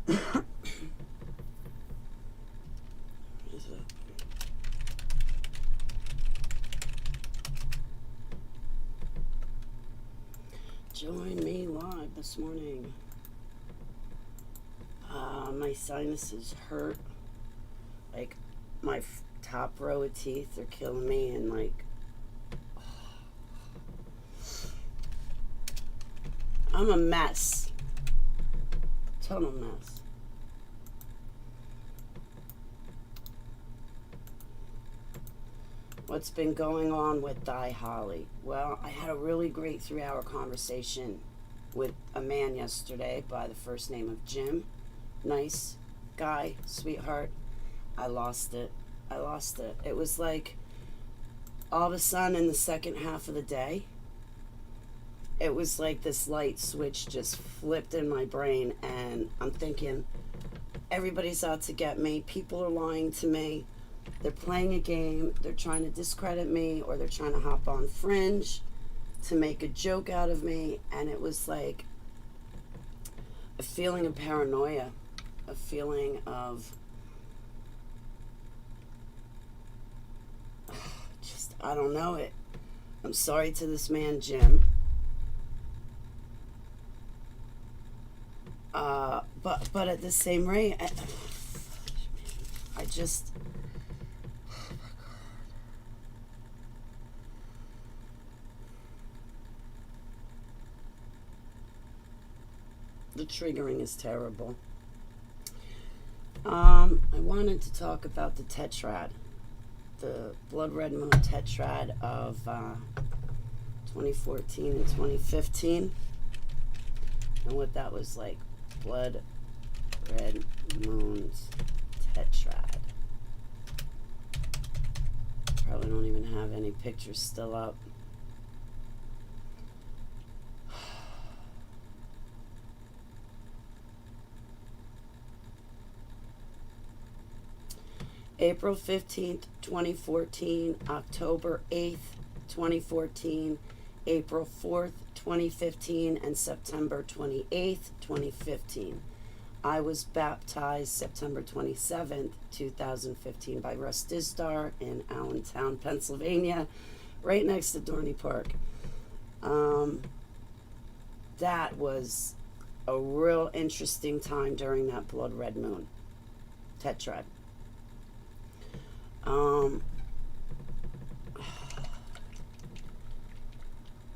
Is it? Join me live this morning. My sinuses hurt. Like, my top row of teeth are killing me, and like, I'm a mess. Total mess. What's been going on with Di Holly? Well, I had a really great 3-hour conversation with a man yesterday by the first name of Jim. Nice guy, sweetheart. I lost it. It was like all of a sudden in the second half of the day, it was like this light switch just flipped in my brain, and I'm thinking, everybody's out to get me. People are lying to me. They're playing a game. They're trying to discredit me, or they're trying to hop on Fringe to make a joke out of me. And it was like a feeling of paranoia, a feeling of just, I don't know it. I'm sorry to this man, Jim. But at the same rate, I just, the triggering is terrible. I wanted to talk about the Tetrad, the blood red moon Tetrad of 2014 and 2015, and what that was like. Blood red moons Tetrad. Probably don't even have any pictures still up. April 15th, 2014, October 8th, 2014, April 4th, 2015, and September 28th, 2015. I was baptized September 27th, 2015 by Russ Dizdar in Allentown, Pennsylvania, right next to Dorney Park. That was a real interesting time during that blood red moon, Tetrad.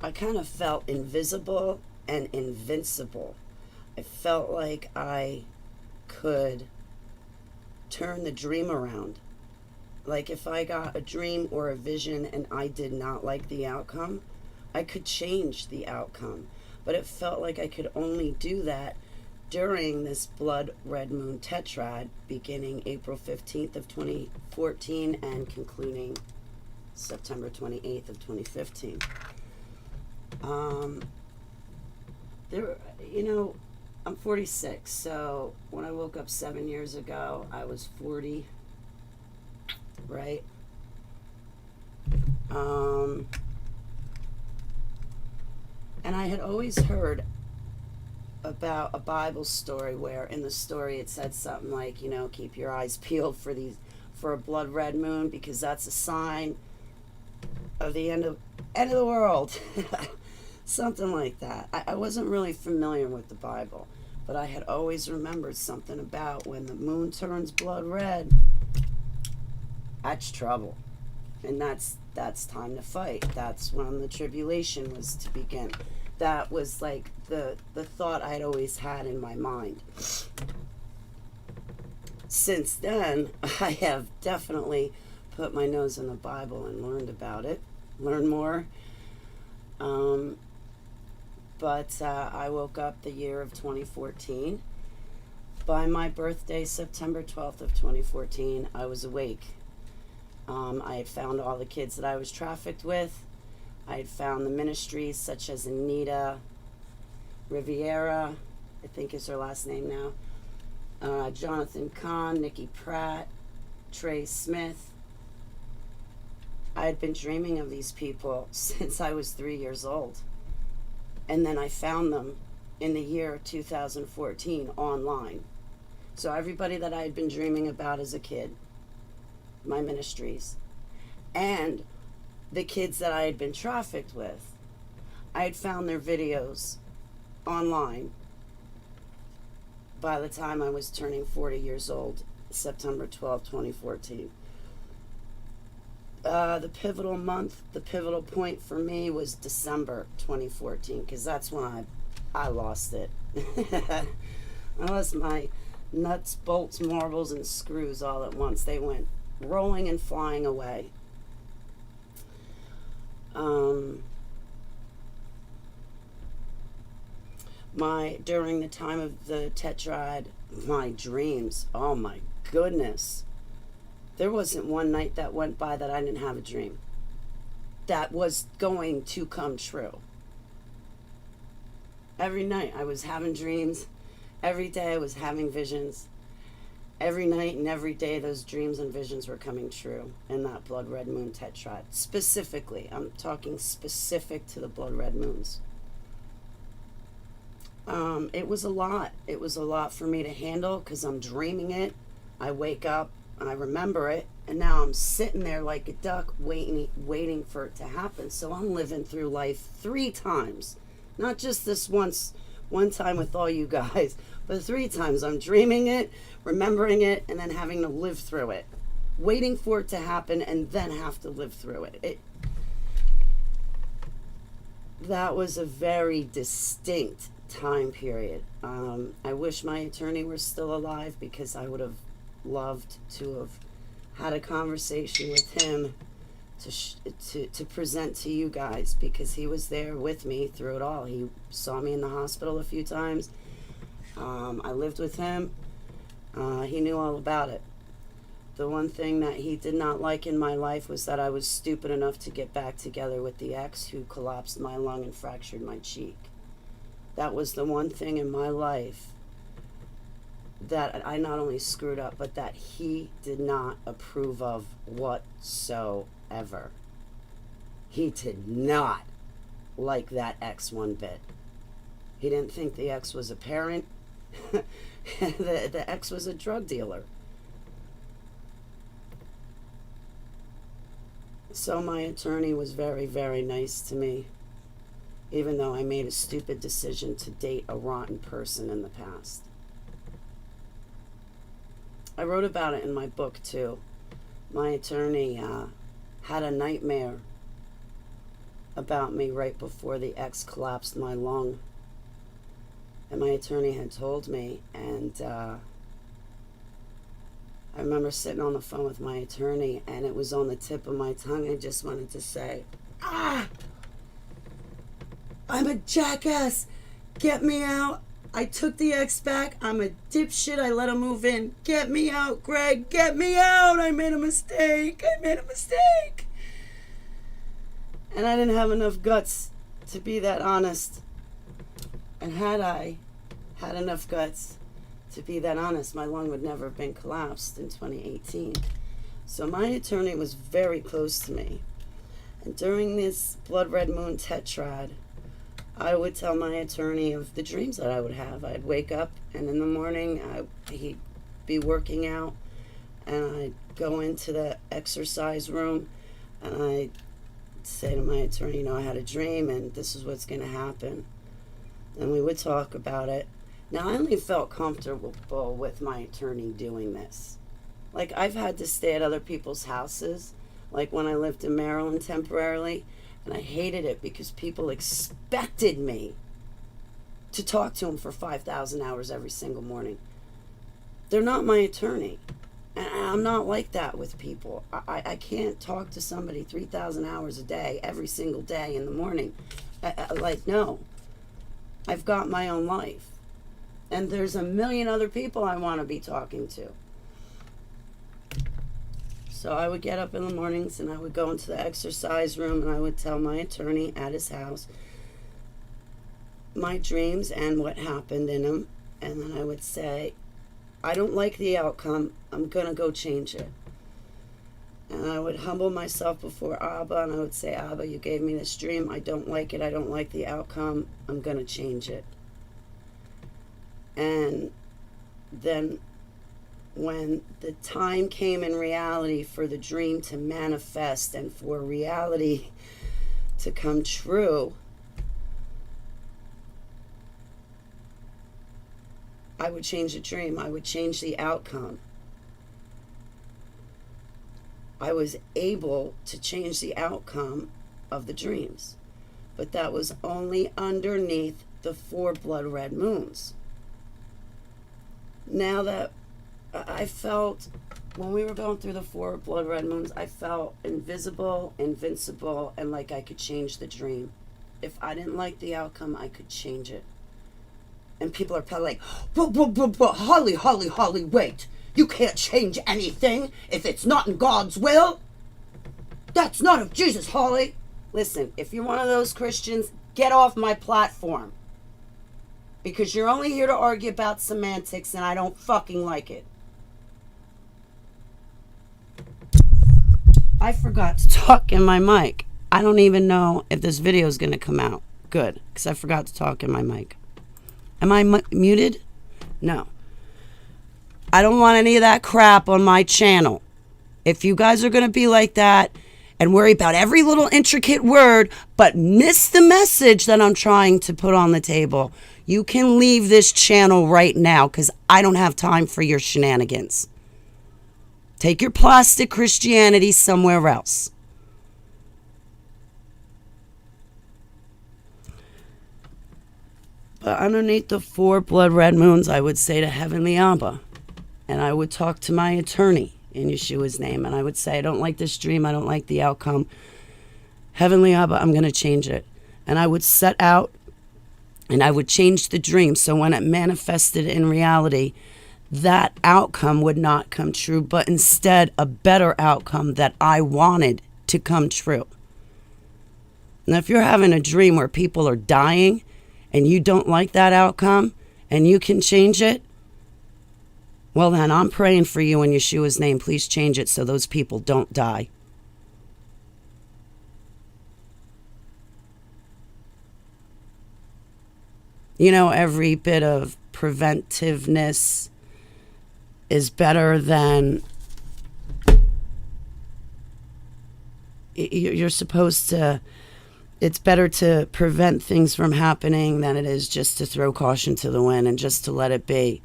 I kind of felt invisible and invincible. I felt like I could turn the dream around. Like if I got a dream or a vision and I did not like the outcome, I could change the outcome. But it felt like I could only do that during this blood red moon Tetrad, beginning April 15th of 2014 and concluding September 28th of 2015. I'm 46, so when I woke up 7 years ago, I was 40, right? And I had always heard about a Bible story where in the story it said something like, keep your eyes peeled for a blood red moon, because that's a sign of the end of the world. Something like that. I wasn't really familiar with the Bible, but I had always remembered something about when the moon turns blood red, that's trouble. And that's time to fight. That's when the tribulation was to begin. That was like the thought I'd always had in my mind. Since then, I have definitely put my nose in the Bible and learned about it, learned more. But I woke up the year of 2014. By my birthday, September 12th of 2014, I was awake. I had found all the kids that I was trafficked with. I had found the ministries such as Anita Riviera, I think is her last name now, Jonathan Kahn, Nikki Pratt, Trey Smith. I had been dreaming of these people since I was 3 years old. And then I found them in the year 2014 online. So everybody that I had been dreaming about as a kid, my ministries, and the kids that I had been trafficked with, I had found their videos online by the time I was turning 40 years old, September 12, 2014. The pivotal month, the pivotal point for me was December 2014, because that's when I lost it. I lost my nuts, bolts, marbles, and screws all at once. They went rolling and flying away. During the time of the Tetrad, my dreams, oh my goodness. There wasn't one night that went by that I didn't have a dream that was going to come true. Every night I was having dreams. Every day I was having visions. Every night and every day those dreams and visions were coming true in that blood red moon Tetrad. Specifically, I'm talking specific to the blood red moons. It was a lot. It was a lot for me to handle because I'm dreaming it. I wake up and I remember it, and now I'm sitting there like a duck waiting for it to happen. So I'm living through life 3 times. Not just this one time with all you guys, but 3 times. I'm dreaming it, remembering it, and then having to live through it. Waiting for it to happen and then have to live through it. That was a very distinct time period. I wish my attorney were still alive, because I would have loved to have had a conversation with him to present to you guys, because he was there with me through it all. He saw me in the hospital a few times. I lived with him. He knew all about it. The one thing that he did not like in my life was that I was stupid enough to get back together with the ex who collapsed my lung and fractured my cheek. That was the one thing in my life that I not only screwed up, but that he did not approve of whatsoever. He did not like that ex one bit. He didn't think the ex was a parent. The ex was a drug dealer. So my attorney was very, very nice to me, even though I made a stupid decision to date a rotten person in the past. I wrote about it in my book too. My attorney had a nightmare about me right before the ex collapsed my lung. And my attorney had told me, and I remember sitting on the phone with my attorney, and it was on the tip of my tongue. I just wanted to say, I'm a jackass. Get me out. I took the ex back. I'm a dipshit. I let him move in. Get me out, Greg. Get me out. I made a mistake. And I didn't have enough guts to be that honest. And had I had enough guts to be that honest, my lung would never have been collapsed in 2018. So my attorney was very close to me. And during this blood red moon Tetrad, I would tell my attorney of the dreams that I would have. I'd wake up, and in the morning, he'd be working out, and I'd go into the exercise room, and I'd say to my attorney, I had a dream, and this is what's going to happen. And we would talk about it. Now, I only felt comfortable with my attorney doing this. Like, I've had to stay at other people's houses, like when I lived in Maryland temporarily, and I hated it because people expected me to talk to them for 5,000 hours every single morning. They're not my attorney. And I'm not like that with people. I can't talk to somebody 3,000 hours a day, every single day in the morning. No. I've got my own life. And there's a million other people I want to be talking to. So I would get up in the mornings and I would go into the exercise room and I would tell my attorney at his house my dreams and what happened in them. And then I would say, I don't like the outcome. I'm going to go change it. And I would humble myself before Abba and I would say, Abba, you gave me this dream. I don't like it. I don't like the outcome. I'm going to change it. And then when the time came in reality for the dream to manifest and for reality to come true, I would change the dream. I would change the outcome. I was able to change the outcome of the dreams. But that was only underneath the 4 blood red moons. Now that I felt, when we were going through the 4 blood red moons, I felt invisible, invincible, and like I could change the dream. If I didn't like the outcome, I could change it. And people are probably like, Holly, wait. You can't change anything if it's not in God's will. That's not of Jesus, Holly. Listen, if you're one of those Christians, get off my platform. Because you're only here to argue about semantics and I don't fucking like it. I forgot to talk in my mic. I don't even know if this video is going to come out. Good, because I forgot to talk in my mic. Am I muted? No. I don't want any of that crap on my channel. If you guys are going to be like that and worry about every little intricate word, but miss the message that I'm trying to put on the table, you can leave this channel right now because I don't have time for your shenanigans. Take your plastic Christianity somewhere else. But underneath the 4 blood red moons, I would say to Heavenly Abba, and I would talk to my attorney in Yeshua's name, and I would say, I don't like this dream, I don't like the outcome. Heavenly Abba, I'm going to change it. And I would set out, and I would change the dream, so when it manifested in reality, that outcome would not come true, but instead a better outcome that I wanted to come true. Now, if you're having a dream where people are dying, and you don't like that outcome, and you can change it, well then, I'm praying for you in Yeshua's name. Please change it so those people don't die. You know, every bit of preventiveness is better than... You're supposed to... It's better to prevent things from happening than it is just to throw caution to the wind and just to let it be.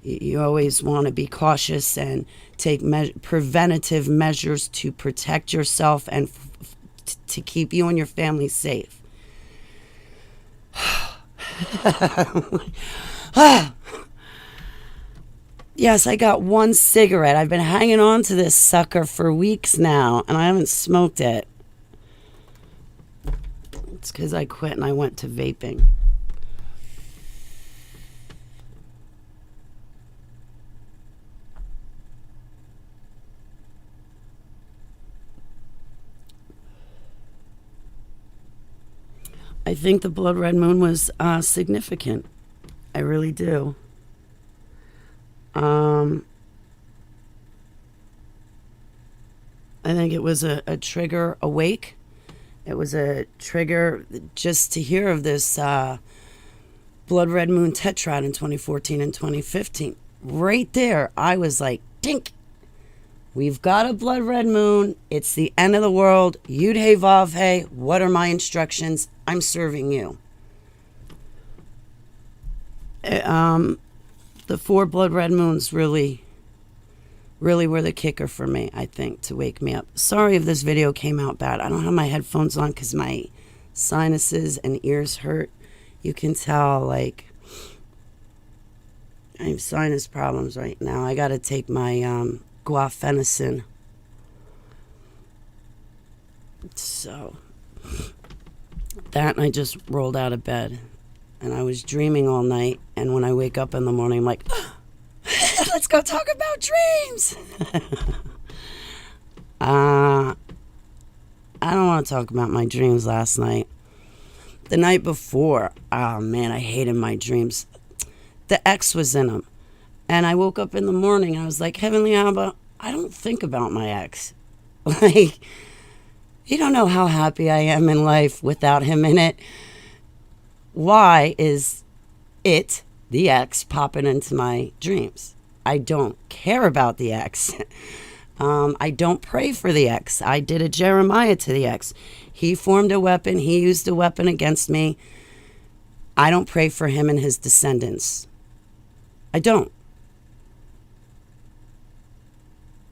You always want to be cautious and take preventative measures to protect yourself and to keep you and your family safe. Yes, I got 1 cigarette. I've been hanging on to this sucker for weeks now, and I haven't smoked it. It's because I quit and I went to vaping. I think the blood red moon was significant. I really do. I think it was a trigger awake. It was a trigger just to hear of this blood red moon Tetrad in 2014 and 2015. Right there, I was like, dink. We've got a blood red moon. It's the end of the world. Yud Hey Vav Hey. What are my instructions? I'm serving you. The 4 blood red moons really were the kicker for me, I think, to wake me up. Sorry if this video came out bad. I don't have my headphones on because my sinuses and ears hurt. You can tell, like, I have sinus problems right now. I got to take my guafenicin. So, that, and I just rolled out of bed. And I was dreaming all night. And when I wake up in the morning, I'm like, let's go talk about dreams. I don't want to talk about my dreams last night. The night before, oh man, I hated my dreams. The X was in them. And I woke up in the morning and I was like, Heavenly Abba, I don't think about my ex. Like, you don't know how happy I am in life without him in it. Why is it, the ex, popping into my dreams? I don't care about the ex. I don't pray for the ex. I did a Jeremiah to the ex. He formed a weapon. He used a weapon against me. I don't pray for him and his descendants. I don't.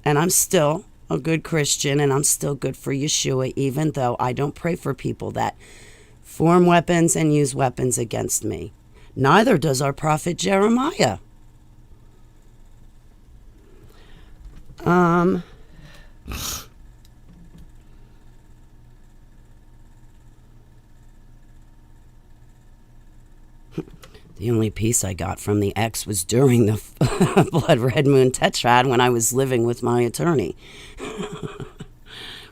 And I'm still a good Christian, and I'm still good for Yeshua, even though I don't pray for people that form weapons and use weapons against me. Neither does our prophet Jeremiah. The only peace I got from the ex was during the blood red moon tetrad when I was living with my attorney.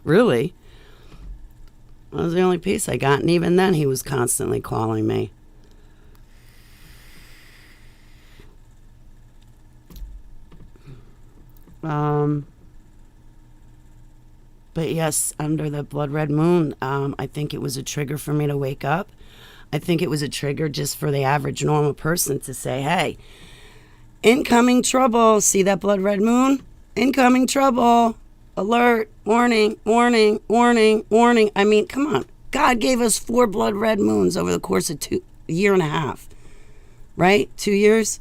Really? That was the only peace I got, and even then he was constantly calling me. But yes, under the blood red moon, I think it was a trigger for me to wake up. I think it was a trigger just for the average normal person to say, hey, incoming trouble. See that blood red moon? Incoming trouble. Alert, warning, warning, warning, warning. I mean, come on. God gave us 4 blood red moons over the course of a year and a half. Right? 2 years?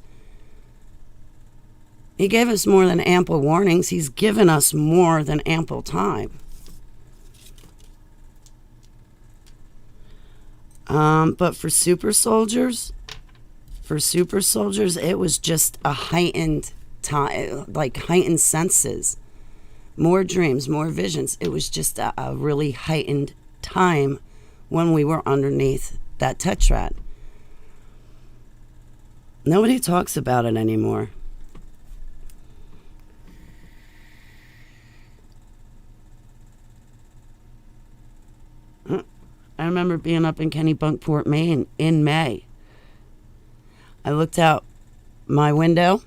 He gave us more than ample warnings. He's given us more than ample time. But for super soldiers, it was just a heightened time, like heightened senses, more dreams, more visions. It was just a really heightened time when we were underneath that tetrad. Nobody talks about it anymore. I remember being up in Kennebunkport, Maine in May. I looked out my window.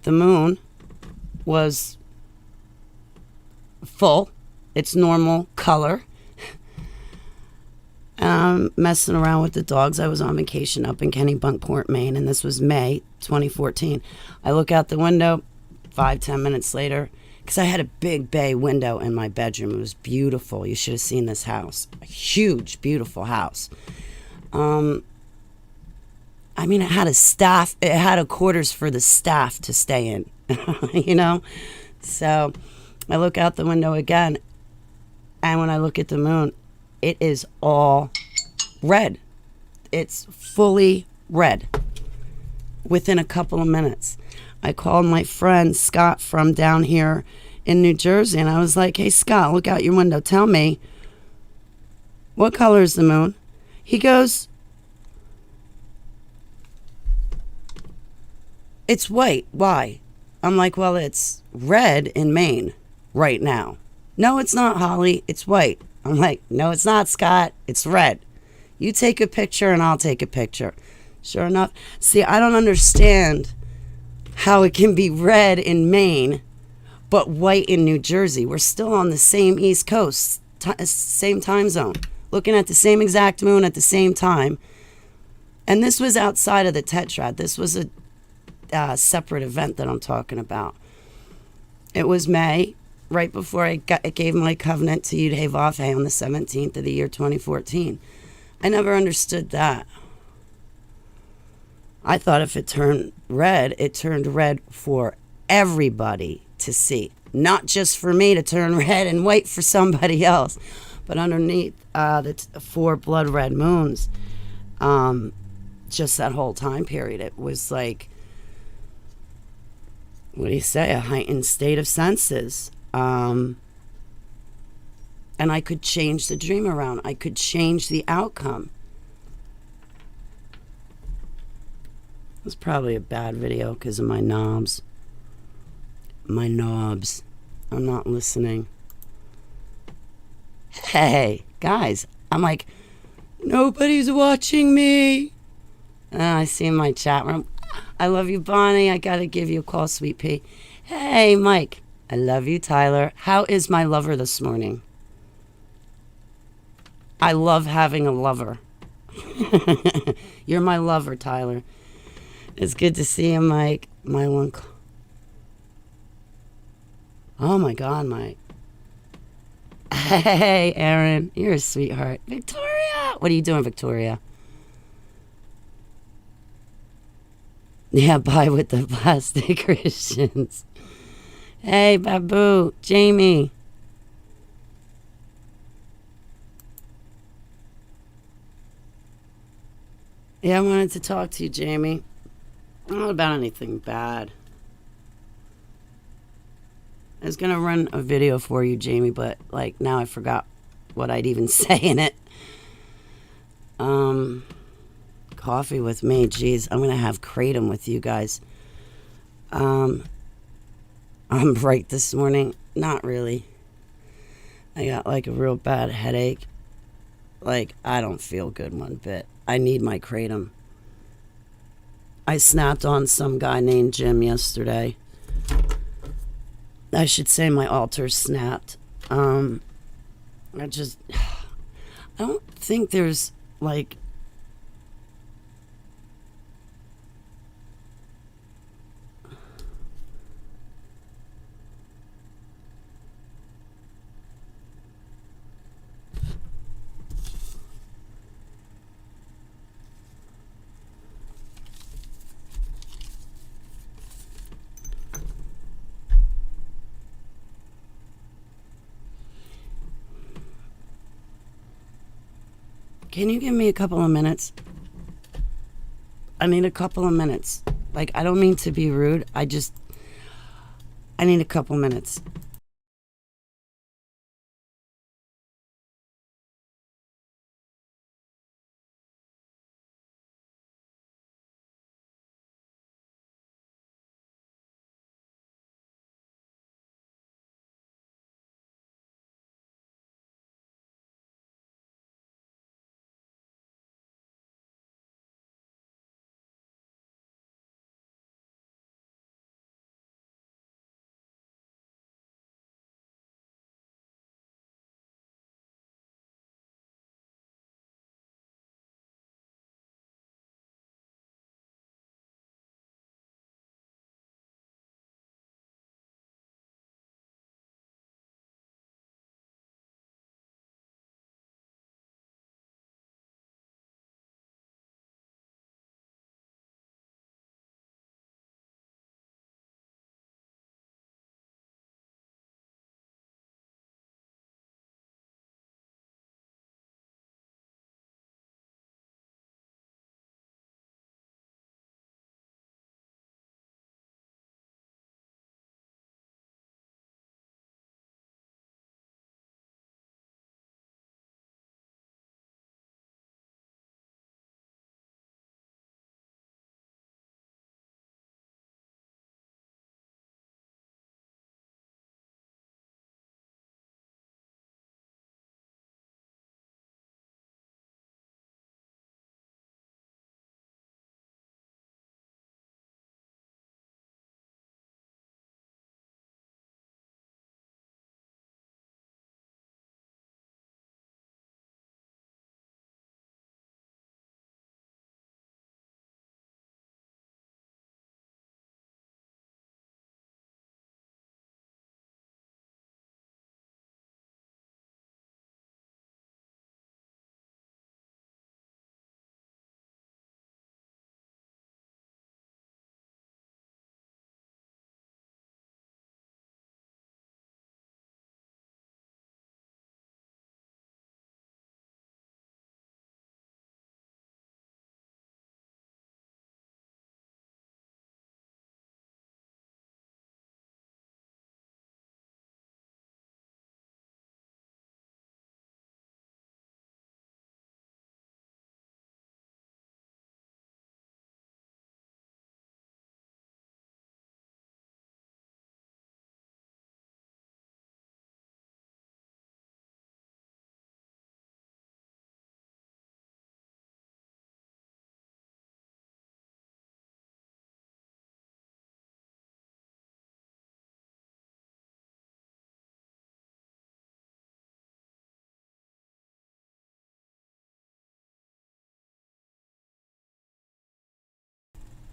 The moon was full, its normal color. And I'm messing around with the dogs. I was on vacation up in Kennebunkport, Maine, and this was May 2014. I look out the window 5-10 minutes later, because I had a big bay window in my bedroom. It was beautiful. You should have seen this house. A huge, beautiful house. I mean, it had a staff. It had a quarters for the staff to stay in, you know? So I look out the window again, and when I look at the moon, it is all red. It's fully red within a couple of minutes. I called my friend Scott from down here in New Jersey, and I was like, hey, Scott, look out your window. Tell me, what color is the moon? He goes, it's white. Why? I'm like, well, it's red in Maine right now. No, it's not, Holly. It's white. I'm like, no, it's not, Scott. It's red. You take a picture and I'll take a picture. Sure enough. See, I don't understand how it can be red in Maine, but white in New Jersey. We're still on the same East Coast, same time zone, looking at the same exact moon at the same time. And this was outside of the Tetrad. This was a separate event that I'm talking about. It was May, right before I gave my covenant to Yud Hey Vav Hey on the 17th of the year 2014. I never understood that. I thought if it turned red, it turned red for everybody to see. Not just for me to turn red and white for somebody else. But underneath the 4 blood red moons, just that whole time period, it was like, what do you say, a heightened state of senses. And I could change the dream around. I could change the outcome. It was probably a bad video because of my knobs. My knobs. I'm not listening. Hey, guys. I'm like, nobody's watching me. And I see in my chat room, I love you, Bonnie. I got to give you a call, sweet pea. Hey, Mike. I love you, Tyler. How is my lover this morning? I love having a lover. You're my lover, Tyler. It's good to see you, Mike. My one. Oh my God, Mike. Hey, Aaron, you're a sweetheart. Victoria, what are you doing, Victoria? Yeah, bye with the plastic Christians. Hey, Babu, Jamie. Yeah, I wanted to talk to you, Jamie. Not about anything bad. I was gonna run a video for you, Jamie, but like now I forgot what I'd even say in it. Coffee with me. Jeez, I'm gonna have kratom with you guys. I'm right this morning. Not really. I got like a real bad headache. Like I don't feel good one bit. I need my kratom. I snapped on some guy named Jim yesterday. I should say my altar snapped. I just, I don't think there's like, can you give me a couple of minutes? I need a couple of minutes. Like, I don't mean to be rude. I need a couple minutes.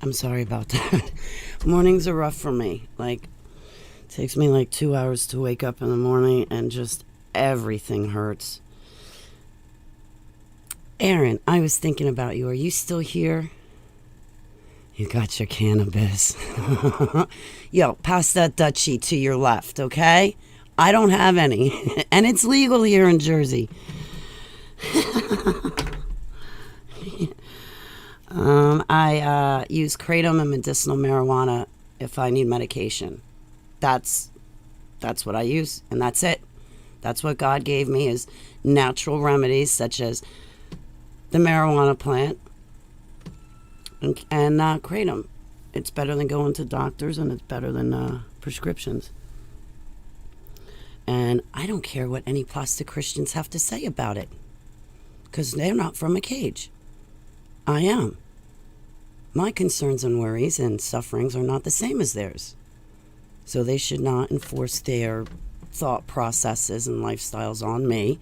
I'm sorry about that. Mornings are rough for me. Like, it takes me like 2 hours to wake up in the morning and just everything hurts. Aaron, I was thinking about you. Are you still here? You got your cannabis. Yo, pass that Dutchie to your left, okay? I don't have any. And it's legal here in Jersey. I use kratom and medicinal marijuana if I need medication. That's what I use, and that's it. That's what God gave me is natural remedies such as the marijuana plant and kratom. It's better than going to doctors, and it's better than prescriptions. And I don't care what any plastic Christians have to say about it, because they're not from a cage. I am. My concerns and worries and sufferings are not the same as theirs. So they should not enforce their thought processes and lifestyles on me,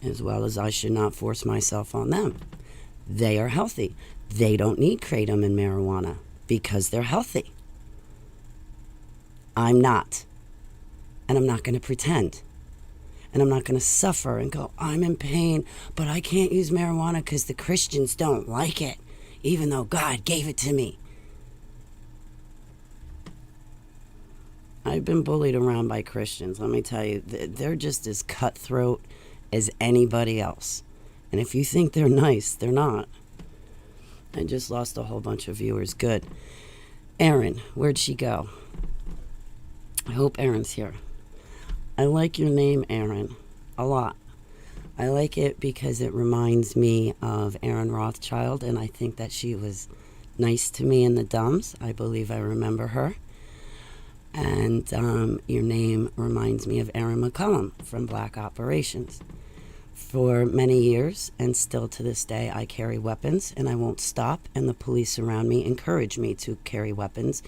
as well as I should not force myself on them. They are healthy. They don't need kratom and marijuana because they're healthy. I'm not. And I'm not going to pretend. And I'm not going to suffer and go, I'm in pain, but I can't use marijuana because the Christians don't like it, even though God gave it to me. I've been bullied around by Christians. Let me tell you, they're just as cutthroat as anybody else. And if you think they're nice, they're not. I just lost a whole bunch of viewers. Good. Erin, where'd she go? I hope Erin's here. I like your name, Aaron, a lot. I like it because it reminds me of Aaron Rothschild, and I think that she was nice to me in the Dumbs. I believe I remember her. And your name reminds me of Aaron McCullum from Black Operations. For many years, and still to this day, I carry weapons, and I won't stop, and the police around me encourage me to carry weapons,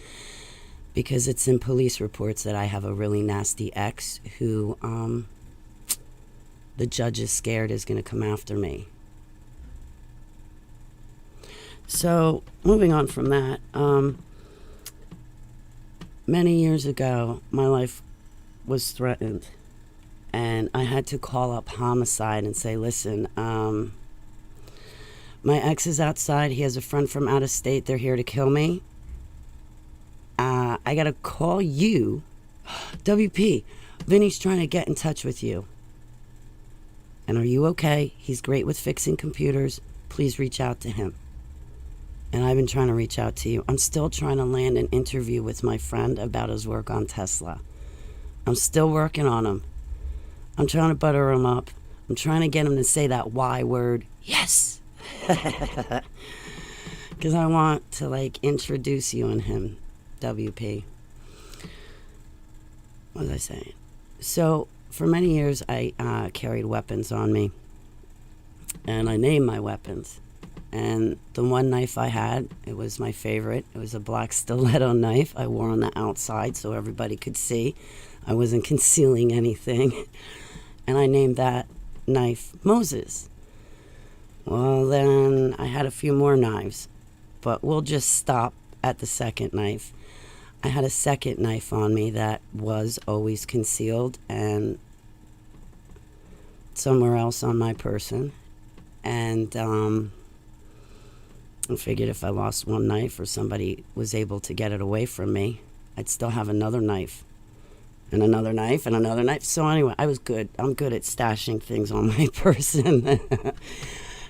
because it's in police reports that I have a really nasty ex who the judge is scared is going to come after me. So, moving on from that, many years ago, my life was threatened, and I had to call up homicide and say, listen, my ex is outside. He has a friend from out of state. They're here to kill me. I got to call you. WP, Vinny's trying to get in touch with you. And are you okay? He's great with fixing computers. Please reach out to him. And I've been trying to reach out to you. I'm still trying to land an interview with my friend about his work on Tesla. I'm still working on him. I'm trying to butter him up. I'm trying to get him to say that Y word. Yes! Because I want to, introduce you and him. WP. What was I saying? So, for many years, I carried weapons on me. And I named my weapons. And the one knife I had, it was my favorite. It was a black stiletto knife I wore on the outside so everybody could see. I wasn't concealing anything. And I named that knife Moses. Well, then I had a few more knives. But we'll just stop at the second knife. I had a second knife on me that was always concealed and somewhere else on my person. And I figured if I lost one knife or somebody was able to get it away from me, I'd still have another knife and another knife and another knife. So anyway, I was good. I'm good at stashing things on my person.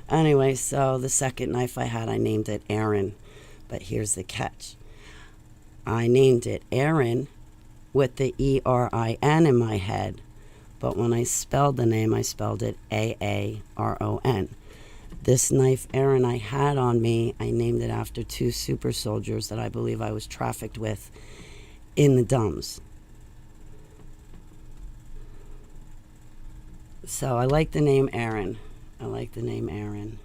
Anyway, so the second knife I had, I named it Aaron. But here's the catch. I named it Aaron with the E-R-I-N in my head. But when I spelled the name, I spelled it A-A-R-O-N. This knife Aaron I had on me, I named it after two super soldiers that I believe I was trafficked with in the Dumbs. So I like the name Aaron. I like the name Aaron.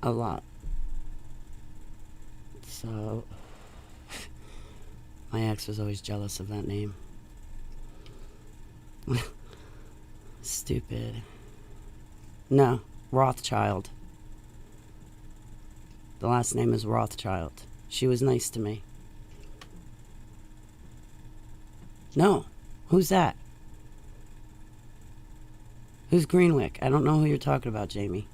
A lot. So my ex was always jealous of that name. Stupid. No, Rothschild. The last name is Rothschild. She was nice to me. No. Who's that? Who's Greenwick? I don't know who you're talking about, Jamie.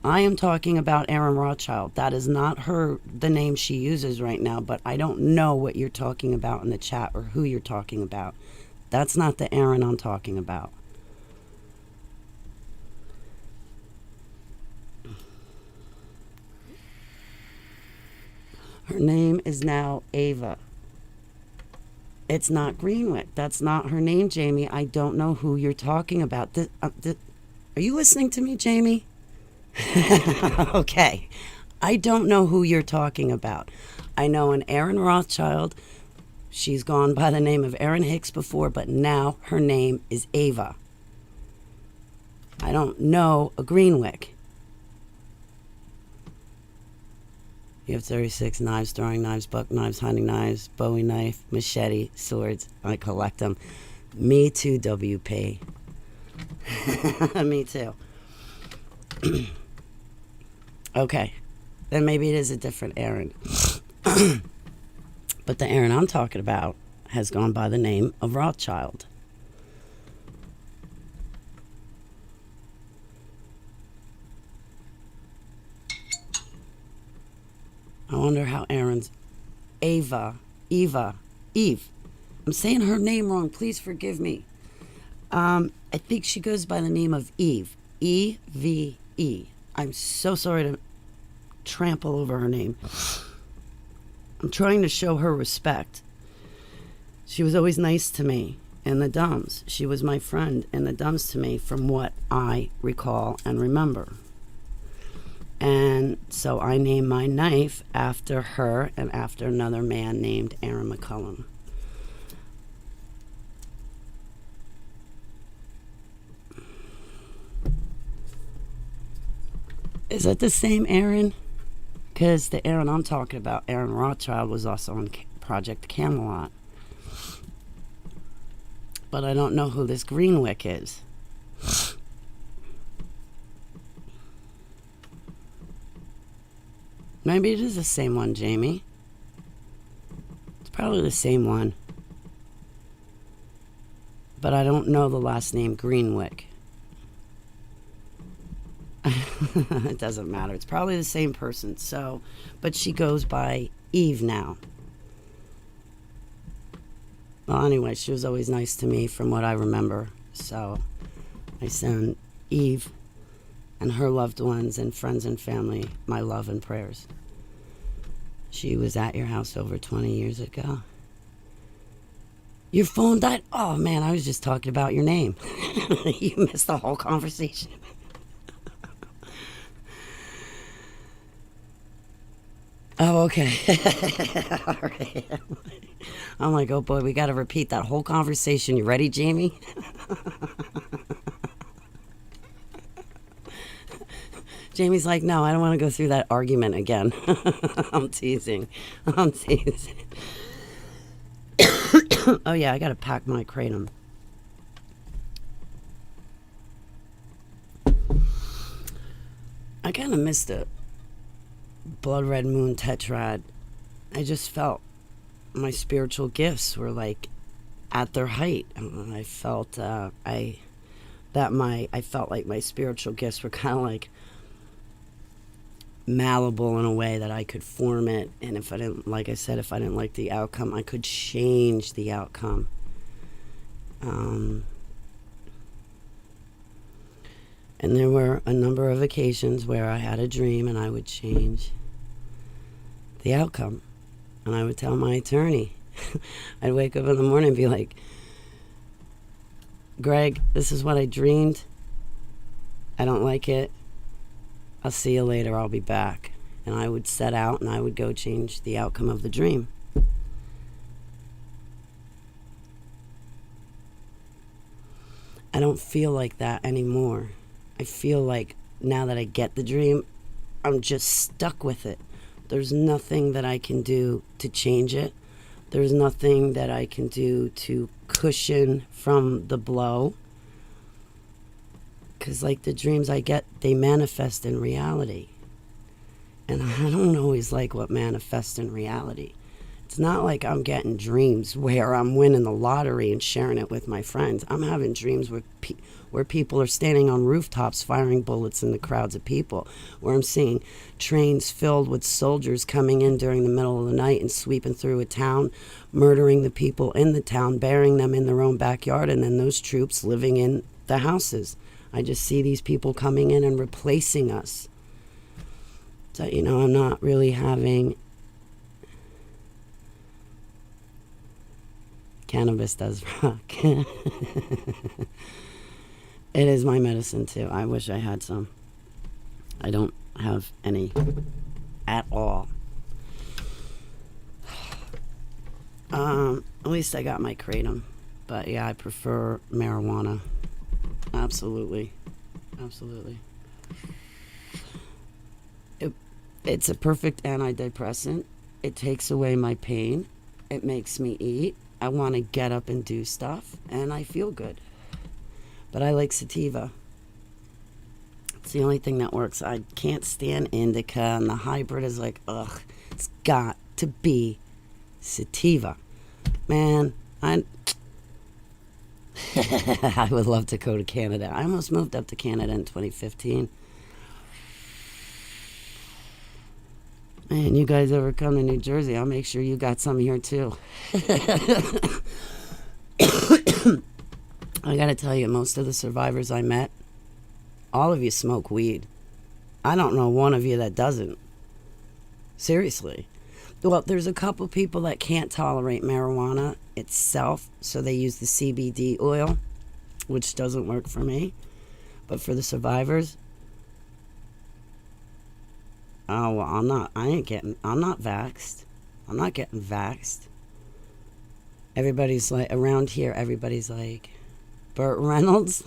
I am talking about Erin Rothschild. That is not the name she uses right now, but I don't know what you're talking about in the chat or who you're talking about. That's not the Erin I'm talking about. Her name is now Ava. It's not Greenwick. That's not her name, Jamie. I don't know who you're talking about. Are you listening to me, Jamie? Okay. I don't know who you're talking about. I know an Erin Rothschild. She's gone by the name of Erin Hicks before, but now her name is Ava. I don't know a Greenwick. You have 36 knives, throwing knives, buck knives, hunting knives, Bowie knife, machete, swords. I collect them. Me too, WP. Me too. Okay. Then maybe it is a different Erin. But the Erin I'm talking about has gone by the name of Rothschild. I wonder how Erin's Eve. I'm saying her name wrong. Please forgive me. I think she goes by the name of Eve. E-V-E. I'm so sorry to trample over her name. I'm trying to show her respect. She was always nice to me in the dumbs. She was my friend in the dumbs to me from what I recall and remember. And so I named my knife after her and after another man named Aaron McCullum. Is that the same Aaron? Because the Aaron I'm talking about, Aaron Rothschild, was also on Project Camelot. But I don't know who this Greenwick is. Maybe it is the same one, Jamie. It's probably the same one. But I don't know the last name Greenwick. It doesn't matter. It's probably the same person. So, but she goes by Eve now. Well, anyway, she was always nice to me from what I remember. So I send Eve and her loved ones and friends and family my love and prayers. She was at your house over 20 years ago. Your phone died? Oh, man, I was just talking about your name. You missed the whole conversation. Oh, okay. All right. I'm like, oh, boy, we got to repeat that whole conversation. You ready, Jamie? Jamie's like, no, I don't want to go through that argument again. I'm teasing. Oh, yeah, I got to pack my kratom. I kind of missed it. Blood Red Moon Tetrad. I just felt my spiritual gifts were like at their height. I felt I felt like my spiritual gifts were kind of like malleable in a way that I could form it, and if I didn't, like I said, if I didn't like the outcome, I could change the outcome. And there were a number of occasions where I had a dream and I would change the outcome. And I would tell my attorney. I'd wake up in the morning and be like, Greg, this is what I dreamed. I don't like it. I'll see you later. I'll be back. And I would set out and I would go change the outcome of the dream. I don't feel like that anymore. I feel like now that I get the dream, I'm just stuck with it. There's nothing that I can do to change it. There's nothing that I can do to cushion from the blow. Because, like, the dreams I get, they manifest in reality. And I don't always like what manifests in reality. It's not like I'm getting dreams where I'm winning the lottery and sharing it with my friends. I'm having dreams where people are standing on rooftops firing bullets in the crowds of people, where I'm seeing trains filled with soldiers coming in during the middle of the night and sweeping through a town, murdering the people in the town, burying them in their own backyard, and then those troops living in the houses. I just see these people coming in and replacing us. So, you know, I'm not really having... Cannabis does rock. It is my medicine too. I wish I had some. I don't have any at all. At least I got my kratom. But yeah, I prefer marijuana. Absolutely. Absolutely. It's a perfect antidepressant. It takes away my pain. It makes me eat. I want to get up and do stuff, and I feel good. But I like sativa. It's the only thing that works. I can't stand indica, and the hybrid is like, ugh, it's got to be sativa. Man, I would love to go to Canada. I almost moved up to Canada in 2015. Man, you guys ever come to New Jersey, I'll make sure you got some here too. I gotta tell you, most of the survivors I met, all of you smoke weed. I don't know one of you that doesn't. Seriously. Well, there's a couple people that can't tolerate marijuana itself, so they use the CBD oil, which doesn't work for me. But for the survivors, oh, well, I'm not vaxxed. I'm not getting vaxxed. Everybody's like, around here, everybody's like, Burt Reynolds.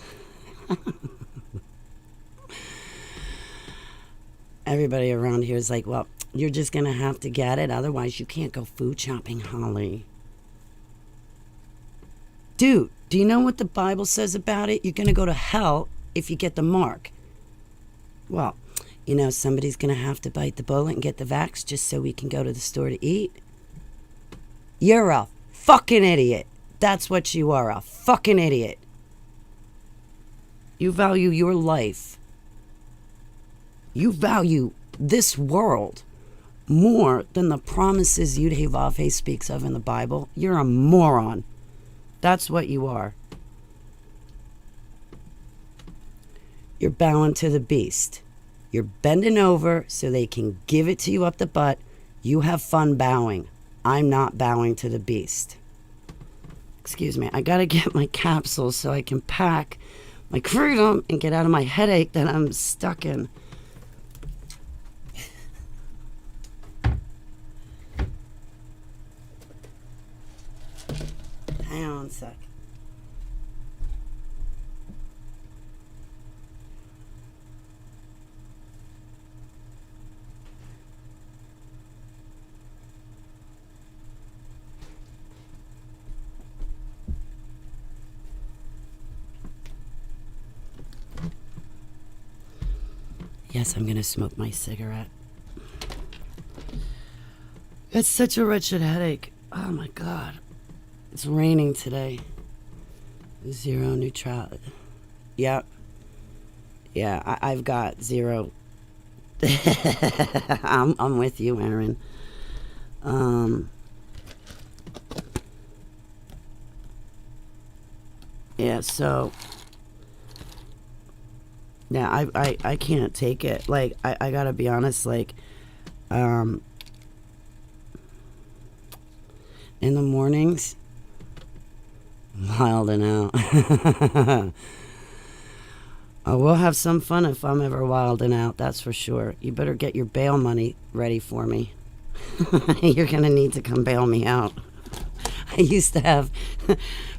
Everybody around here is like, well, you're just going to have to get it. Otherwise, you can't go food shopping, Holly. Dude, do you know what the Bible says about it? You're going to go to hell if you get the mark. Well, you know, somebody's going to have to bite the bullet and get the vax just so we can go to the store to eat. You're a fucking idiot. That's what you are, a fucking idiot. You value your life. You value this world more than the promises Yud-Heh-Vav-Heh speaks of in the Bible. You're a moron. That's what you are. You're bowing to the beast. You're bending over so they can give it to you up the butt. You have fun bowing. I'm not bowing to the beast. Excuse me. I got to get my capsules so I can pack my kratom and get out of my headache that I'm stuck in. Hang on a sec. Yes, I'm going to smoke my cigarette. It's such a wretched headache. Oh my God. It's raining today. Zero neutrality. Yep. Yeah, I've got zero. I'm with you, Aaron. Yeah, so... Yeah, I can't take it. Like, I gotta be honest, like, in the mornings, I'm wilding out. Oh, we'll have some fun if I'm ever wilding out, that's for sure. You better get your bail money ready for me. You're gonna need to come bail me out. I used to have,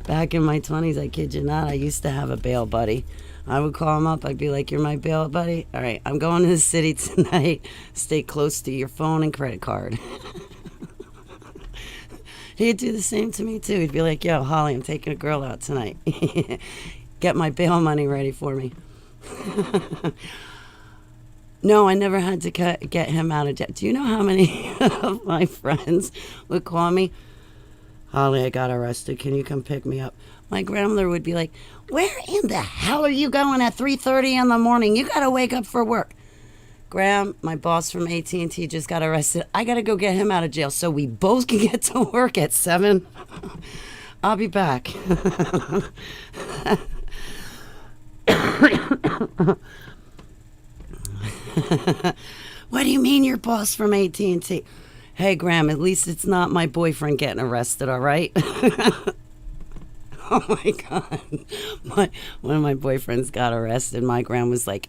back in my 20s, I kid you not, I used to have a bail buddy. I would call him up. I'd be like, you're my bail buddy? All right, I'm going to the city tonight. Stay close to your phone and credit card. He'd do the same to me, too. He'd be like, yo, Holly, I'm taking a girl out tonight. Get my bail money ready for me. No, I never had to get him out of jail. Do you know how many of my friends would call me, Holly, I got arrested. Can you come pick me up? My grandmother would be like, where in the hell are you going at 3:30 in the morning? You got to wake up for work. Graham, my boss from AT&T just got arrested. I got to go get him out of jail so we both can get to work at 7. I'll be back. What do you mean your boss from AT&T? Hey, Graham, at least it's not my boyfriend getting arrested, all right? Oh, my God. One of my boyfriends got arrested. My Graham was like,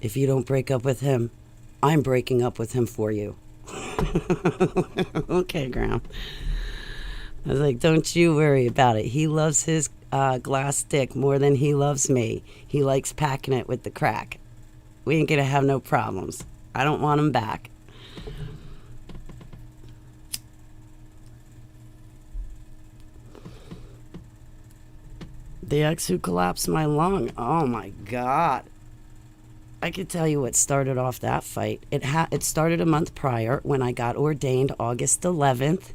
if you don't break up with him, I'm breaking up with him for you. Okay, Graham. I was like, don't you worry about it. He loves his glass dick more than he loves me. He likes packing it with the crack. We ain't gonna have no problems. I don't want him back. The ex who collapsed my lung. Oh my God. I could tell you what started off that fight. It started a month prior when I got ordained August 11th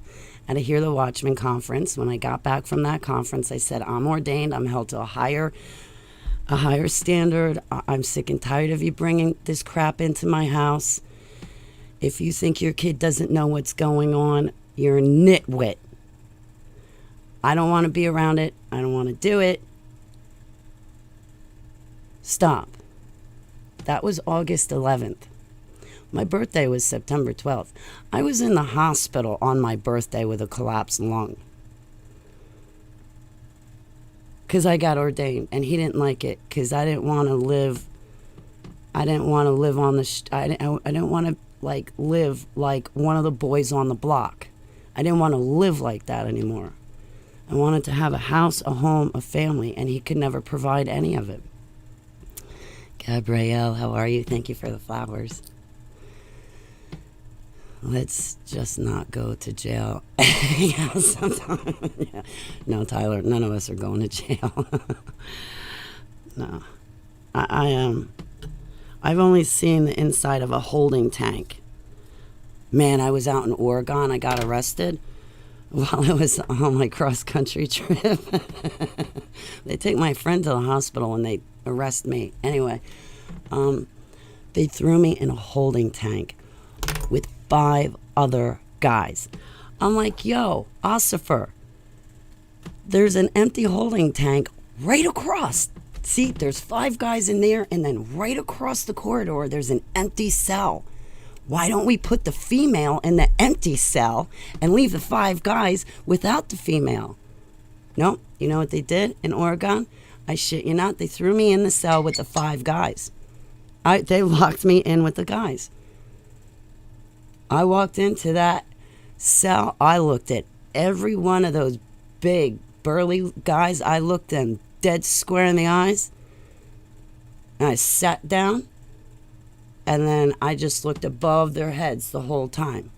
at a Hear the Watchman conference. When I got back from that conference, I said, I'm ordained. I'm held to a higher standard. I'm sick and tired of you bringing this crap into my house. If you think your kid doesn't know what's going on, you're a nitwit. I don't want to be around it. I don't want to do it. Stop. That was August 11th. My birthday was September 12th. I was in the hospital on my birthday with a collapsed lung. Because I got ordained, and he didn't like it, because I didn't want to live. I didn't want to live on the. I didn't want to live like one of the boys on the block. I didn't want to live like that anymore. I wanted to have a house, a home, a family, and he could never provide any of it. Gabrielle, how are you? Thank you for the flowers. Let's just not go to jail. Yeah, sometimes. Yeah. No, Tyler, none of us are going to jail. No. I am. I've only seen the inside of a holding tank. Man, I was out in Oregon. I got arrested while I was on my cross-country trip. They take my friend to the hospital and they arrest me. Anyway, they threw me in a holding tank with 5 other guys. I'm like, yo, Ossifer, there's an empty holding tank right across. See, there's 5 guys in there, and then right across the corridor, there's an empty cell. Why don't we put the female in the empty cell and leave the 5 guys without the female? No, you know what they did in Oregon? I shit you not, they threw me in the cell with the 5 guys. They locked me in with the guys. I walked into that cell. I looked at every one of those big, burly guys. I looked them dead square in the eyes. And I sat down. And then I just looked above their heads the whole time.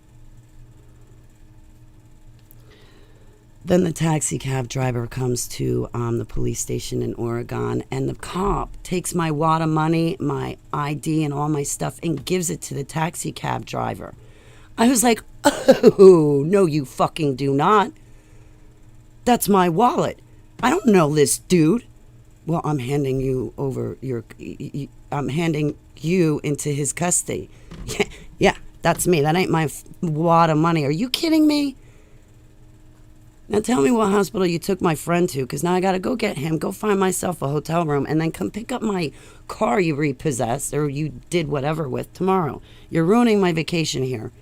Then the taxi cab driver comes to the police station in Oregon, and the cop takes my wad of money, my ID, and all my stuff and gives it to the taxi cab driver. I was like, oh, no, you fucking do not. That's my wallet. I don't know this dude. Well, I'm handing you over I'm handing you into his custody. Yeah, that's me. That ain't my wad of money. Are you kidding me? Now tell me what hospital you took my friend to, because now I got to go get him, go find myself a hotel room, and then come pick up my car you repossessed or you did whatever with tomorrow. You're ruining my vacation here.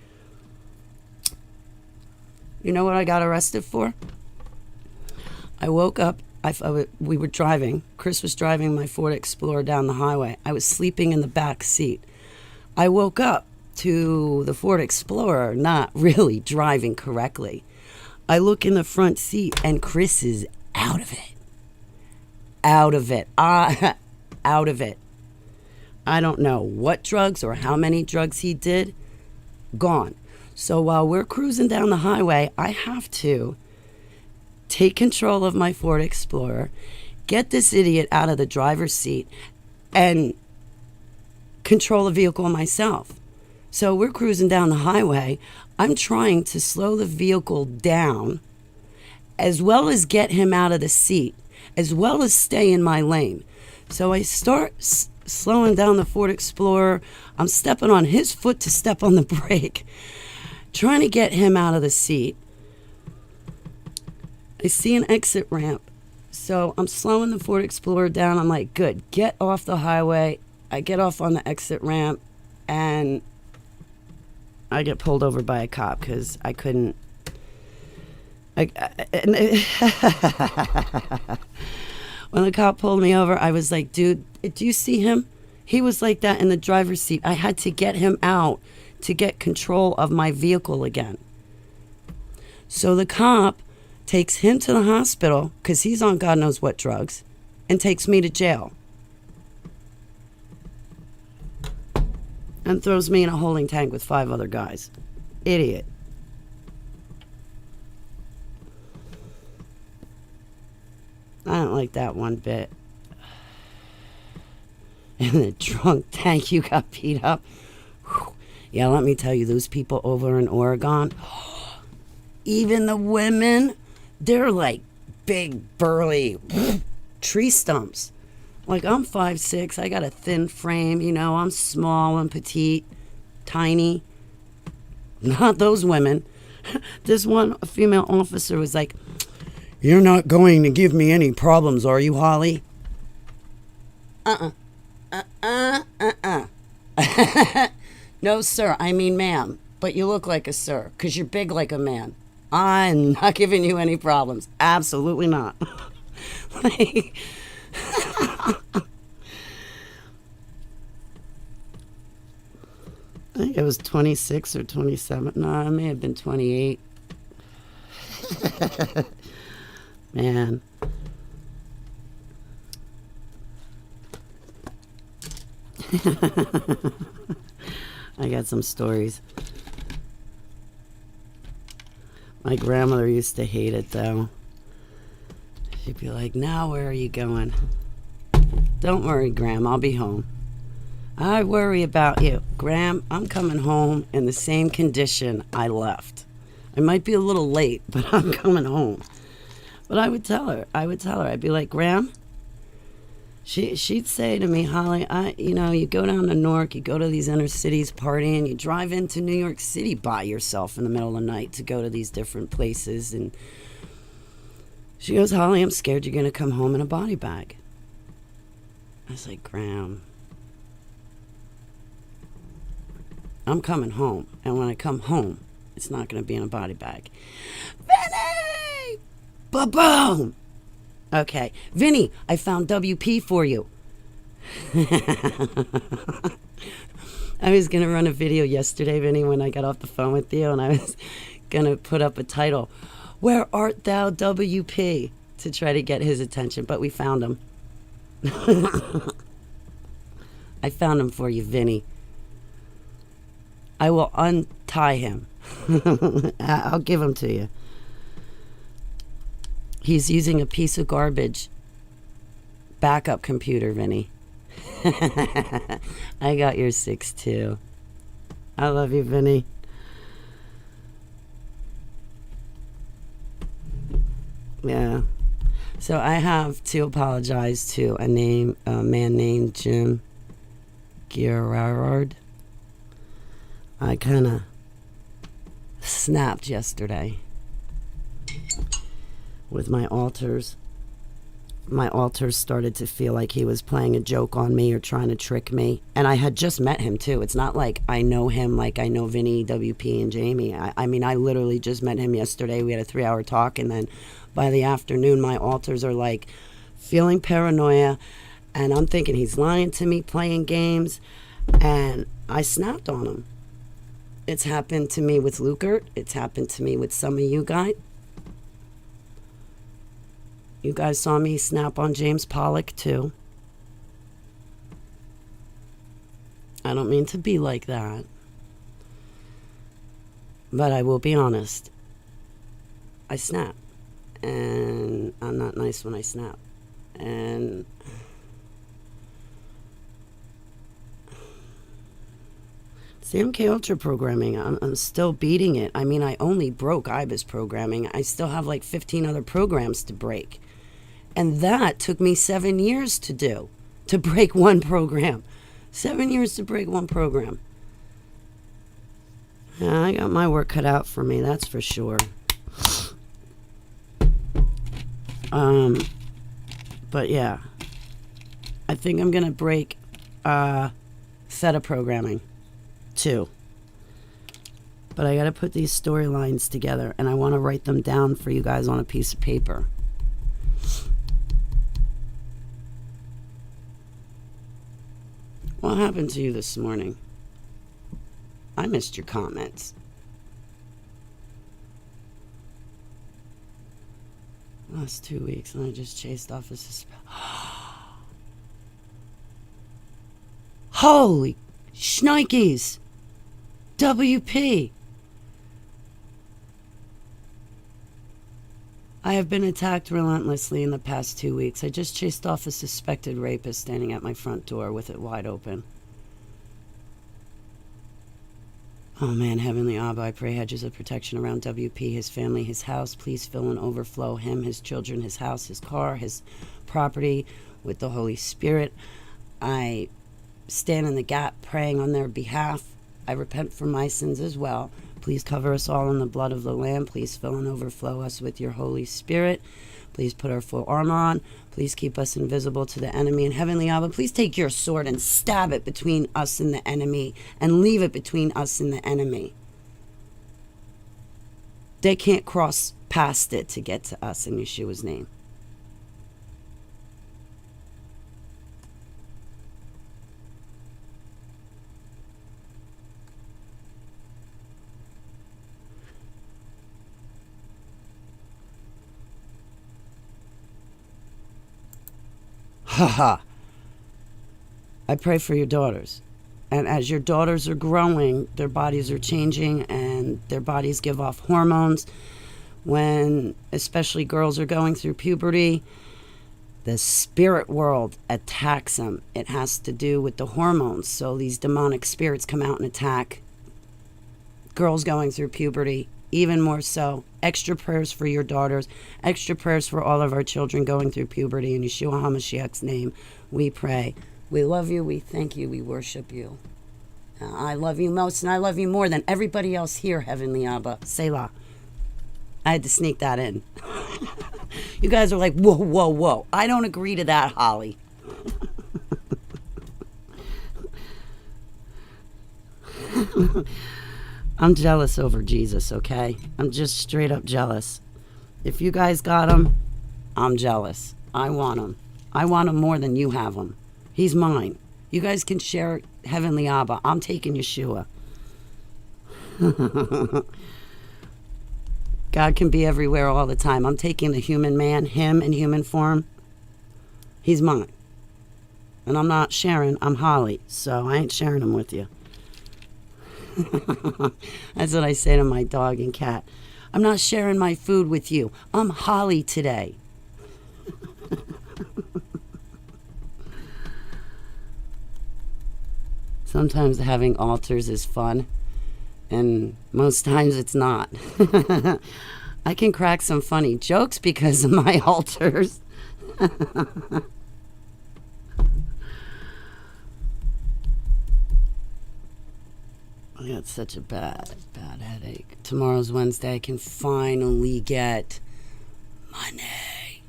You know what I got arrested for? I woke up. We were driving. Chris was driving my Ford Explorer down the highway. I was sleeping in the back seat. I woke up to the Ford Explorer not really driving correctly. I look in the front seat and Chris is out of it. Out of it. Out of it. I don't know what drugs or how many drugs he did. Gone. So while we're cruising down the highway, I have to take control of my Ford Explorer, get this idiot out of the driver's seat, and control the vehicle myself. So we're cruising down the highway. I'm trying to slow the vehicle down as well as get him out of the seat, as well as stay in my lane. So I start slowing down the Ford Explorer. I'm stepping on his foot to step on the brake, trying to get him out of the seat. I see an exit ramp. So I'm slowing the Ford Explorer down. I'm like, good, get off the highway. I get off on the exit ramp, and I get pulled over by a cop because I couldn't. When the cop pulled me over, I was like, dude, do you see him? He was like that in the driver's seat. I had to get him out to get control of my vehicle again. So the cop takes him to the hospital because he's on God knows what drugs, and takes me to jail. And throws me in a holding tank with 5 other guys. Idiot. I don't like that one bit. In the drunk tank, you got beat up. Whew. Yeah, let me tell you, those people over in Oregon, even the women, they're like big, burly tree stumps. Like, I'm 5'6", I got a thin frame, you know, I'm small and petite, tiny. Not those women. This one female officer was like, "You're not going to give me any problems, are you, Holly?" No, sir. I mean, ma'am. But you look like a sir, because you're big like a man. I'm not giving you any problems. Absolutely not. Like, I think it was 26 or 27. No, it may have been 28. Man. I got some stories. My grandmother used to hate it, though. She'd be like, "Now where are you going?" "Don't worry, Gram, I'll be home." "I worry about you." "Gram, I'm coming home in the same condition I left. I might be a little late, but I'm coming home." But I would tell her. I'd be like, "Gram," she'd say to me, "Holly, you go down to Newark, you go to these inner cities partying, you drive into New York City by yourself in the middle of the night to go to these different places." And she goes, "Holly, I'm scared you're going to come home in a body bag." I was like, "Graham, I'm coming home. And when I come home, it's not going to be in a body bag." "Vinny!" Ba-boom! "Okay. Vinny, I found WP for you." I was going to run a video yesterday, Vinny, when I got off the phone with you, and I was going to put up a title, "Where art thou, WP?" to try to get his attention, but we found him. I found him for you, Vinny. I will untie him. I'll give him to you. He's using a piece of garbage backup computer, Vinny. I got your 6 too. I love you, Vinny. Yeah. So I have to apologize to a man named Jim Gerard. I kind of snapped yesterday with my alters. My alters started to feel like he was playing a joke on me or trying to trick me. And I had just met him too. It's not like I know him like I know Vinny, WP, and Jamie. I mean, I literally just met him yesterday. We had a 3-hour talk, and then by the afternoon, my alters are like feeling paranoia, and I'm thinking he's lying to me, playing games, and I snapped on him. It's happened to me with Lukert. It's happened to me with some of you guys. You guys saw me snap on James Pollock too. I don't mean to be like that, but I will be honest. I snap, and I'm not nice when I snap. And MK Ultra programming, I'm still beating it. I mean, I only broke IBIS programming. I still have like 15 other programs to break. And that took me 7 years to do, to break one program. 7 years to break one program. Yeah, I got my work cut out for me, that's for sure. But yeah, I think I'm going to break Theta programming too. But I got to put these storylines together, and I want to write them down for you guys on a piece of paper. What happened to you this morning? I missed your comments. Last 2 weeks, and I just chased off a suspect. Holy shnikes! WP! I have been attacked relentlessly in the past 2 weeks. I just chased off a suspected rapist standing at my front door with it wide open. Oh man, Heavenly Abba, I pray hedges of protection around WP, his family, his house. Please fill and overflow him, his children, his house, his car, his property with the Holy Spirit. I stand in the gap praying on their behalf. I repent for my sins as well. Please cover us all in the blood of the Lamb. Please fill and overflow us with your Holy Spirit. Please put our full armor on. Please keep us invisible to the enemy. And Heavenly Abba, please take your sword and stab it between us and the enemy, and leave it between us and the enemy. They can't cross past it to get to us, in Yeshua's name. Haha. I pray for your daughters. And as your daughters are growing, their bodies are changing and their bodies give off hormones. When especially girls are going through puberty, the spirit world attacks them. It has to do with the hormones. So these demonic spirits come out and attack girls going through puberty, even more so. Extra prayers for your daughters. Extra prayers for all of our children going through puberty. In Yeshua HaMashiach's name, we pray. We love you. We thank you. We worship you. I love you most, and I love you more than everybody else here, Heavenly Abba. Selah. I had to sneak that in. You guys are like, whoa, whoa, whoa. I don't agree to that, Holly. I'm jealous over Jesus, okay? I'm just straight up jealous. If you guys got him, I'm jealous. I want him. I want him more than you have him. He's mine. You guys can share Heavenly Abba. I'm taking Yeshua. God can be everywhere all the time. I'm taking the human man, him in human form. He's mine. And I'm not sharing. I'm Holly. So I ain't sharing him with you. That's what I say to my dog and cat. I'm not sharing my food with you. I'm Holly today. Sometimes having altars is fun, and most times it's not. I can crack some funny jokes because of my altars. I got such a bad headache. Tomorrow's Wednesday. I can finally get money,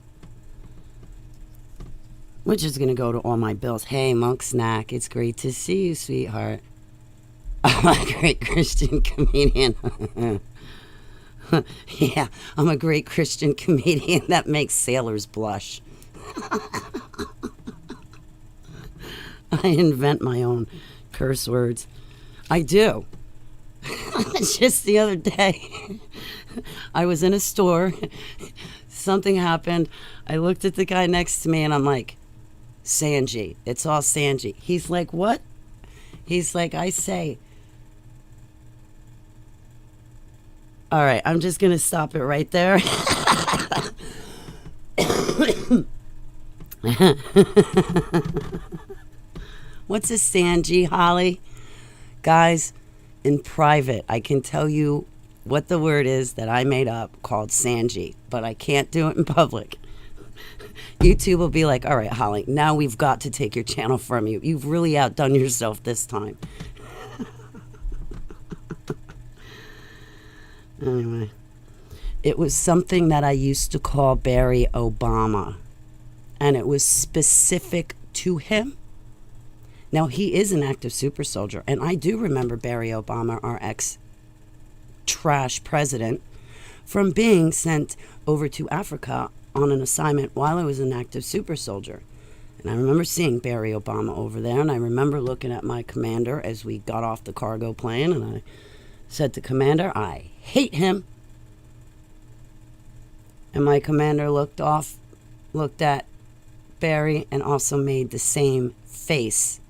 which is going to go to all my bills. Hey, Monk Snack, it's great to see you, sweetheart. I'm a great Christian comedian. Yeah, I'm a great Christian comedian that makes sailors blush. I invent my own curse words. I do. Just the other day, I was in a store. Something happened. I looked at the guy next to me and I'm like, Sanji. It's all Sanji. He's like, what? He's like, I say. All right, I'm just going to stop it right there. What's a Sanji, Holly? Guys, in private, I can tell you what the word is that I made up called Sanji, but I can't do it in public. YouTube will be like, all right, Holly, now we've got to take your channel from you. You've really outdone yourself this time. Anyway, it was something that I used to call Barry Obama, and it was specific to him. Now, he is an active super soldier, and I do remember Barry Obama, our ex-trash president, from being sent over to Africa on an assignment while I was an active super soldier. And I remember seeing Barry Obama over there, and I remember looking at my commander as we got off the cargo plane, and I said to Commander, I hate him. And my commander looked at Barry, and also made the same face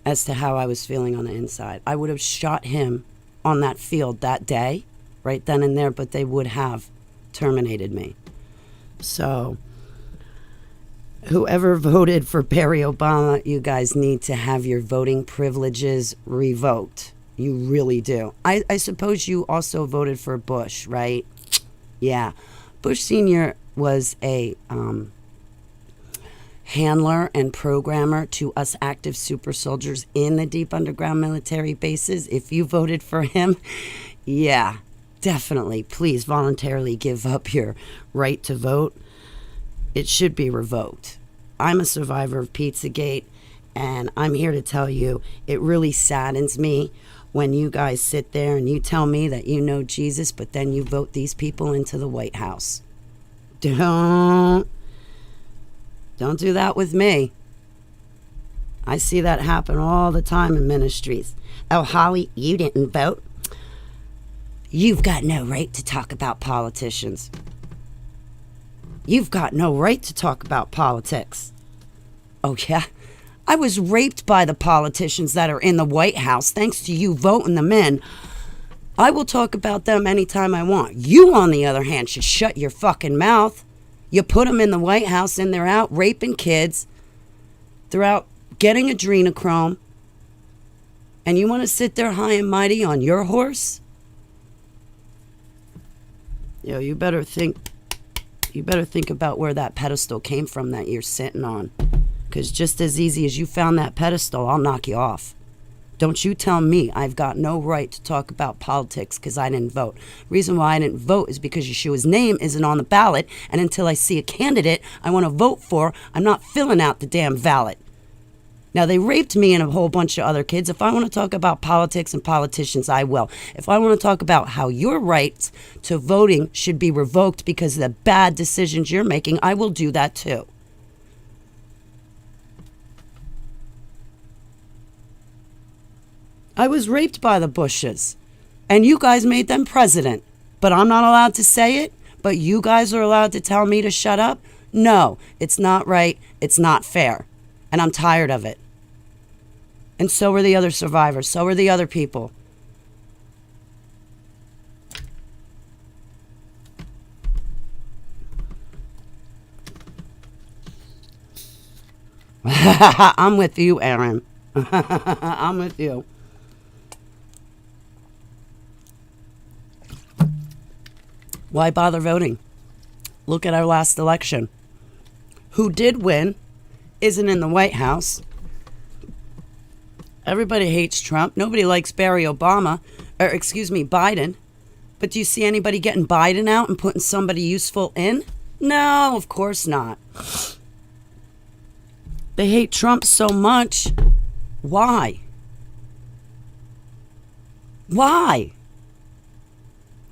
as to how I was feeling on the inside. I would have shot him on that field that day, right then and there, but they would have terminated me. So, whoever voted for Barry Obama, you guys need to have your voting privileges revoked. You really do. I suppose you also voted for Bush, right? Yeah. Bush Sr. was a handler and programmer to us active super soldiers in the deep underground military bases. If you voted for him, yeah, definitely. Please voluntarily give up your right to vote. It should be revoked. I'm a survivor of Pizzagate, and I'm here to tell you it really saddens me when you guys sit there and you tell me that you know Jesus, but then you vote these people into the White House. Don't do that with me. I see that happen all the time in ministries. Oh, Holly, you didn't vote. You've got no right to talk about politicians. You've got no right to talk about politics. Oh, yeah? I was raped by the politicians that are in the White House, thanks to you voting them in. I will talk about them anytime I want. You, on the other hand, should shut your fucking mouth. You put them in the White House and they're out raping kids. They're out getting adrenochrome. And you want to sit there high and mighty on your horse? Yo, you better think about where that pedestal came from that you're sitting on. Because just as easy as you found that pedestal, I'll knock you off. Don't you tell me I've got no right to talk about politics because I didn't vote. Reason why I didn't vote is because Yeshua's name isn't on the ballot, and until I see a candidate I want to vote for, I'm not filling out the damn ballot. Now, they raped me and a whole bunch of other kids. If I want to talk about politics and politicians, I will. If I want to talk about how your rights to voting should be revoked because of the bad decisions you're making, I will do that too. I was raped by the Bushes, and you guys made them president. But I'm not allowed to say it, but you guys are allowed to tell me to shut up? No, it's not right. It's not fair. And I'm tired of it. And so are the other survivors. So are the other people. I'm with you, Aaron. I'm with you. Why bother voting? Look at our last election. Who did win isn't in the White House. Everybody hates Trump. Nobody likes Biden. But do you see anybody getting Biden out and putting somebody useful in? No, of course not. They hate Trump so much. Why? Why?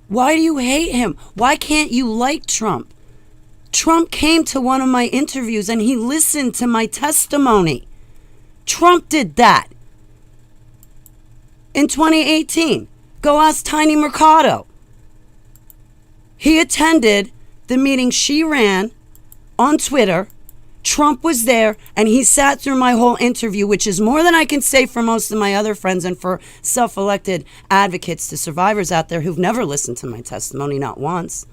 Why do you hate him? Why can't you like Trump? Trump came to one of my interviews and he listened to my testimony. Trump did that. In 2018, go ask Tiny Mercado. He attended the meeting she ran on Twitter. Trump was there, and he sat through my whole interview, which is more than I can say for most of my other friends and for self-elected advocates to survivors out there who've never listened to my testimony, not once.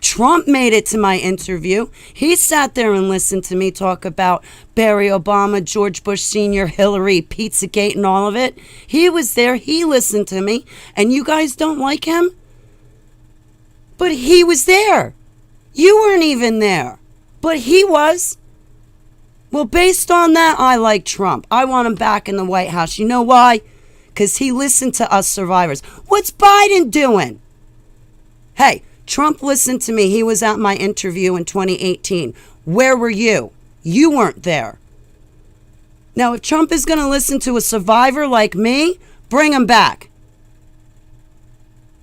Trump made it to my interview. He sat there and listened to me talk about Barry Obama, George Bush Sr., Hillary, Pizzagate, and all of it. He was there. He listened to me. And you guys don't like him? But he was there. You weren't even there. But he was. Well, based on that, I like Trump. I want him back in the White House. You know why? Because he listened to us survivors. What's Biden doing? Hey, Trump listened to me. He was at my interview in 2018. Where were you? You weren't there. Now, if Trump is going to listen to a survivor like me, bring him back.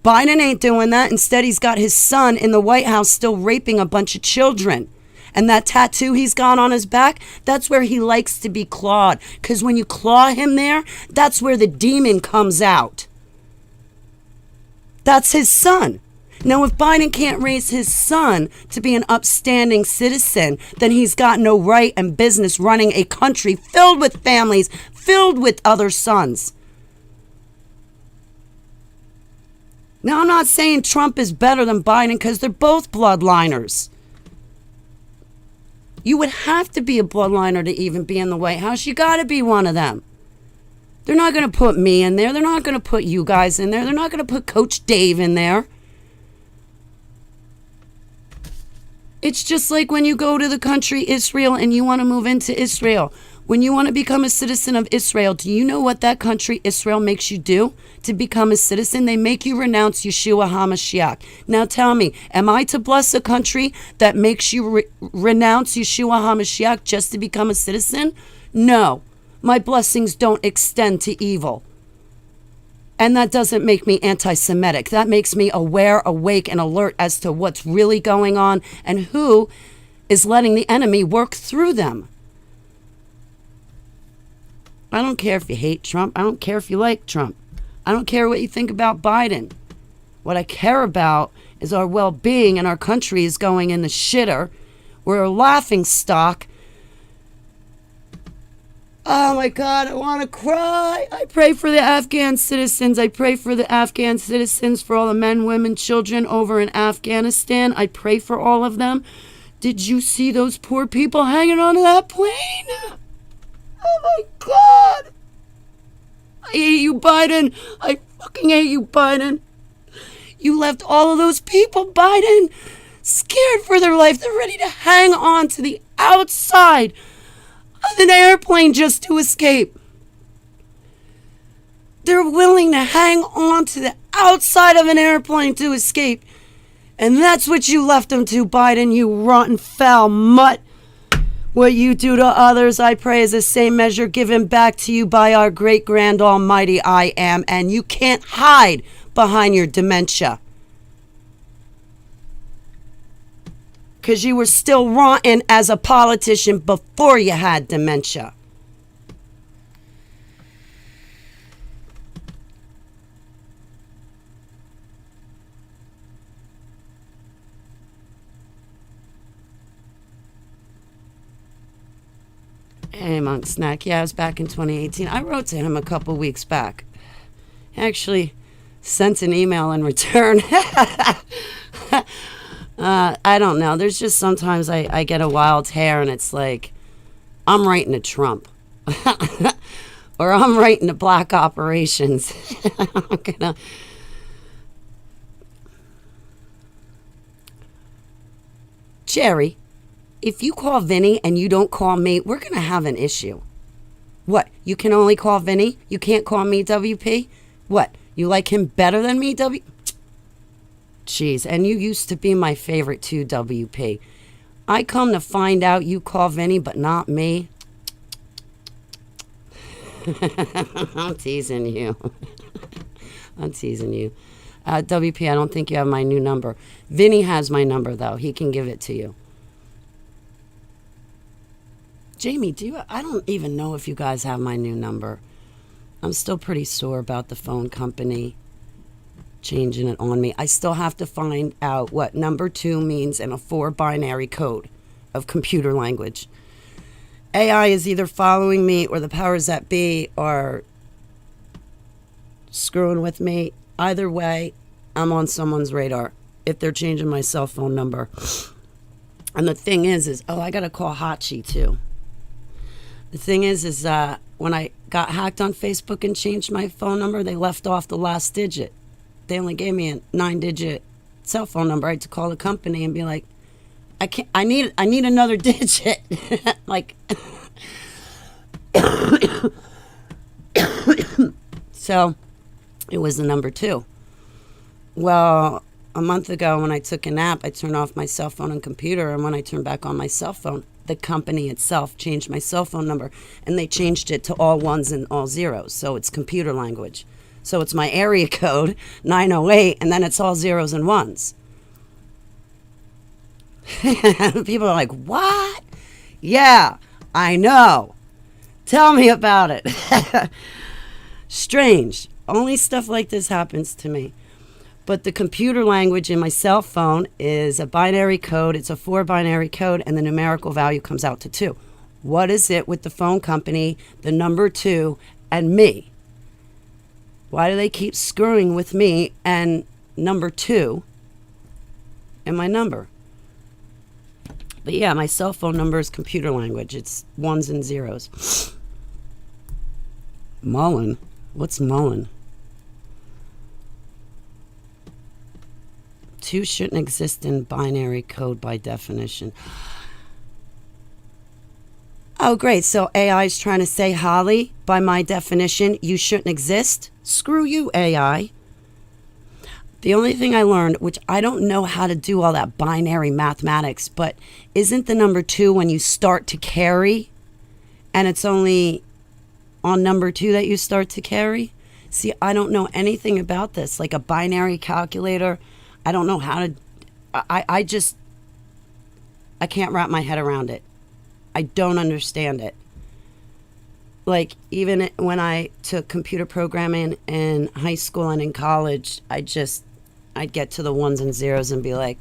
Biden ain't doing that. Instead, he's got his son in the White House still raping a bunch of children. And that tattoo he's got on his back, that's where he likes to be clawed. Because when you claw him there, that's where the demon comes out. That's his son. Now, if Biden can't raise his son to be an upstanding citizen, then he's got no right and business running a country filled with families, filled with other sons. Now, I'm not saying Trump is better than Biden because they're both bloodliners. You would have to be a bloodliner to even be in the White House. You got to be one of them. They're not going to put me in there. They're not going to put you guys in there. They're not going to put Coach Dave in there. It's just like when you go to the country Israel and you want to move into Israel. When you want to become a citizen of Israel, do you know what that country Israel makes you do to become a citizen? They make you renounce Yeshua HaMashiach. Now tell me, am I to bless a country that makes you renounce Yeshua HaMashiach just to become a citizen? No, my blessings don't extend to evil. And that doesn't make me anti-Semitic. That makes me aware, awake, and alert as to what's really going on and who is letting the enemy work through them. I don't care if you hate Trump. I don't care if you like Trump. I don't care what you think about Biden. What I care about is our well-being, and our country is going in the shitter. We're a laughing stock. Oh my God, I want to cry. I pray for the Afghan citizens. I pray for the Afghan citizens, for all the men, women, children over in Afghanistan. I pray for all of them. Did you see those poor people hanging onto that plane? Oh my God. I hate you, Biden. I fucking hate you, Biden. You left all of those people, Biden, scared for their life. They're ready to hang on to the outside of an airplane just to escape. They're willing to hang on to the outside of an airplane to escape. And that's what you left them to, Biden, you rotten, foul mutt. What you do to others, I pray, is the same measure given back to you by our great, grand, almighty I Am. And you can't hide behind your dementia. Because you were still rotten as a politician before you had dementia. Hey, Monk Snack. Yeah, I was back in 2018. I wrote to him a couple weeks back. He actually sent an email in return. I don't know. There's just sometimes I get a wild hair and it's like, I'm writing to Trump. Or I'm writing to Black Operations. I'm gonna... Jerry, if you call Vinny and you don't call me, we're going to have an issue. What? You can only call Vinny? You can't call me, WP? What? You like him better than me, Jeez, and you used to be my favorite too, WP. I come to find out you call Vinny, but not me. I'm teasing you. I'm teasing you. WP, I don't think you have my new number. Vinny has my number, though. He can give it to you. Jamie, I don't even know if you guys have my new number. I'm still pretty sore about the phone company changing it on me. I still have to find out what number 2 means in a 4 binary code of computer language. AI is either following me or the powers that be are screwing with me. Either way, I'm on someone's radar. if they're changing my cell phone number. And the thing is I got to call Hachi too. The thing is when I got hacked on Facebook and changed my phone number, they left off the last digit. They only gave me a 9-digit cell phone number. I had to call the company and be like, I need another digit. Like, so it was the number 2. Well, a month ago when I took a nap, I turned off my cell phone and computer, and when I turned back on my cell phone, the company itself changed my cell phone number, and they changed it to all ones and all zeros, so it's computer language. So it's my area code, 908, and then it's all zeros and ones. People are like, what? Yeah, I know. Tell me about it. Strange. Only stuff like this happens to me. But the computer language in my cell phone is a binary code. It's a 4 binary code, and the numerical value comes out to 2. What is it with the phone company, the number 2, and me? Why do they keep screwing with me and number 2 and my number? But yeah, my cell phone number is computer language. It's ones and zeros. Mullen? What's Mullen? 2 shouldn't exist in binary code by definition. Oh, great. So AI is trying to say, Holly, by my definition, you shouldn't exist? Screw you, AI. The only thing I learned, which I don't know how to do all that binary mathematics, but isn't the number 2 when you start to carry, and it's only on number 2 that you start to carry? See, I don't know anything about this, like a binary calculator. I don't know how to, I can't wrap my head around it. I don't understand it. Like, even when I took computer programming in high school and in college, I'd get to the ones and zeros and be like,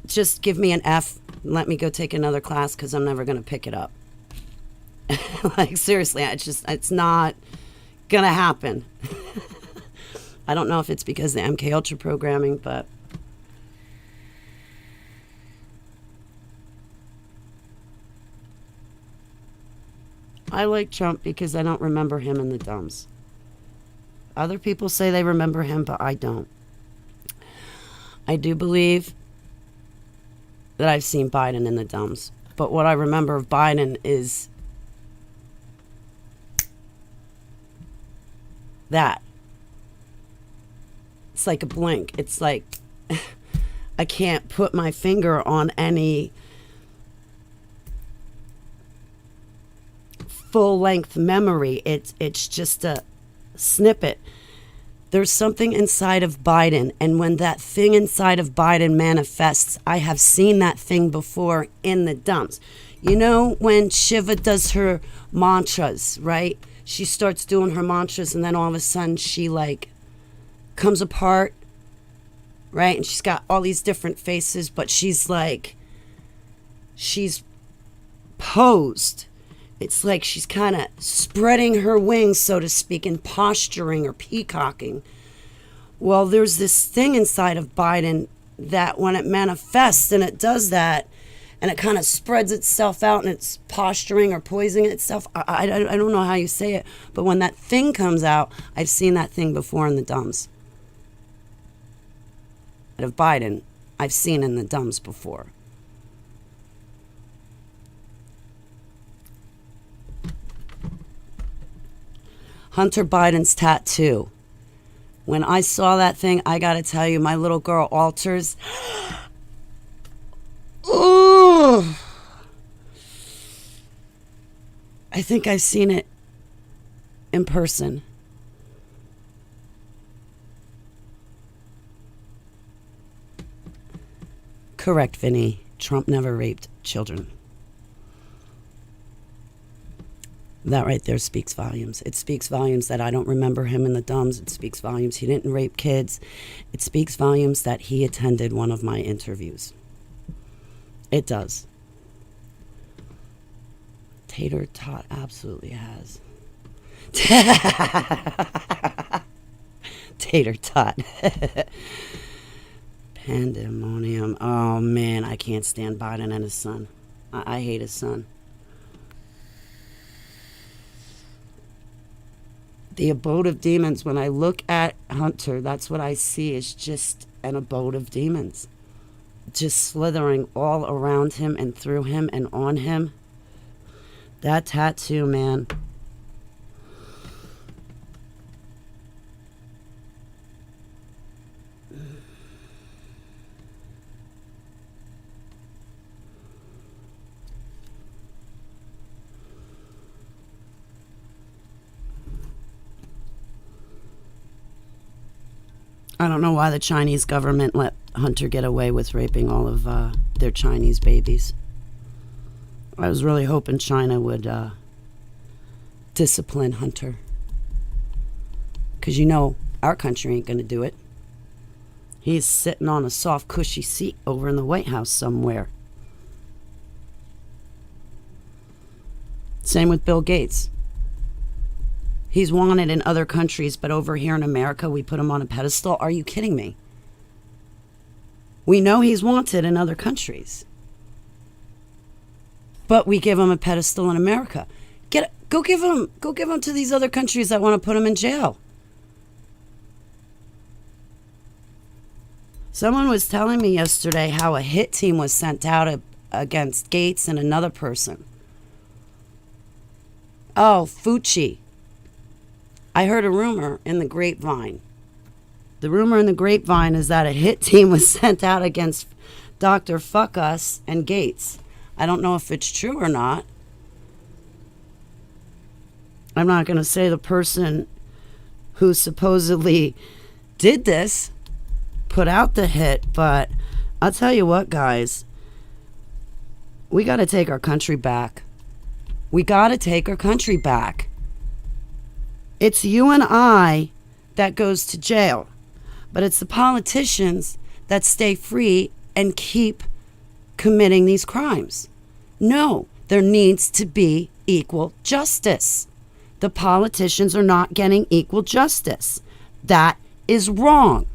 just give me an F and let me go take another class because I'm never going to pick it up. Like, seriously, it's not going to happen. I don't know if it's because of the MK Ultra programming, but I like Trump because I don't remember him in the dumbs. Other people say they remember him, but I don't. I do believe that I've seen Biden in the dumbs, but what I remember of Biden is that. It's like a blink. It's like I can't put my finger on any full-length memory. It's just a snippet. There's something inside of Biden, and when that thing inside of Biden manifests, I have seen that thing before in the dumps. You know when Shiva does her mantras, right? She starts doing her mantras, and then all of a sudden she like comes apart, right? And she's got all these different faces, but she's posed. It's like she's kind of spreading her wings, so to speak, and posturing or peacocking. Well, there's this thing inside of Biden that when it manifests and it does that, and it kind of spreads itself out and it's posturing or poising itself. I don't know how you say it, but when that thing comes out, I've seen that thing before in the dumbs. Of Biden, I've seen in the dumbs before. Hunter Biden's tattoo. When I saw that thing, I gotta tell you, my little girl alters. Ooh. I think I've seen it in person. Correct, Vinny. Trump never raped children. That right there speaks volumes. It speaks volumes that I don't remember him in the dumbs. It speaks volumes he didn't rape kids. It speaks volumes that he attended one of my interviews. It does. Tater Tot absolutely has. Tater Tot. Pandemonium. Oh man, I can't stand Biden and his son. I hate his son. The abode of demons. When I look at Hunter, that's what I see, is just an abode of demons. Just slithering all around him and through him and on him. That tattoo, man. I don't know why the Chinese government let Hunter get away with raping all of their Chinese babies. I was really hoping China would discipline Hunter. Because you know our country ain't going to do it. He's sitting on a soft, cushy seat over in the White House somewhere. Same with Bill Gates. He's wanted in other countries, but over here in America, we put him on a pedestal. Are you kidding me? We know he's wanted in other countries, but we give him a pedestal in America. Go give him to these other countries that want to put him in jail. Someone was telling me yesterday how a hit team was sent out against Gates and another person. Oh, Fucci. I heard a rumor in the grapevine. The rumor in the grapevine is that a hit team was sent out against Dr. Fuck Us and Gates. I don't know if it's true or not. I'm not going to say the person who supposedly did this put out the hit, but I'll tell you what, guys. We got to take our country back. We got to take our country back. It's you and I that goes to jail, but it's the politicians that stay free and keep committing these crimes. No, there needs to be equal justice. The politicians are not getting equal justice. That is wrong.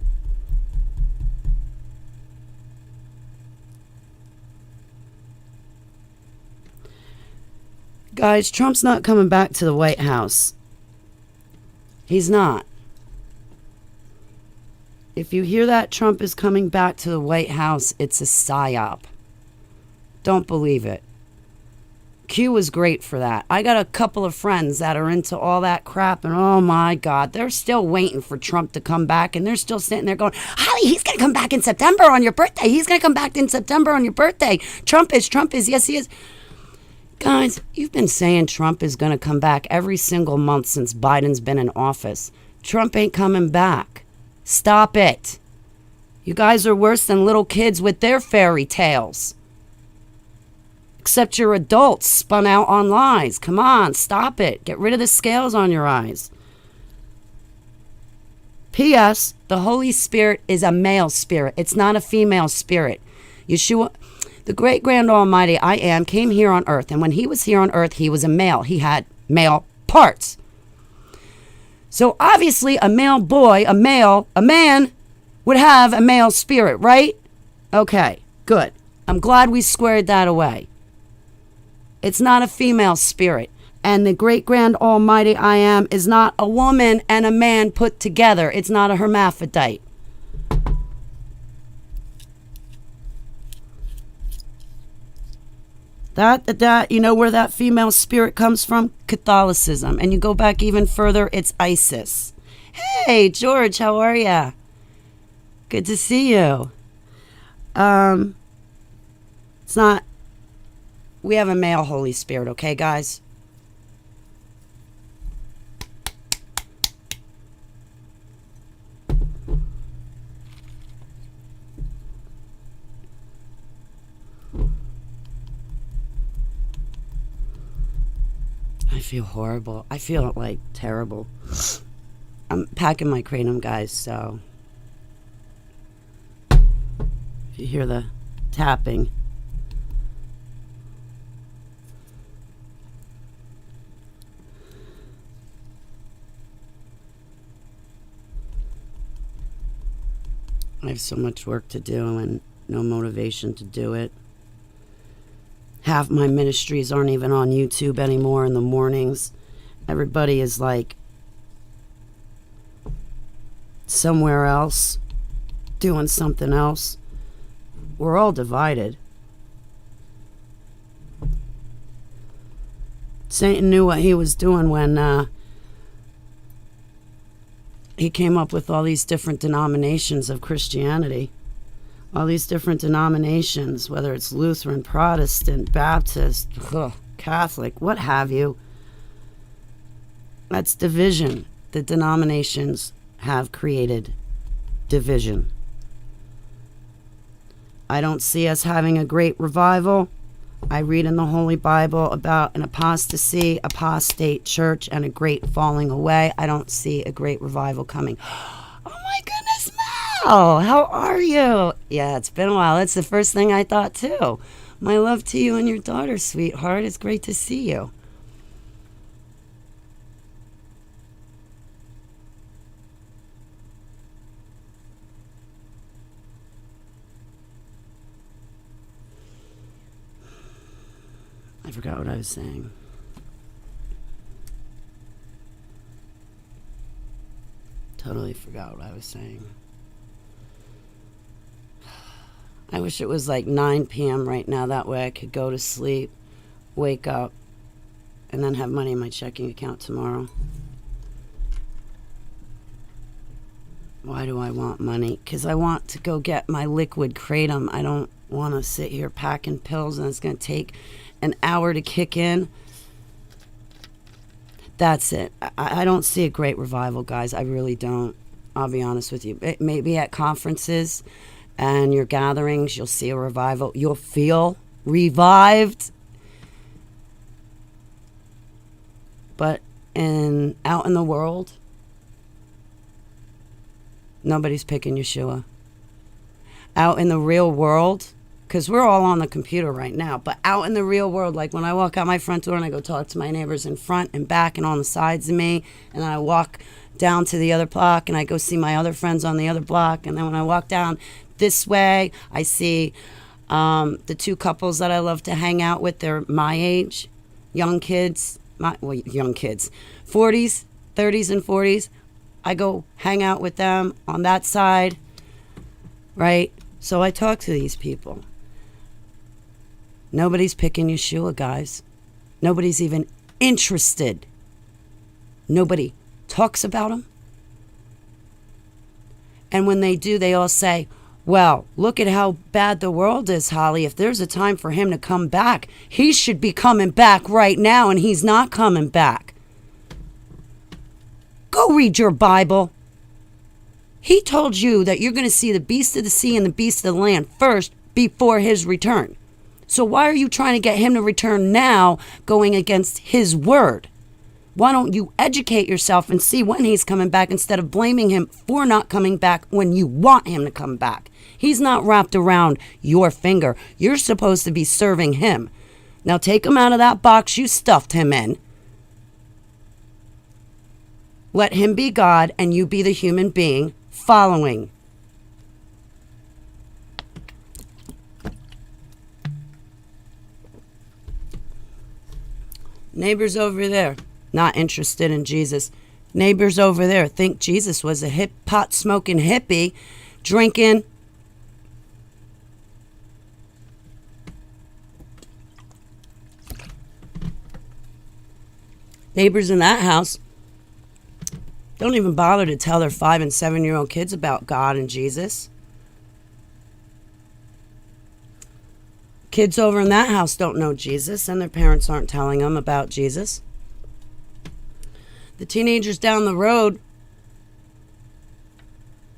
Guys, Trump's not coming back to the White House. He's not. If you hear that Trump is coming back to the White House, it's a psyop. Don't believe it. Q was great for that. I got a couple of friends that are into all that crap, and oh my God, they're still waiting for Trump to come back, and they're still sitting there going, Holly, he's going to come back in September on your birthday. He's going to come back in September on your birthday. Trump is, yes, he is. Guys, you've been saying Trump is going to come back every single month since Biden's been in office. Trump ain't coming back. Stop it. You guys are worse than little kids with their fairy tales. Except you're adults spun out on lies. Come on, stop it. Get rid of the scales on your eyes. P.S. The Holy Spirit is a male spirit. It's not a female spirit. Yeshua... The great grand almighty I am came here on earth, and when he was here on earth, he was a male. He had male parts. So obviously a male boy, a man would have a male spirit, right? Okay, good. I'm glad we squared that away. It's not a female spirit. And the great grand almighty I am is not a woman and a man put together. It's not a hermaphrodite. That you know where that female spirit comes from? Catholicism. And you go back even further, it's Isis. Hey, George, how are ya? Good to see you. It's not... We have a male Holy Spirit, okay, guys? I feel horrible. I feel like terrible. I'm packing my kratom, guys, so if you hear the tapping. I have so much work to do and no motivation to do it. Half my ministries aren't even on YouTube anymore in the mornings. Everybody is like somewhere else, doing something else. We're all divided. Satan knew what he was doing when he came up with all these different denominations of Christianity. All these different denominations, whether it's Lutheran, Protestant, Baptist, Catholic, what have you. That's division. The denominations have created division. I don't see us having a great revival. I read in the Holy Bible about an apostasy, apostate church, and a great falling away. I don't see a great revival coming. Oh my goodness, Mel! How are you? Yeah, it's been a while. That's the first thing I thought too. My love to you and your daughter, sweetheart. It's great to see you. I forgot what I was saying. Totally forgot what I was saying. I wish it was like 9 p.m. right now. That way I could go to sleep, wake up, and then have money in my checking account tomorrow. Why do I want money? Because I want to go get my liquid kratom. I don't want to sit here packing pills and it's going to take an hour to kick in. That's it. I don't see a great revival, guys. I really don't. I'll be honest with you. Maybe at conferences and your gatherings, you'll see a revival. You'll feel revived. But out in the world, nobody's picking Yeshua. Out in the real world, because we're all on the computer right now, but out in the real world, like when I walk out my front door and I go talk to my neighbors in front and back and on the sides of me, and I walk down to the other block and I go see my other friends on the other block, and then when I walk down this way, I see the two couples that I love to hang out with. They're my age, young kids, 40s, 30s and 40s. I go hang out with them on that side, right? So I talk to these people. Nobody's picking Yeshua, guys. Nobody's even interested. Nobody talks about him. And when they do, they all say, well, look at how bad the world is, Holly. If there's a time for him to come back, he should be coming back right now, and he's not coming back. Go read your Bible. He told you that you're going to see the beast of the sea and the beast of the land first before his return. So why are you trying to get him to return now, going against his word? Why don't you educate yourself and see when he's coming back instead of blaming him for not coming back when you want him to come back? He's not wrapped around your finger. You're supposed to be serving him. Now take him out of that box you stuffed him in. Let him be God and you be the human being following. Neighbors over there, not interested in Jesus. Neighbors over there think Jesus was a pot-smoking hippie, drinking. Neighbors in that house don't even bother to tell their 5 and 7-year-old kids about God and Jesus. Kids over in that house don't know Jesus, and their parents aren't telling them about Jesus. The teenagers down the road,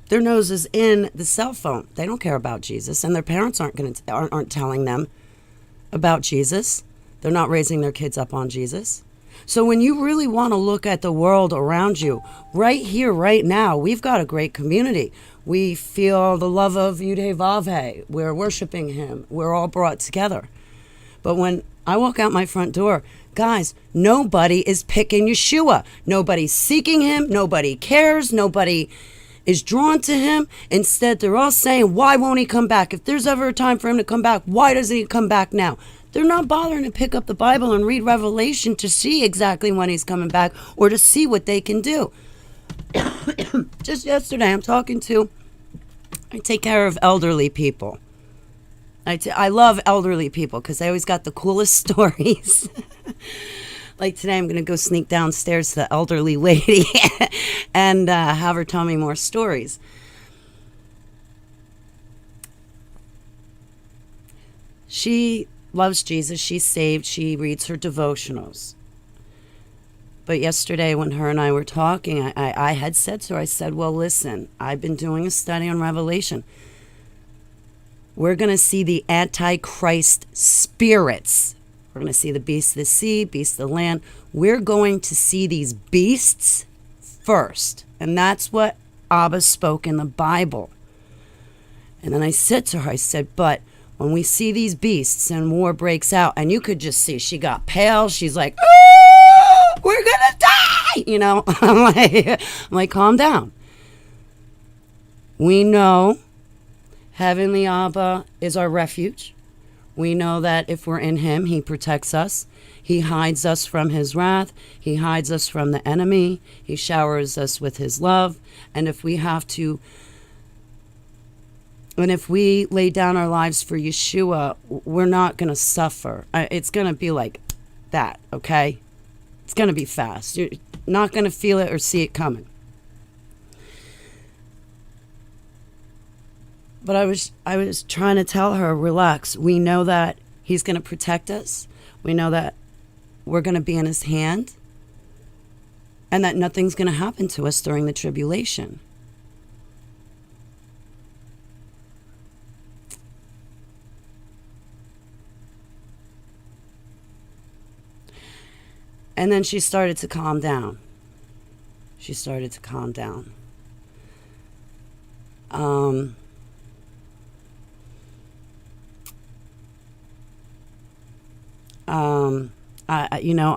their nose is in the cell phone. They don't care about Jesus, and their parents aren't telling them about Jesus. They're not raising their kids up on Jesus. So when you really want to look at the world around you, right here, right now, we've got a great community. We feel the love of Yudhe-Vavhe. We're worshiping him. We're all brought together. But when I walk out my front door, guys, nobody is picking Yeshua. Nobody's seeking him. Nobody cares. Nobody is drawn to him. Instead, they're all saying, why won't he come back? If there's ever a time for him to come back, why doesn't he come back now? They're not bothering to pick up the Bible and read Revelation to see exactly when he's coming back or to see what they can do. Just yesterday, I take care of elderly people. I love elderly people because they always got the coolest stories. Like today, I'm going to go sneak downstairs to the elderly lady and have her tell me more stories. She loves Jesus. She's saved. She reads her devotionals. But yesterday when her and I were talking, I had said to her, I said, well, listen, I've been doing a study on Revelation. We're going to see the Antichrist spirits. We're going to see the beast of the sea, beast of the land. We're going to see these beasts first. And that's what Abba spoke in the Bible. And then I said to her, I said, but when we see these beasts and war breaks out, and you could just see she got pale. She's like, oh, we're going to die. You know, I'm like, calm down. We know Heavenly Abba is our refuge. We know that if we're in him, he protects us. He hides us from his wrath. He hides us from the enemy. He showers us with his love. And if we lay down our lives for Yeshua, we're not going to suffer. It's going to be like that, okay? It's going to be fast. You're not going to feel it or see it coming. But I was trying to tell her, relax. We know that he's going to protect us. We know that we're going to be in his hand. And that nothing's going to happen to us during the tribulation. And then she started to calm down.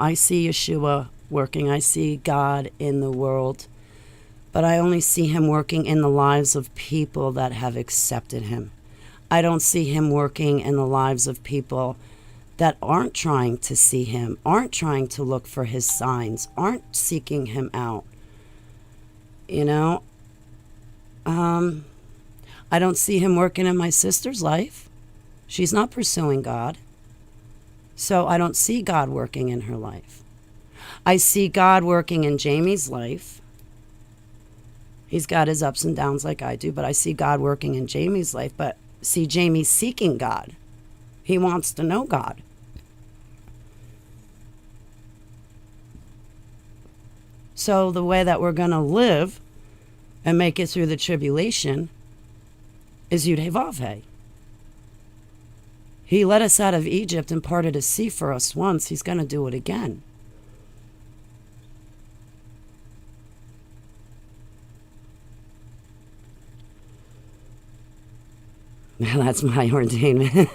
I see Yeshua working. I see God in the world. But I only see him working in the lives of people that have accepted him. I don't see him working in the lives of people that aren't trying to see him, aren't trying to look for his signs, aren't seeking him out. You know? I don't see him working in my sister's life. She's not pursuing God. So I don't see God working in her life. I see God working in Jamie's life. He's got his ups and downs like I do, but I see God working in Jamie's life. But see, Jamie's seeking God. He wants to know God. So the way that we're going to live and make it through the tribulation is Yud-Heh-Vav-Heh. He let us out of Egypt and parted a sea for us once. He's going to do it again. Now that's my ordainment.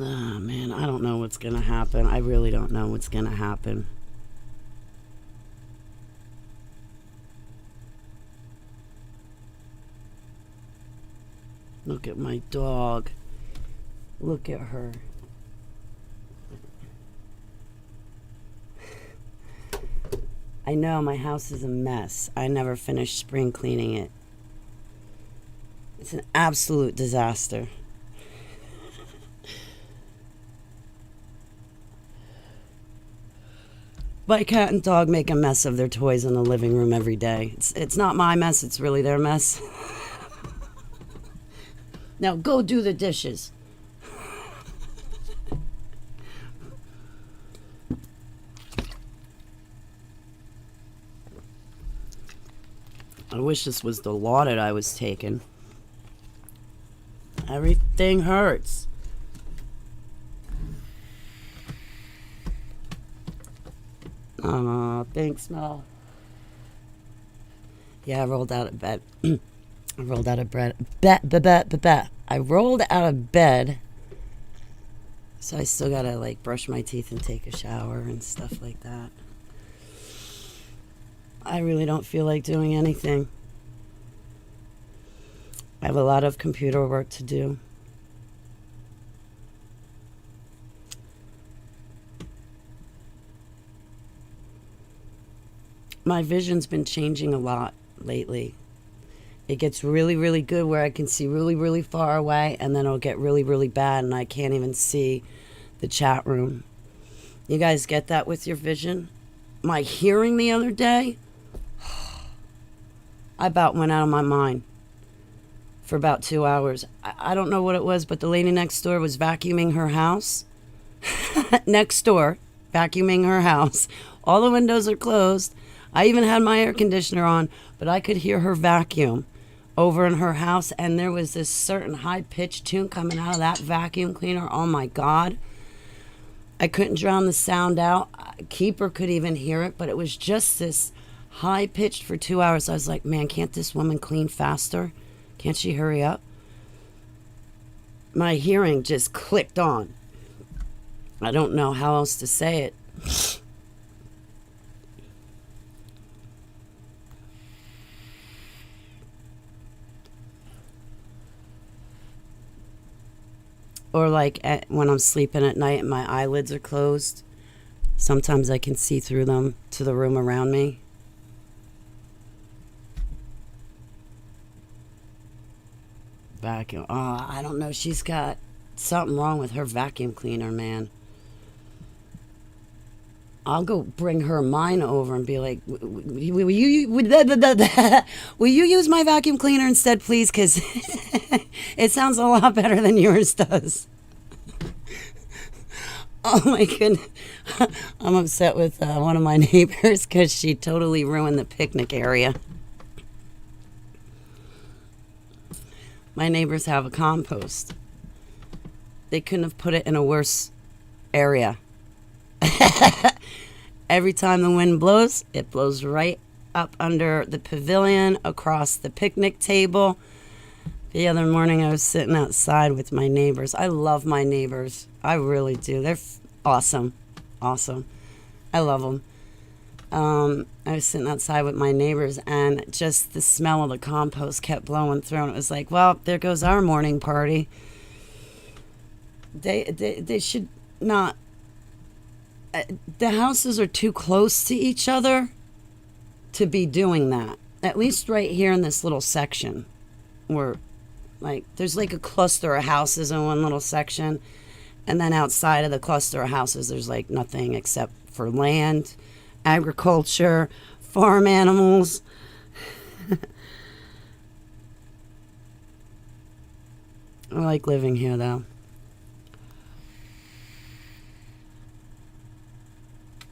Oh, man, I don't know what's going to happen. I really don't know what's going to happen. Look at my dog. Look at her. I know my house is a mess. I never finished spring cleaning it. It's an absolute disaster. My cat and dog make a mess of their toys in the living room every day. It's not my mess, it's really their mess. Now go do the dishes. I wish this was the lauded I was taking. Everything hurts. Oh, thanks, Mel. Yeah, I rolled out of bed. I rolled out of bed. I rolled out of bed. So I still gotta like brush my teeth and take a shower and stuff like that. I really don't feel like doing anything. I have a lot of computer work to do. My vision's been changing a lot lately. It gets really, really good where I can see really, really far away, and then it'll get really, really bad and I can't even see the chat room. You guys get that with your vision? My hearing the other day, I about went out of my mind for about 2 hours. I don't know what it was, but the lady next door was vacuuming her house. Next door, vacuuming her house. All the windows are closed. I even had my air conditioner on, but I could hear her vacuum over in her house, and there was this certain high-pitched tune coming out of that vacuum cleaner. Oh my God. I couldn't drown the sound out. Keeper could even hear it, but it was just this high-pitched for 2 hours. I was like, man, can't this woman clean faster? Can't she hurry up? My hearing just clicked on. I don't know how else to say it. Or like when I'm sleeping at night and my eyelids are closed, sometimes I can see through them to the room around me. Vacuum. Oh, I don't know. She's got something wrong with her vacuum cleaner, man. I'll go bring her mine over and be like, will you use my vacuum cleaner instead, please? Because it sounds a lot better than yours does. Oh my goodness. I'm upset with one of my neighbors because she totally ruined the picnic area. My neighbors have a compost. They couldn't have put it in a worse area. Every time the wind blows, it blows right up under the pavilion, across the picnic table. The other morning I was sitting outside with my neighbors. I love my neighbors. I really do. They're awesome. Awesome. I love them. I was sitting outside with my neighbors, and just the smell of the compost kept blowing through, and it was like, well, there goes our morning party. They should not... the houses are too close to each other to be doing that. At least right here in this little section, where like there's like a cluster of houses in one little section, and then outside of the cluster of houses there's like nothing except for land, agriculture, farm animals. I like living here though.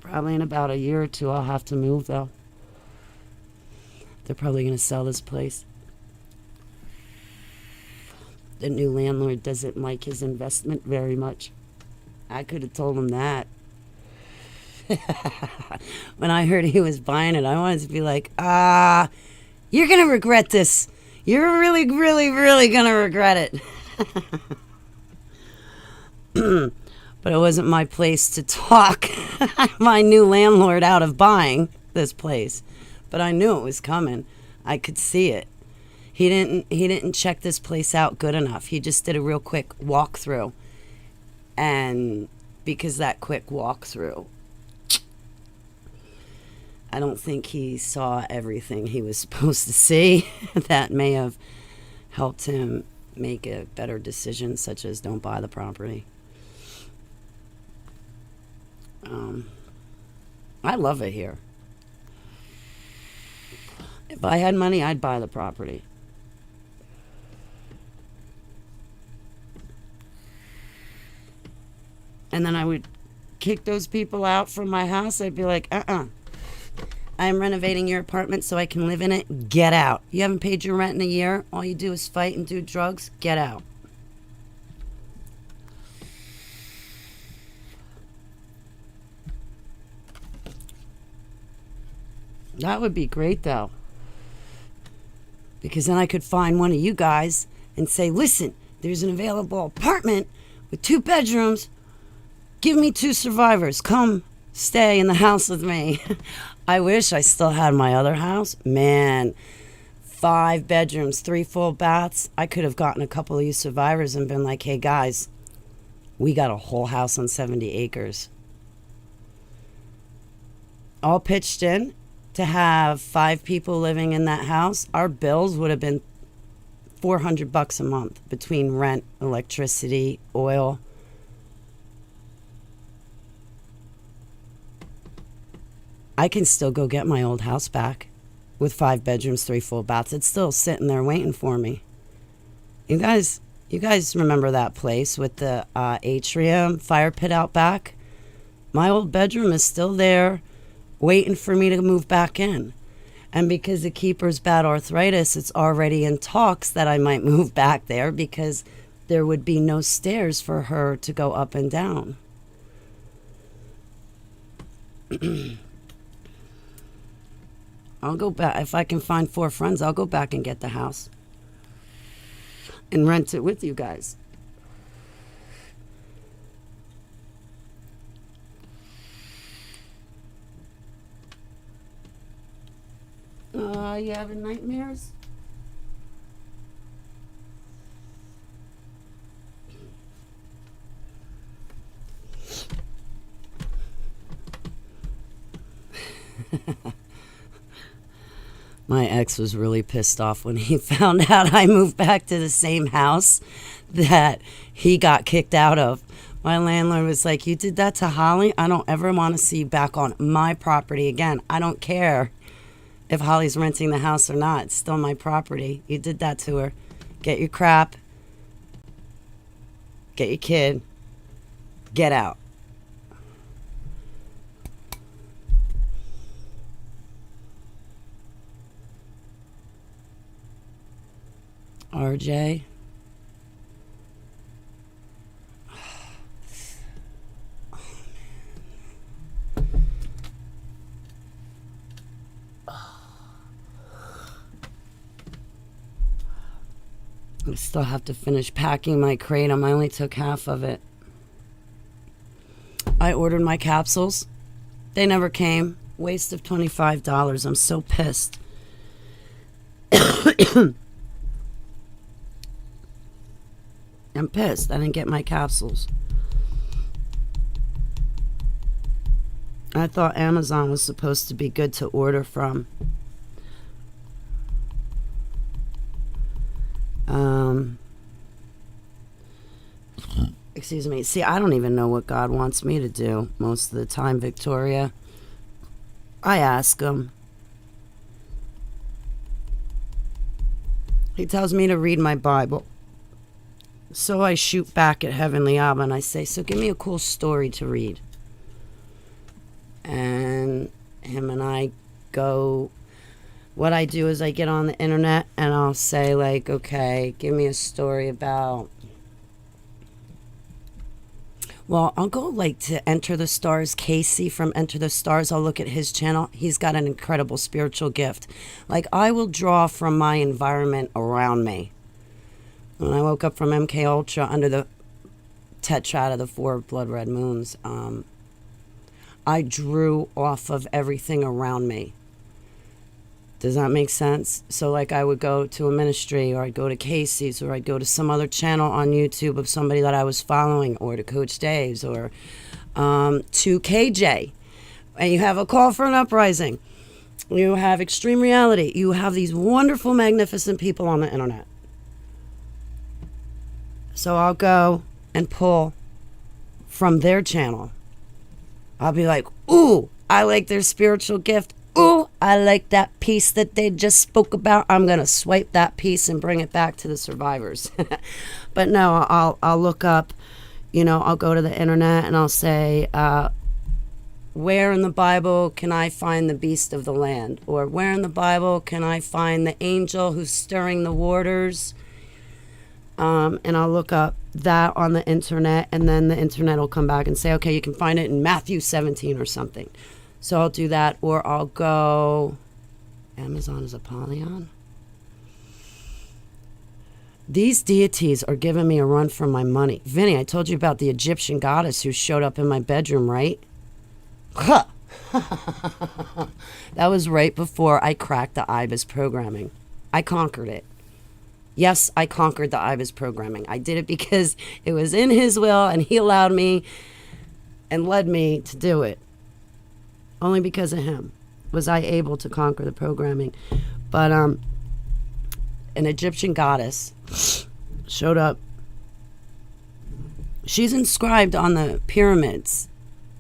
Probably in about a year or two I'll have to move though. They're probably going to sell this place. The new landlord doesn't like his investment very much. I could have told him that. When I heard he was buying it, I wanted to be like, you're going to regret this. You're really, really, really going to regret it. But it wasn't my place to talk my new landlord out of buying this place. But I knew it was coming. I could see it. He didn't check this place out good enough. He just did a real quick walkthrough. And because that quick walkthrough, I don't think he saw everything he was supposed to see. That may have helped him make a better decision, such as don't buy the property. I love it here. If I had money, I'd buy the property. And then I would kick those people out from my house. I'd be like, I'm renovating your apartment so I can live in it. Get out. You haven't paid your rent in a year. All you do is fight and do drugs. Get out. That would be great, though. Because then I could find one of you guys and say, listen, there's an available apartment with 2 bedrooms. Give me 2 survivors. Come stay in the house with me. I wish I still had my other house. Man, 5 bedrooms, 3 full baths. I could have gotten a couple of you survivors and been like, hey guys, we got a whole house on 70 acres. All pitched in to have 5 people living in that house. Our bills would have been $400 a month between rent, electricity, oil. I can still go get my old house back with 5 bedrooms, 3 full baths. It's still sitting there waiting for me. You guys remember that place with the atrium fire pit out back? My old bedroom is still there waiting for me to move back in. And because the keeper's bad arthritis, it's already in talks that I might move back there because there would be no stairs for her to go up and down. I'll go back. If I can find 4 friends, I'll go back and get the house and rent it with you guys. You having nightmares? My ex was really pissed off when he found out I moved back to the same house that he got kicked out of. My landlord was like, you did that to Holly? I don't ever want to see you back on my property again. I don't care if Holly's renting the house or not. It's still my property. You did that to her. Get your crap. Get your kid. Get out. RJ. I still have to finish packing my kratom. I only took half of it. I ordered my capsules. They never came. Waste of $25. I'm so pissed. I'm pissed. I didn't get my capsules. I thought Amazon was supposed to be good to order from. Excuse me. See, I don't even know what God wants me to do most of the time, Victoria. I ask him. He tells me to read my Bible. So I shoot back at Heavenly Abba and I say, so give me a cool story to read. And him and I go, what I do is I get on the internet and I'll say like, okay, give me a story about, well, I'll go like to Enter the Stars, Casey from Enter the Stars. I'll look at his channel. He's got an incredible spiritual gift. Like I will draw from my environment around me. When I woke up from MK Ultra under the Tetrad of the 4 blood red moons, I drew off of everything around me. Does that make sense? So like I would go to a ministry, or I'd go to Casey's, or I'd go to some other channel on YouTube of somebody that I was following, or to Coach Dave's, or to KJ. And you have A Call for an Uprising. You have Extreme Reality. You have these wonderful, magnificent people on the internet. So I'll go and pull from their channel. I'll be like, ooh, I like their spiritual gift. Ooh, I like that piece that they just spoke about. I'm going to swipe that piece and bring it back to the survivors. But no, I'll look up, I'll go to the internet and I'll say, where in the Bible can I find the beast of the land? Or where in the Bible can I find the angel who's stirring the waters? And I'll look up that on the internet, and then the internet will come back and say, okay, you can find it in Matthew 17 or something. So I'll do that, or I'll go, Amazon is Apollyon. These deities are giving me a run for my money. Vinny, I told you about the Egyptian goddess who showed up in my bedroom, right? Huh. That was right before I cracked the IBIS programming. I conquered it. Yes, I conquered the IBIS programming. I did it because it was in his will and he allowed me and led me to do it. Only because of him was I able to conquer the programming. But an Egyptian goddess showed up. She's inscribed on the pyramids.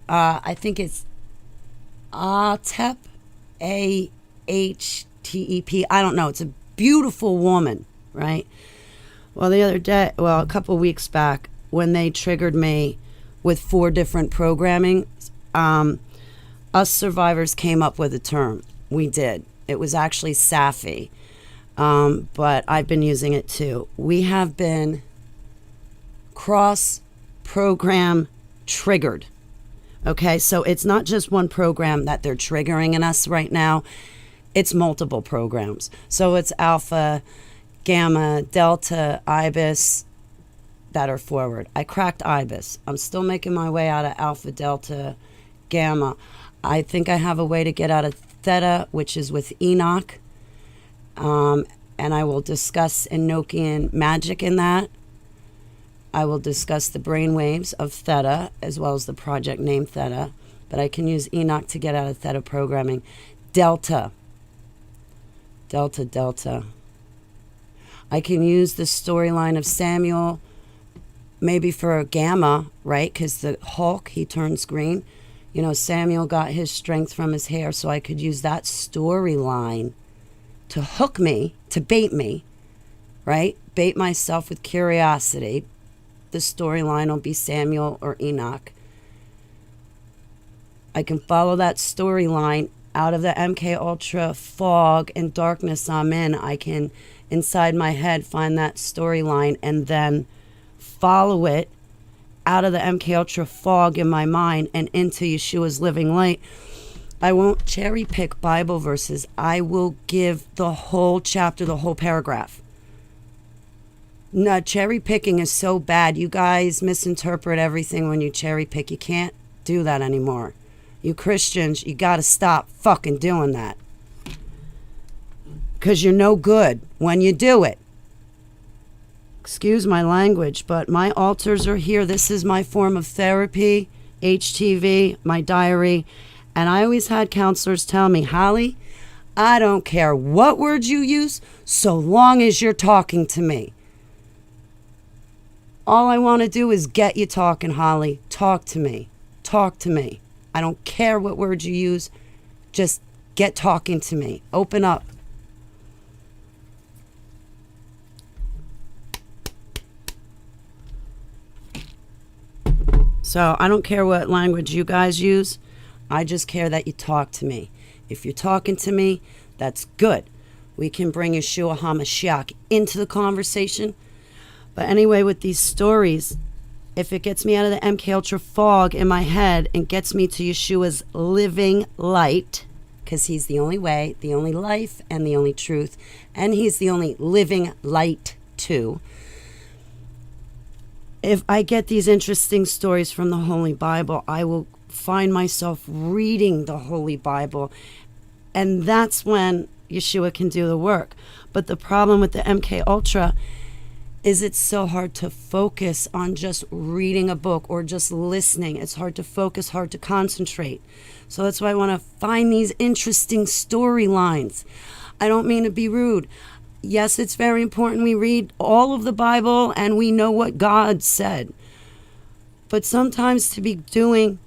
I think it's Atep, Ahtep. I don't know. It's a beautiful woman, right? Well, a couple weeks back, when they triggered me with 4 different programming, us survivors came up with a term. We did. It was actually Safi, but I've been using it too. We have been cross-program triggered. Okay, so it's not just one program that they're triggering in us right now. It's multiple programs. So it's alpha, gamma, delta, ibis that are forward. I cracked ibis. I'm still making my way out of alpha, delta, gamma. I think I have a way to get out of theta, which is with Enoch. And I will discuss Enochian magic in that. I will discuss the brain waves of theta, as well as the project name theta. But I can use Enoch to get out of theta programming. Delta. Delta. I can use the storyline of Samuel, maybe for a gamma, right? Because the Hulk, he turns green. You know, Samuel got his strength from his hair, so I could use that storyline to hook me, to bait me, right? Bait myself with curiosity. The storyline will be Samuel or Enoch. I can follow that storyline out of the MK Ultra fog and darkness I'm in. I can, inside my head, find that storyline and then follow it out of the MK Ultra fog in my mind and into Yeshua's living light. I won't cherry pick Bible verses. I will give the whole chapter, the whole paragraph. No, cherry picking is so bad. You guys misinterpret everything when you cherry pick. You can't do that anymore. You Christians, you got to stop fucking doing that. Because you're no good when you do it. Excuse my language, but my altars are here. This is my form of therapy, HTV, my diary. And I always had counselors tell me, Holly, I don't care what words you use, so long as you're talking to me. All I want to do is get you talking, Holly. Talk to me. Talk to me. I don't care what words you use. Just get talking to me. Open up. So I don't care what language you guys use. I just care that you talk to me. If you're talking to me, that's good. We can bring Yeshua HaMashiach into the conversation. But anyway, with these stories, if it gets me out of the MK Ultra fog in my head and gets me to Yeshua's living light, because he's the only way, the only life, and the only truth, and he's the only living light too. If I get these interesting stories from the Holy Bible, I will find myself reading the Holy Bible, and that's when Yeshua can do the work. But the problem with the MK Ultra is it's so hard to focus on just reading a book or just listening. It's hard to focus, hard to concentrate. So that's why I want to find these interesting storylines. I don't mean to be rude. Yes, it's very important we read all of the Bible and we know what God said. But sometimes to be doing,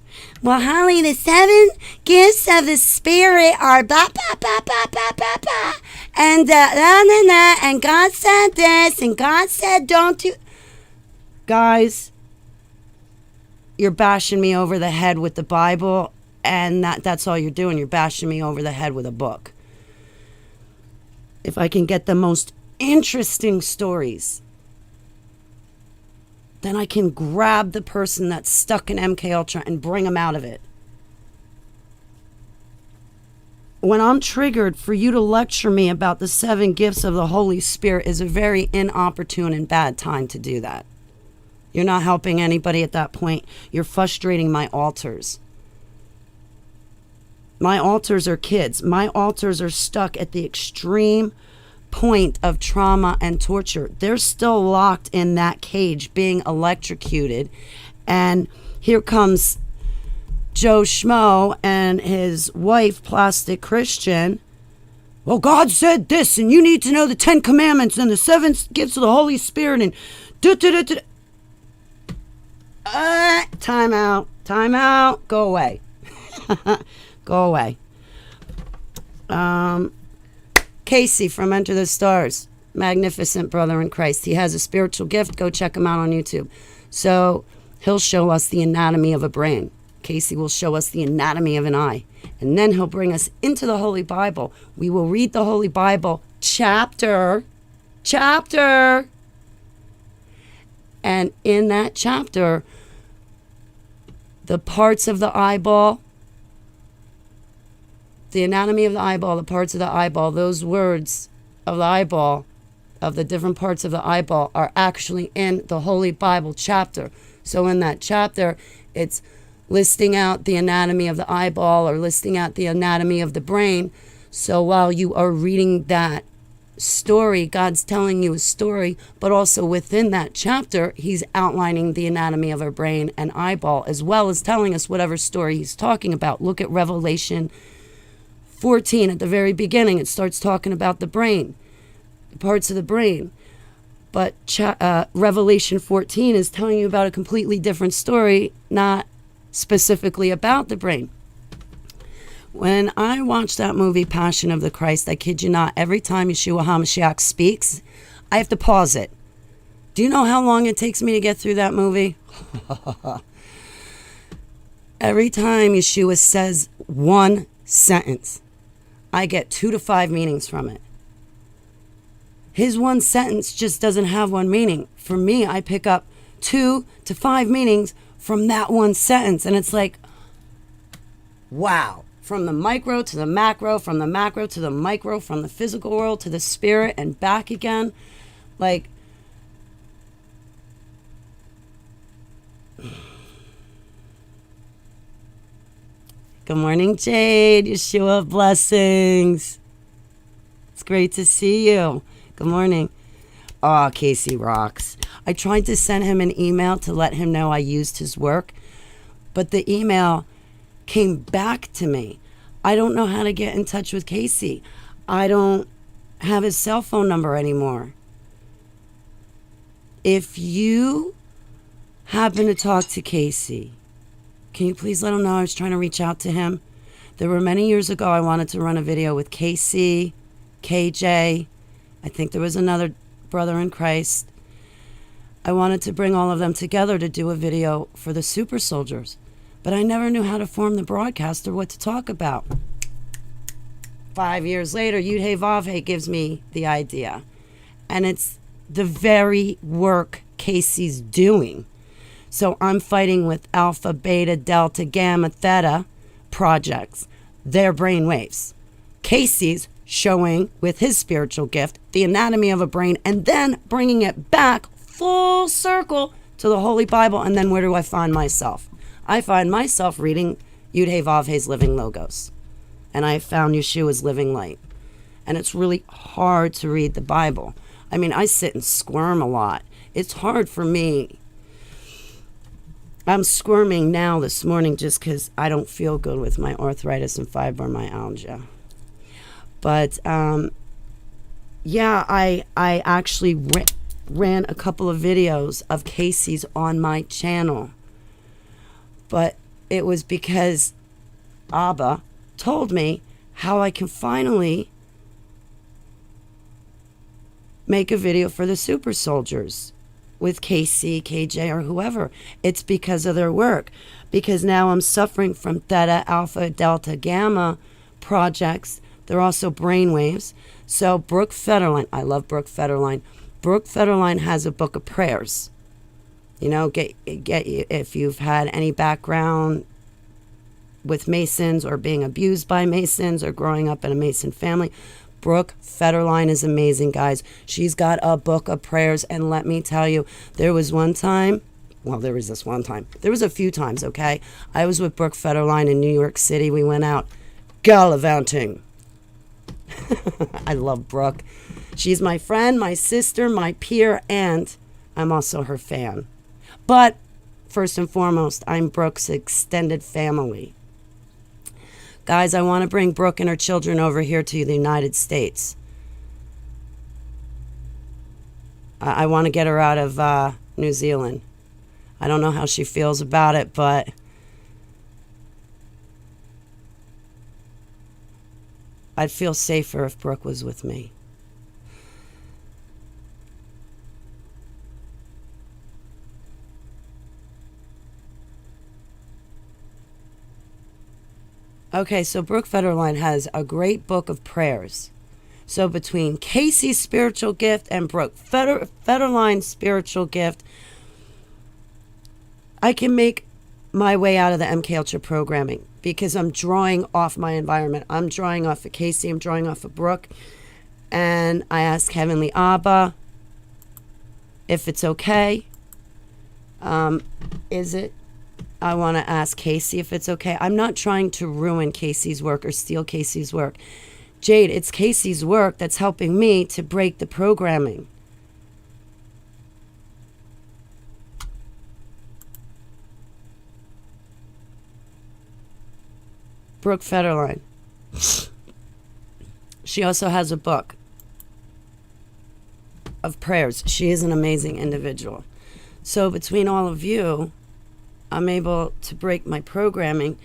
well, Holly, the 7 gifts of the Spirit are blah, blah, blah, blah, blah, blah, blah. And and God said this, and God said don't do. Guys, you're bashing me over the head with the Bible, and that's all you're doing. You're bashing me over the head with a book. If I can get the most interesting stories, then I can grab the person that's stuck in MK Ultra and bring them out of it. when I'm triggered, for you to lecture me about the 7 gifts of the Holy Spirit is a very inopportune and bad time to do that. You're not helping anybody at that point. You're frustrating my altars. My altars are kids. My altars are stuck at the extreme point of trauma and torture. They're still locked in that cage being electrocuted. And here comes Joe Schmo and his wife, Plastic Christian. Well, God said this, and you need to know the 10 Commandments and the 7 gifts of the Holy Spirit, and time out, go away. Go away. Casey from Enter the Stars, magnificent brother in Christ. He has a spiritual gift. Go check him out on YouTube. So he'll show us the anatomy of a brain. Casey will show us the anatomy of an eye. And then he'll bring us into the Holy Bible. We will read the Holy Bible chapter. And in that chapter, the parts of the eyeball, the anatomy of the eyeball, the parts of the eyeball, those words of the eyeball, of the different parts of the eyeball, are actually in the Holy Bible chapter. So in that chapter, it's listing out the anatomy of the eyeball or listing out the anatomy of the brain. So while you are reading that story, God's telling you a story, but also within that chapter, he's outlining the anatomy of our brain and eyeball, as well as telling us whatever story he's talking about. Look at Revelation 14 at the very beginning. It starts talking about the brain, the parts of the brain. But Revelation 14 is telling you about a completely different story, not specifically about the brain. When I watch that movie, Passion of the Christ, I kid you not, every time Yeshua HaMashiach speaks, I have to pause it. Do you know how long it takes me to get through that movie? Every time Yeshua says one sentence, I get 2 to 5 meanings from it. His one sentence just doesn't have one meaning. For me, I pick up 2 to 5 meanings from that one sentence. And it's like, wow. From the micro to the macro, from the macro to the micro, from the physical world to the spirit and back again. Like, good morning, Jade. Yeshua, blessings. It's great to see you. Good morning. Oh, Casey rocks. I tried to send him an email to let him know I used his work, but the email came back to me. I don't know how to get in touch with Casey. I don't have his cell phone number anymore. If you happen to talk to Casey, can you please let him know I was trying to reach out to him? There were many years ago I wanted to run a video with Casey, KJ, I think there was another brother in Christ. I wanted to bring all of them together to do a video for the super soldiers, but I never knew how to form the broadcast or what to talk about. 5 years later, Yud-Hey Vav-Hey gives me the idea, and it's the very work Casey's doing. So I'm fighting with alpha, beta, delta, gamma, theta projects, their brain waves. Casey's showing with his spiritual gift the anatomy of a brain, and then bringing it back full circle to the Holy Bible. And then where do I find myself? I find myself reading Yud-Hey Vav-Hey's Living Logos, and I found Yeshua's Living Light. And it's really hard to read the Bible. I mean, I sit and squirm a lot. It's hard for me. I'm squirming now this morning just because I don't feel good with my arthritis and fibromyalgia. But, yeah, I actually ran a couple of videos of Casey's on my channel. But it was because Abba told me how I can finally make a video for the super soldiers with Casey, KJ, or whoever. It's because of their work. Because now I'm suffering from theta, alpha, delta, gamma projects. They're also brainwaves. So Brooke Federline, I love Brooke Federline. Brooke Federline has a book of prayers. You know, get if you've had any background with Masons or being abused by Masons or growing up in a Mason family. Brooke Federline is amazing, guys. She's got a book of prayers, and let me tell you, there was one time, well, there was this one time. There was a few times, okay? I was with Brooke Federline in New York City. We went out gallivanting. I love Brooke. She's my friend, my sister, my peer, and I'm also her fan. But first and foremost, I'm Brooke's extended family. Guys, I want to bring Brooke and her children over here to the United States. I want to get her out of New Zealand. I don't know how she feels about it, but I'd feel safer if Brooke was with me. Okay, so Brooke Federline has a great book of prayers. So between Casey's spiritual gift and Brooke Federline's spiritual gift, I can make my way out of the MK Ultra programming because I'm drawing off my environment. I'm drawing off of Casey. I'm drawing off of Brooke. And I ask Heavenly Abba if it's okay. Is it? I want to ask Casey if it's okay. I'm not trying to ruin Casey's work or steal Casey's work. Jade, it's Casey's work that's helping me to break the programming. Brooke Federline. She also has a book of prayers. She is an amazing individual. So between all of you, I'm able to break my programming.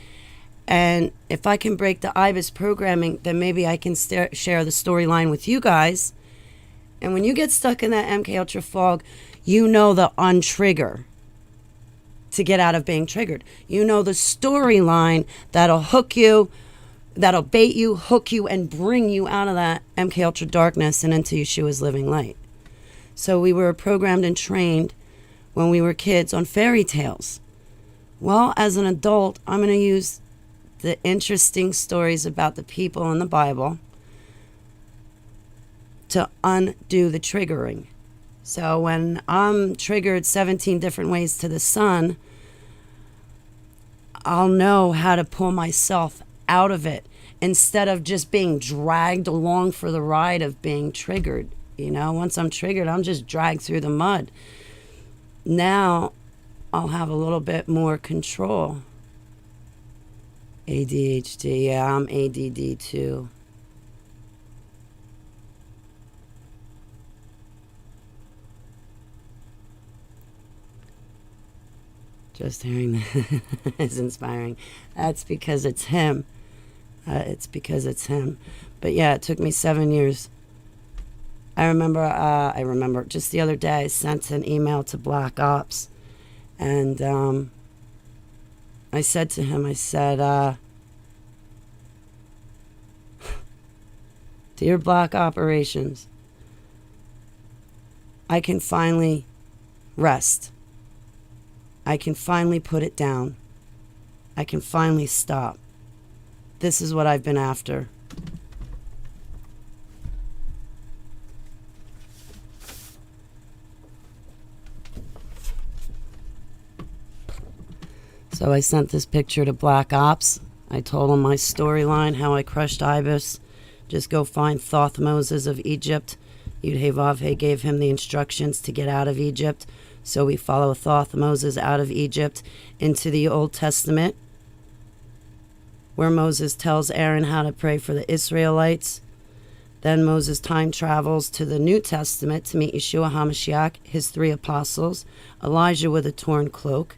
And if I can break the IBIS programming, then maybe I can share the storyline with you guys. And when you get stuck in that MK Ultra fog, you know the untrigger to get out of being triggered. You know the storyline that'll hook you, that'll bait you, hook you, and bring you out of that MK Ultra darkness and into Yeshua's living light. So we were programmed and trained when we were kids on fairy tales. Well, as an adult, I'm going to use the interesting stories about the people in the Bible to undo the triggering. So when I'm triggered 17 different ways to the sun, I'll know how to pull myself out of it instead of just being dragged along for the ride of being triggered. You know, once I'm triggered, I'm just dragged through the mud. Now I'll have a little bit more control. ADHD, yeah, I'm ADD too. Just hearing that is inspiring. That's because it's him. It's because it's him. But yeah, it took me 7 years. I remember just the other day I sent an email to Black Ops. And I said to him, Dear Black Operations, I can finally rest. I can finally put it down. I can finally stop. This is what I've been after. So I sent this picture to Black Ops. I told him my storyline, how I crushed Ibis. Just go find Thoth Moses of Egypt. Yud-Heh-Vav-Heh gave him the instructions to get out of Egypt. So we follow Thoth Moses out of Egypt into the Old Testament, where Moses tells Aaron how to pray for the Israelites. Then Moses time travels to the New Testament to meet Yeshua HaMashiach, his 3 apostles, Elijah with a torn cloak.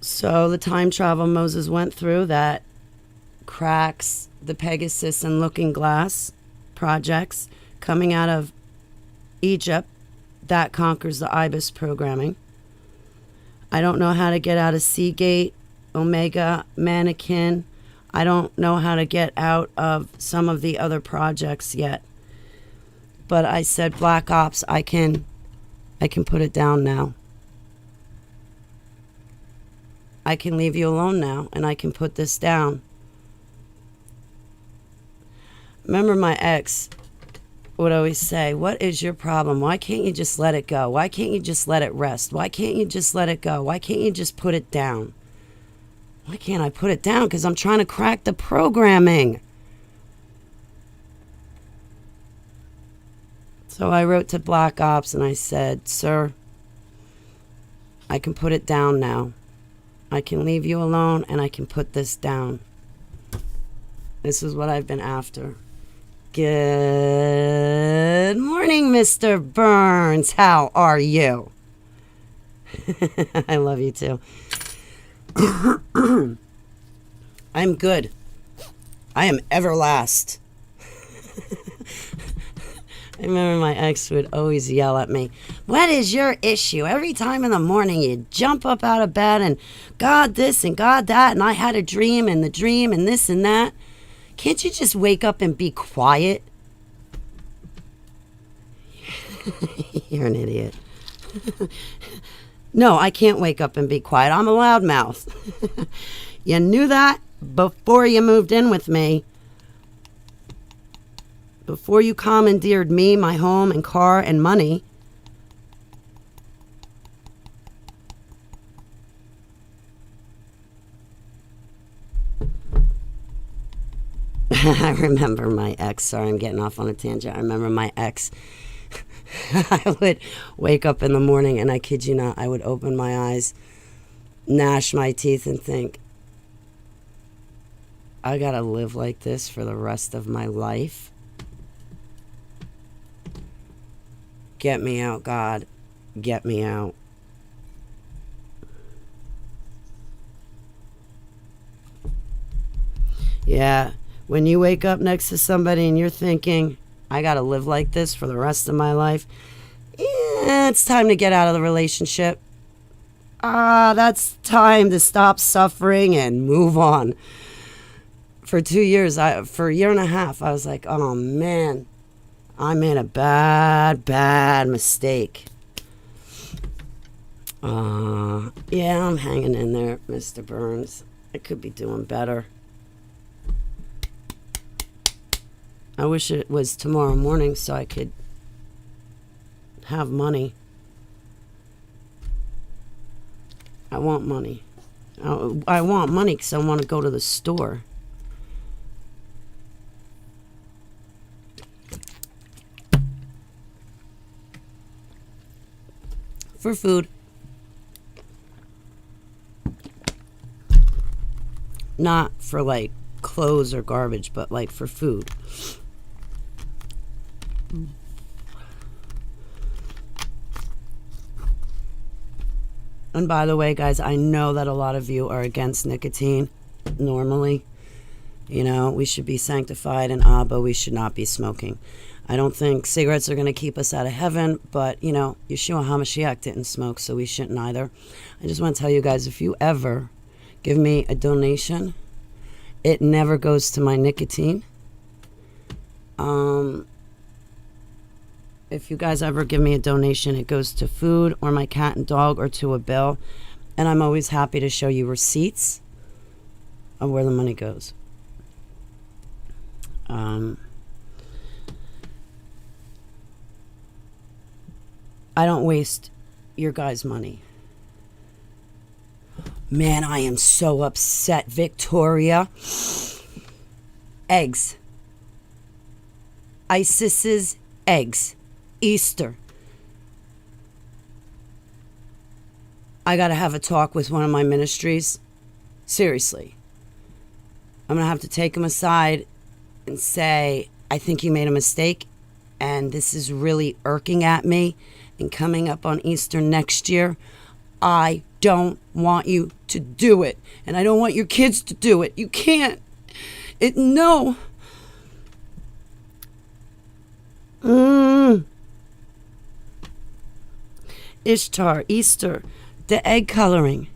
So the time travel Moses went through that cracks the Pegasus and Looking Glass projects coming out of Egypt, that conquers the IBIS programming. I don't know how to get out of Seagate, Omega, Mannequin. I don't know how to get out of some of the other projects yet. But I said, Black Ops, I can put it down now. I can leave you alone now, and I can put this down. Remember my ex would always say, what is your problem? Why can't you just let it go? Why can't you just let it rest? Why can't you just let it go? Why can't you just put it down? Why can't I put it down? Because I'm trying to crack the programming. So I wrote to Black Ops and I said, sir, I can put it down now. I can leave you alone and I can put this down. This is what I've been after. Good morning, Mr. Burns. How are you? I love you too. I'm good. I am everlast. I remember my ex would always yell at me, what is your issue? Every time in the morning you jump up out of bed and God this and God that, and I had a dream and the dream and this and that. Can't you just wake up and be quiet? You're an idiot. No, I can't wake up and be quiet. I'm a loudmouth. You knew that before you moved in with me. Before you commandeered me, my home and car and money. I remember my ex. Sorry, I'm getting off on a tangent. I remember my ex. I would wake up in the morning and I kid you not, I would open my eyes, gnash my teeth and think, I gotta live like this for the rest of my life. Get me out, God. Get me out. Yeah, when you wake up next to somebody and you're thinking, I gotta live like this for the rest of my life, yeah, it's time to get out of the relationship. That's time to stop suffering and move on. For 2 years, for a year and a half, I was like, oh man, I made a bad mistake. Yeah, I'm hanging in there, Mr. Burns. I could be doing better. I wish it was tomorrow morning so I could have money. I want money. I want money because I want to go to the store. For food. Not for like clothes or garbage, but like for food. And by the way, guys, I know that a lot of you are against nicotine normally. You know, we should be sanctified in Abba. We should not be smoking. I don't think cigarettes are going to keep us out of heaven, but, you know, Yeshua HaMashiach didn't smoke, so we shouldn't either. I just want to tell you guys, if you ever give me a donation, it never goes to my nicotine. If you guys ever give me a donation, it goes to food or my cat and dog or to a bill. And I'm always happy to show you receipts of where the money goes. I don't waste your guys' money. Man, I am so upset, Victoria. Eggs. ISIS's eggs. Easter. I gotta have a talk with one of my ministries. Seriously. I'm gonna have to take him aside and say, I think you made a mistake, and this is really irking at me. And coming up on Easter next year, I don't want you to do it. And I don't want your kids to do it. You can't. No. Ishtar, Easter, the egg coloring.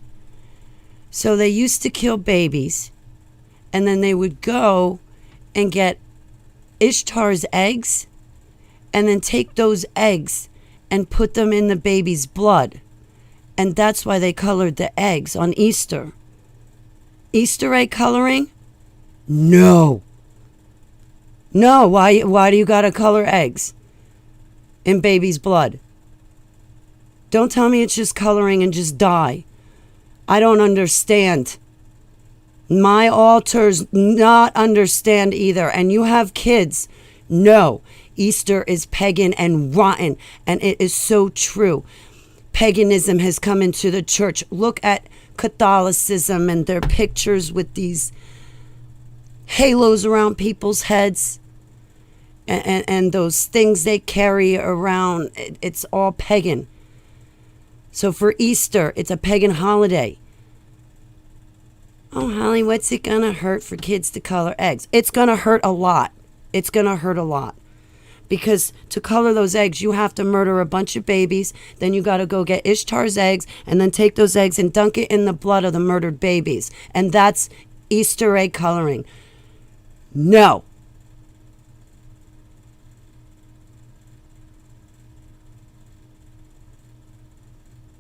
So they used to kill babies, and then they would go and get Ishtar's eggs, and then take those eggs and put them in the baby's blood. And that's why they colored the eggs on Easter. Easter egg coloring? No. No, why do you gotta color eggs in baby's blood? Don't tell me it's just coloring and just dye. I don't understand. My altars not understand either. And you have kids. No, Easter is pagan and rotten. And it is so true. Paganism has come into the church. Look at Catholicism and their pictures with these halos around people's heads. And those things they carry around. It's all pagan. So for Easter, it's a pagan holiday. Oh, Holly, what's it going to hurt for kids to color eggs? It's going to hurt a lot. It's going to hurt a lot. Because to color those eggs, you have to murder a bunch of babies. Then you got to go get Ishtar's eggs and then take those eggs and dunk it in the blood of the murdered babies. And that's Easter egg coloring. No.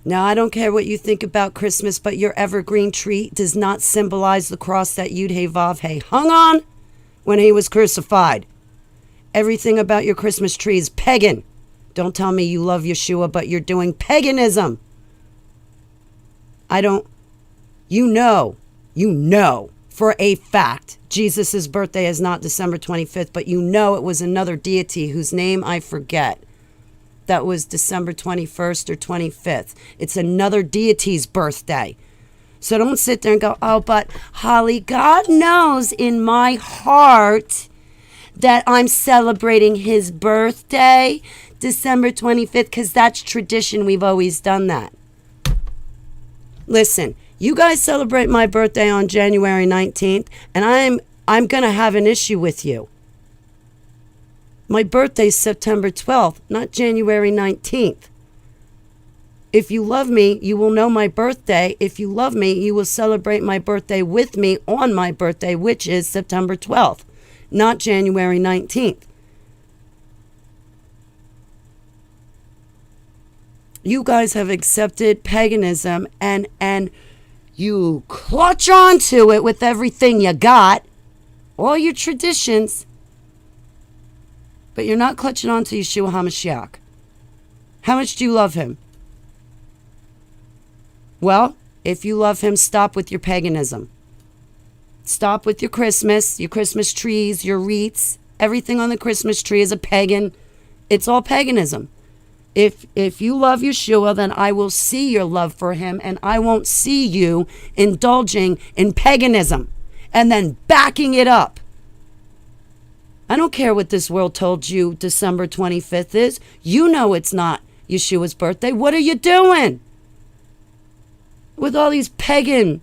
Now, I don't care what you think about Christmas, but your evergreen tree does not symbolize the cross that Yud-Hey-Vav-Hey hung on when he was crucified. Everything about your Christmas tree is pagan. Don't tell me you love Yeshua, but you're doing paganism. You know for a fact Jesus' birthday is not December 25th, but you know it was another deity whose name I forget. That was December 21st or 25th. It's another deity's birthday. So don't sit there and go, oh, but Holly, God knows in my heart that I'm celebrating his birthday, December 25th, because that's tradition. We've always done that. Listen, you guys celebrate my birthday on January 19th, and I'm going to have an issue with you. My birthday's September 12th, not January 19th. If you love me, you will know my birthday. If you love me, you will celebrate my birthday with me on my birthday, which is September 12th, not January 19th. You guys have accepted paganism and you clutch onto it with everything you got, all your traditions. But you're not clutching on to Yeshua HaMashiach. How much do you love him? Well, if you love him, stop with your paganism. Stop with your Christmas trees, your wreaths. Everything on the Christmas tree is a pagan. It's all paganism. If you love Yeshua, then I will see your love for him, and I won't see you indulging in paganism and then backing it up. I don't care what this world told you December 25th is. You know it's not Yeshua's birthday. What are you doing with all these pagan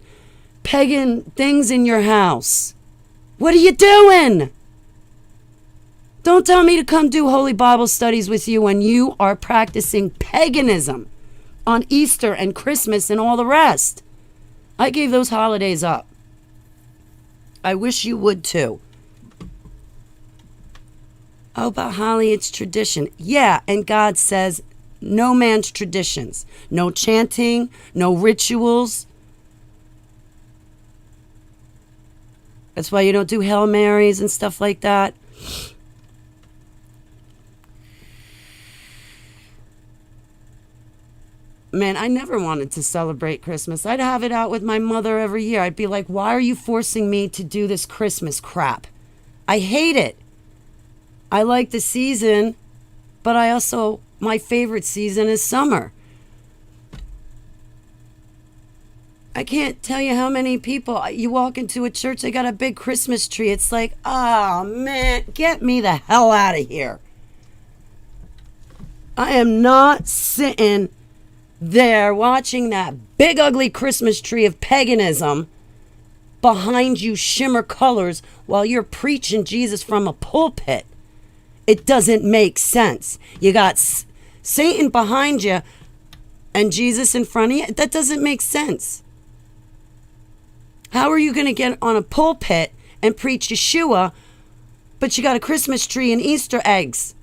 things in your house? What are you doing? Don't tell me to come do Holy Bible studies with you when you are practicing paganism on Easter and Christmas and all the rest. I gave those holidays up. I wish you would too. Oh, but Holly, it's tradition. Yeah, and God says no man's traditions. No chanting, no rituals. That's why you don't do Hail Marys and stuff like that. Man, I never wanted to celebrate Christmas. I'd have it out with my mother every year. I'd be like, why are you forcing me to do this Christmas crap? I hate it. I like the season, but my favorite season is summer. I can't tell you how many people, you walk into a church, they got a big Christmas tree. It's like, oh man, get me the hell out of here. I am not sitting there watching that big ugly Christmas tree of paganism behind you shimmer colors while you're preaching Jesus from a pulpit. It doesn't make sense. You got Satan behind you and Jesus in front of you. That doesn't make sense. How are you going to get on a pulpit and preach Yeshua, but you got a Christmas tree and Easter eggs?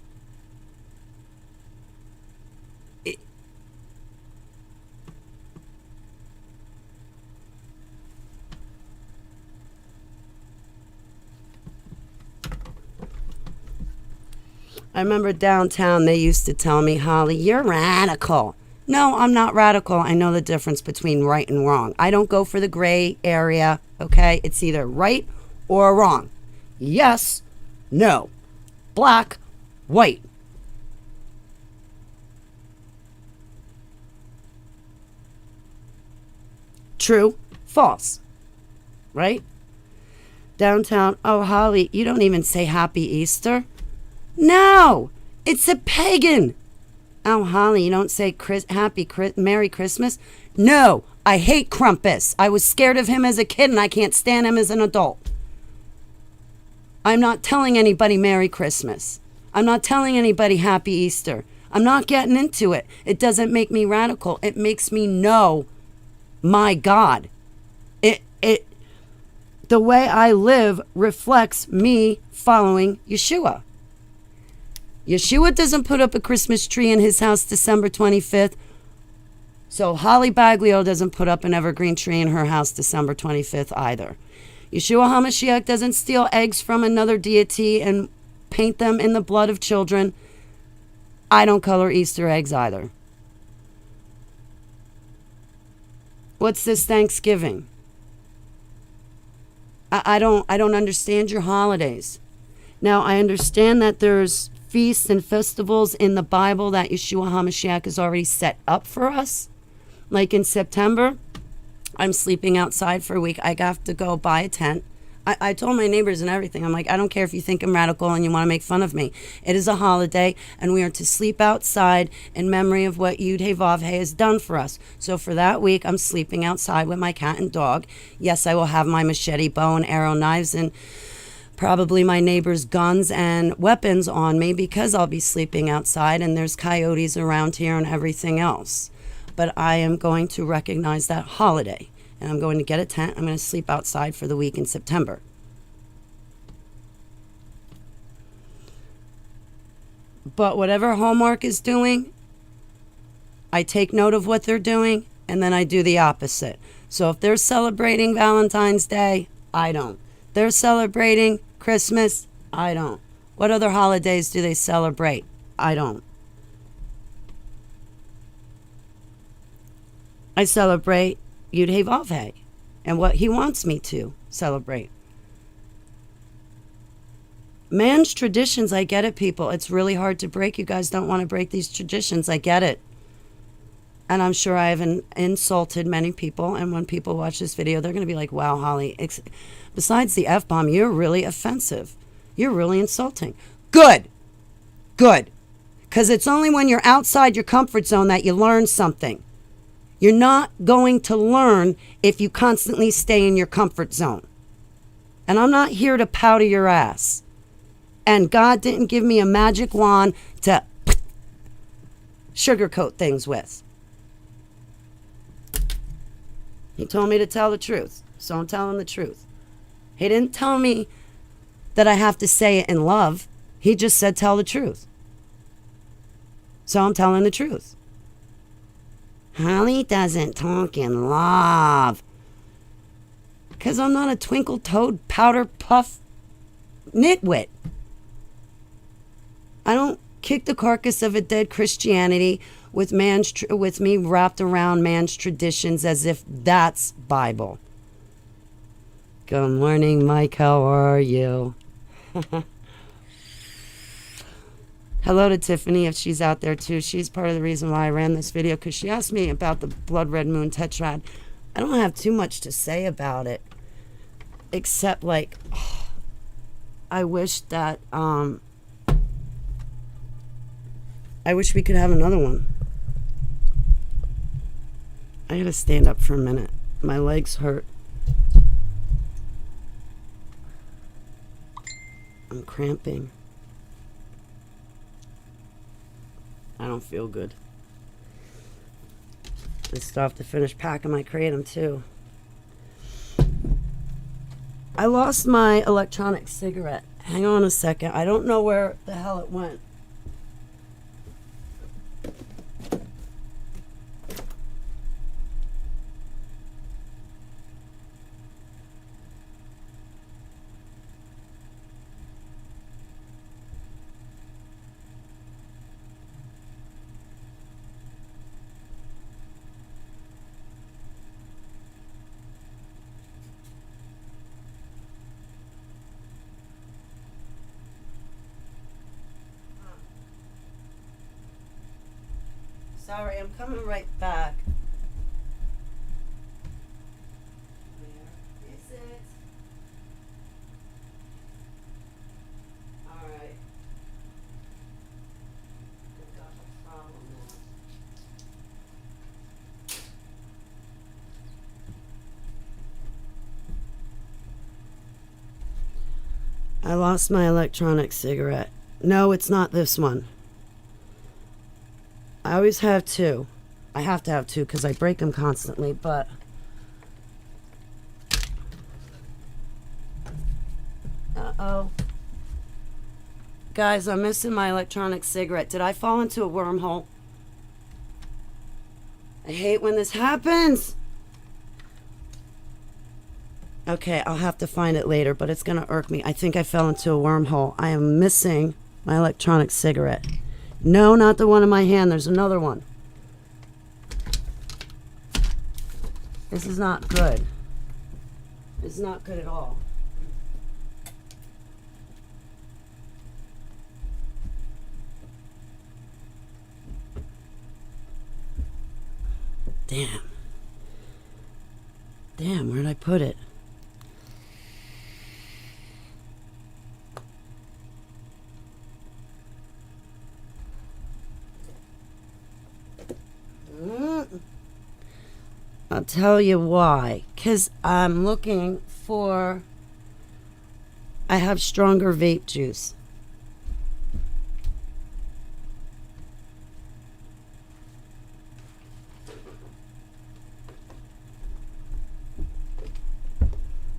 I remember downtown they used to tell me, Holly, you're radical. No, I'm not radical. I know the difference between right and wrong. I don't go for the gray area, okay? It's either right or wrong. Yes, no. Black, white. True, false. Right? Downtown, oh, Holly, you don't even say Happy Easter. No, it's a pagan. Oh, Holly, you don't say Merry Christmas? No, I hate Krampus. I was scared of him as a kid and I can't stand him as an adult. I'm not telling anybody Merry Christmas. I'm not telling anybody Happy Easter. I'm not getting into it. It doesn't make me radical. It makes me know my God. The way I live reflects me following Yeshua. Yeshua doesn't put up a Christmas tree in his house December 25th. So Holly Baglio doesn't put up an evergreen tree in her house December 25th either. Yeshua HaMashiach doesn't steal eggs from another deity and paint them in the blood of children. I don't color Easter eggs either. What's this Thanksgiving? I don't understand your holidays. Now, I understand that there's feasts and festivals in the Bible that Yeshua HaMashiach has already set up for us. Like in September, I'm sleeping outside for a week. I have to go buy a tent. I told my neighbors and everything, I'm like, I don't care if you think I'm radical and you want to make fun of me. It is a holiday, and we are to sleep outside in memory of what Yud He Vav He has done for us. So for that week, I'm sleeping outside with my cat and dog. Yes, I will have my machete, bow, and arrow knives, and probably my neighbor's guns and weapons on me because I'll be sleeping outside and there's coyotes around here and everything else. But I am going to recognize that holiday, and I'm going to get a tent. I'm going to sleep outside for the week in September. But whatever Hallmark is doing, I take note of what they're doing, and then I do the opposite. So if they're celebrating Valentine's Day, I don't. They're celebrating Christmas, I don't. What other holidays do they celebrate? I don't. I celebrate Yud He Vav He and what he wants me to celebrate. Man's traditions, I get it, people. It's really hard to break. You guys don't want to break these traditions. I get it. And I'm sure I have insulted many people. And when people watch this video, they're going to be like, wow, Holly, besides the F-bomb, you're really offensive. You're really insulting. Good. Good. Because it's only when you're outside your comfort zone that you learn something. You're not going to learn if you constantly stay in your comfort zone. And I'm not here to powder your ass. And God didn't give me a magic wand to sugarcoat things with. He told me to tell the truth, so I'm telling the truth. He didn't tell me that I have to say it in love. He just said tell the truth. So I'm telling the truth. Holly doesn't talk in love. Because I'm not a twinkle toed powder puff nitwit. I don't kick the carcass of a dead Christianity with me wrapped around man's traditions as if that's Bible. Good morning, Mike. How are you? Hello to Tiffany, if she's out there too. She's part of the reason why I ran this video, because she asked me about the Blood Red Moon Tetrad. I don't have too much to say about it, except like, I wish that, I wish we could have another one. I gotta stand up for a minute. My legs hurt. I'm cramping. I don't feel good. I still have to finish packing my kratom too. I lost my electronic cigarette. Hang on a second. I don't know where the hell it went. Sorry, I'm coming right back. Where is it? Alright. I've got a problem now. I lost my electronic cigarette. No, it's not this one. I always have two. I have to have two because I break them constantly, but... Uh-oh. Guys, I'm missing my electronic cigarette. Did I fall into a wormhole? I hate when this happens. Okay, I'll have to find it later, but it's going to irk me. I think I fell into a wormhole. I am missing my electronic cigarette. No, not the one in my hand. There's another one. This is not good. It's not good at all. Damn. Damn, where'd I put it? I'll tell you why. Because I'm looking for... I have stronger vape juice.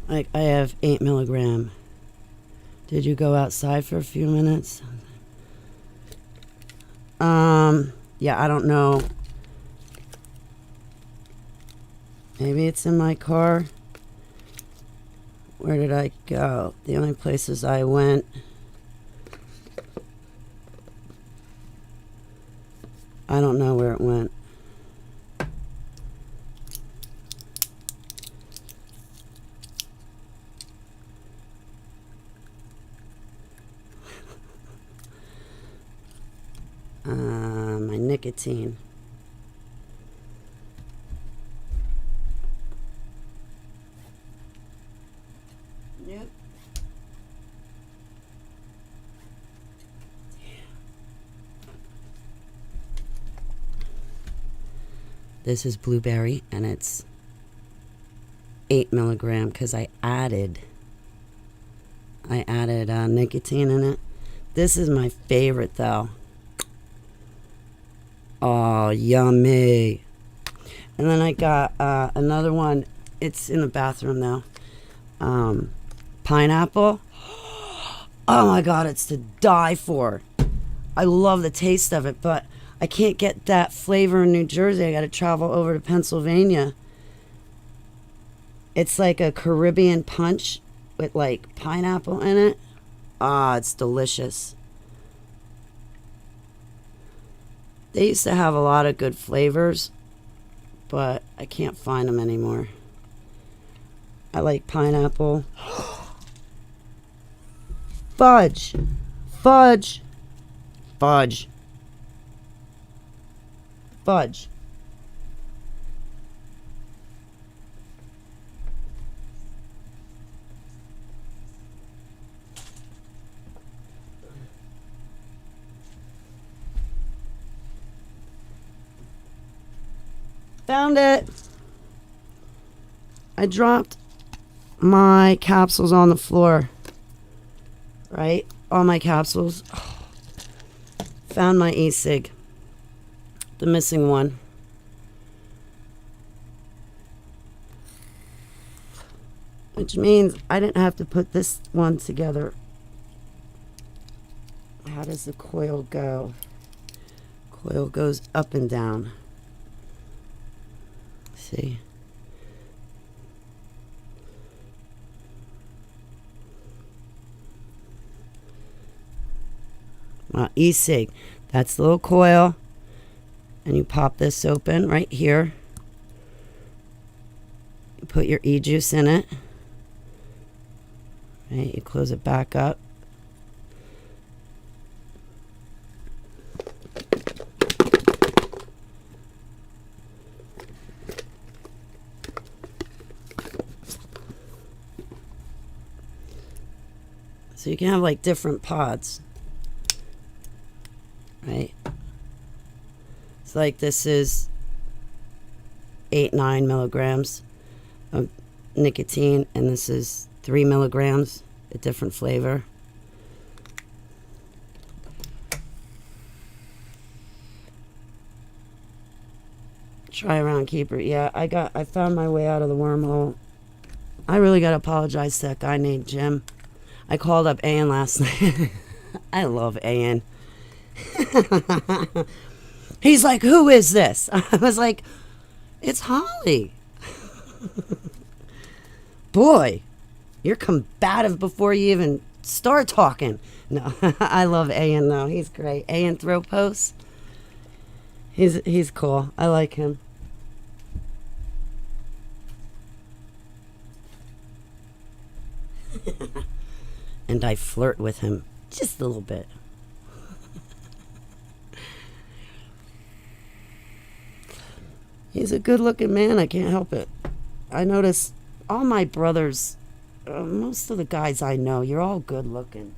Like, I have 8 milligram. Did you go outside for a few minutes? Yeah, I don't know. Maybe it's in my car. Where did I go? The only places I went. I don't know where it went. My nicotine. Yep. This is blueberry, and it's 8 milligram because I added nicotine in it. This is my favorite though. Oh, yummy. And then I got another one. It's in the bathroom now. Pineapple. Oh my God, it's to die for. I love the taste of it, but I can't get that flavor in New Jersey. I got to travel over to Pennsylvania. It's like a Caribbean punch with like pineapple in it. Ah, it's delicious. They used to have a lot of good flavors, but I can't find them anymore. I like pineapple. Fudge. Fudge. Fudge. Fudge. Found it. I dropped my capsules on the floor. Right? All my capsules. Found my e-cig. The missing one. Which means I didn't have to put this one together. How does the coil go? Coil goes up and down. See? Well, e-cig. That's the little coil. And you pop this open right here. You put your e-juice in it. Right, you close it back up. So you can have like different pods, right? It's like this is 8-9 milligrams of nicotine, and this is 3 milligrams, a different flavor. Try around keeper. Yeah, I found my way out of the wormhole. I really gotta apologize to that guy named Jim. I called up Ian last night. I love Ian. He's like, who is this? I was like, it's Holly. Boy, you're combative before you even start talking. No, I love Ian though. He's great. Ian Thropos. He's cool. I like him. And I flirt with him just a little bit. He's a good-looking man. I can't help it. I notice all my brothers, most of the guys I know, you're all good-looking.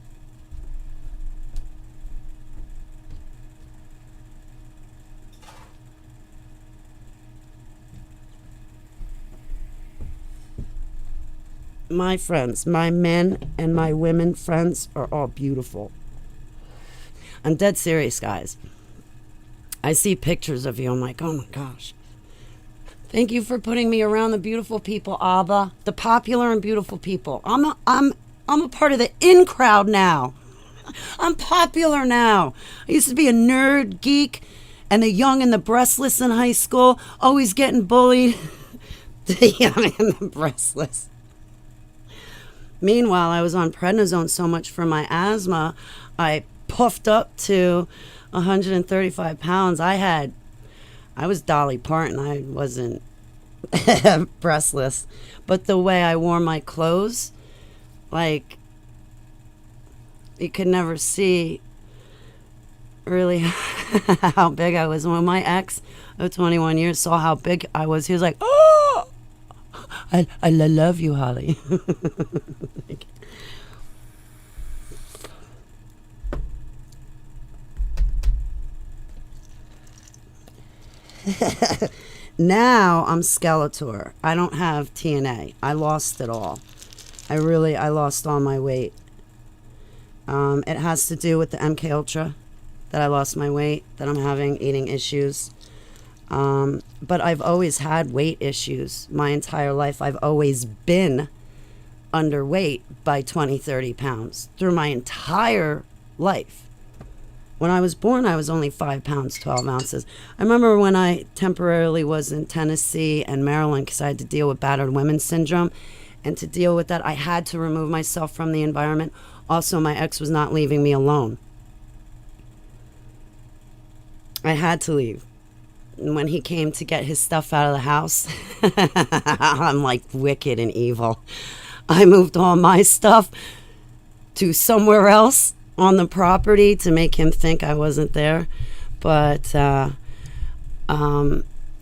My friends, my men and my women friends are all beautiful. I'm dead serious, guys. I see pictures of you. I'm like, oh my gosh. Thank you for putting me around the beautiful people, Abba. The popular and beautiful people. I'm a part of the in crowd now. I'm popular now. I used to be a nerd, geek, and the young and the breastless in high school, always getting bullied. The young and the breastless. Meanwhile, I was on prednisone so much for my asthma, I puffed up to 135 pounds. I was Dolly Parton. I wasn't breastless. But the way I wore my clothes, like, you could never see really how big I was. When my ex of 21 years saw how big I was, he was like, oh, I love you, Holly. Now I'm Skeletor. I don't have TNA. I lost it all. I lost all my weight. It has to do with the MK Ultra that I lost my weight, that I'm having eating issues. But I've always had weight issues my entire life. I've always been underweight by 20, 30 pounds through my entire life. When I was born, I was only 5 pounds, 12 ounces. I remember when I temporarily was in Tennessee and Maryland because I had to deal with battered women syndrome. And to deal with that, I had to remove myself from the environment. Also, my ex was not leaving me alone. I had to leave. And when he came to get his stuff out of the house, I'm like wicked and evil. I moved all my stuff to somewhere else on the property to make him think I wasn't there. But I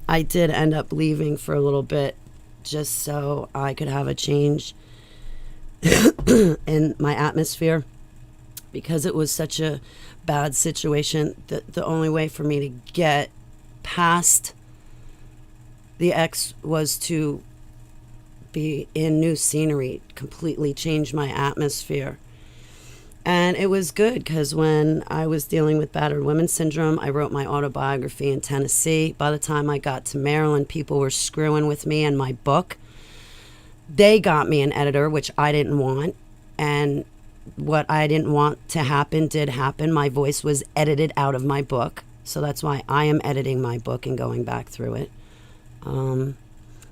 did end up leaving for a little bit just so I could have a change in my atmosphere because it was such a bad situation. The only way for me to get past the ex was to be in new scenery, completely change my atmosphere. And it was good because when I was dealing with battered women syndrome, I wrote my autobiography in Tennessee. By the time I got to Maryland, people were screwing with me and my book. They got me an editor, which I didn't want. And what I didn't want to happen did happen. My voice was edited out of my book. So that's why I am editing my book and going back through it.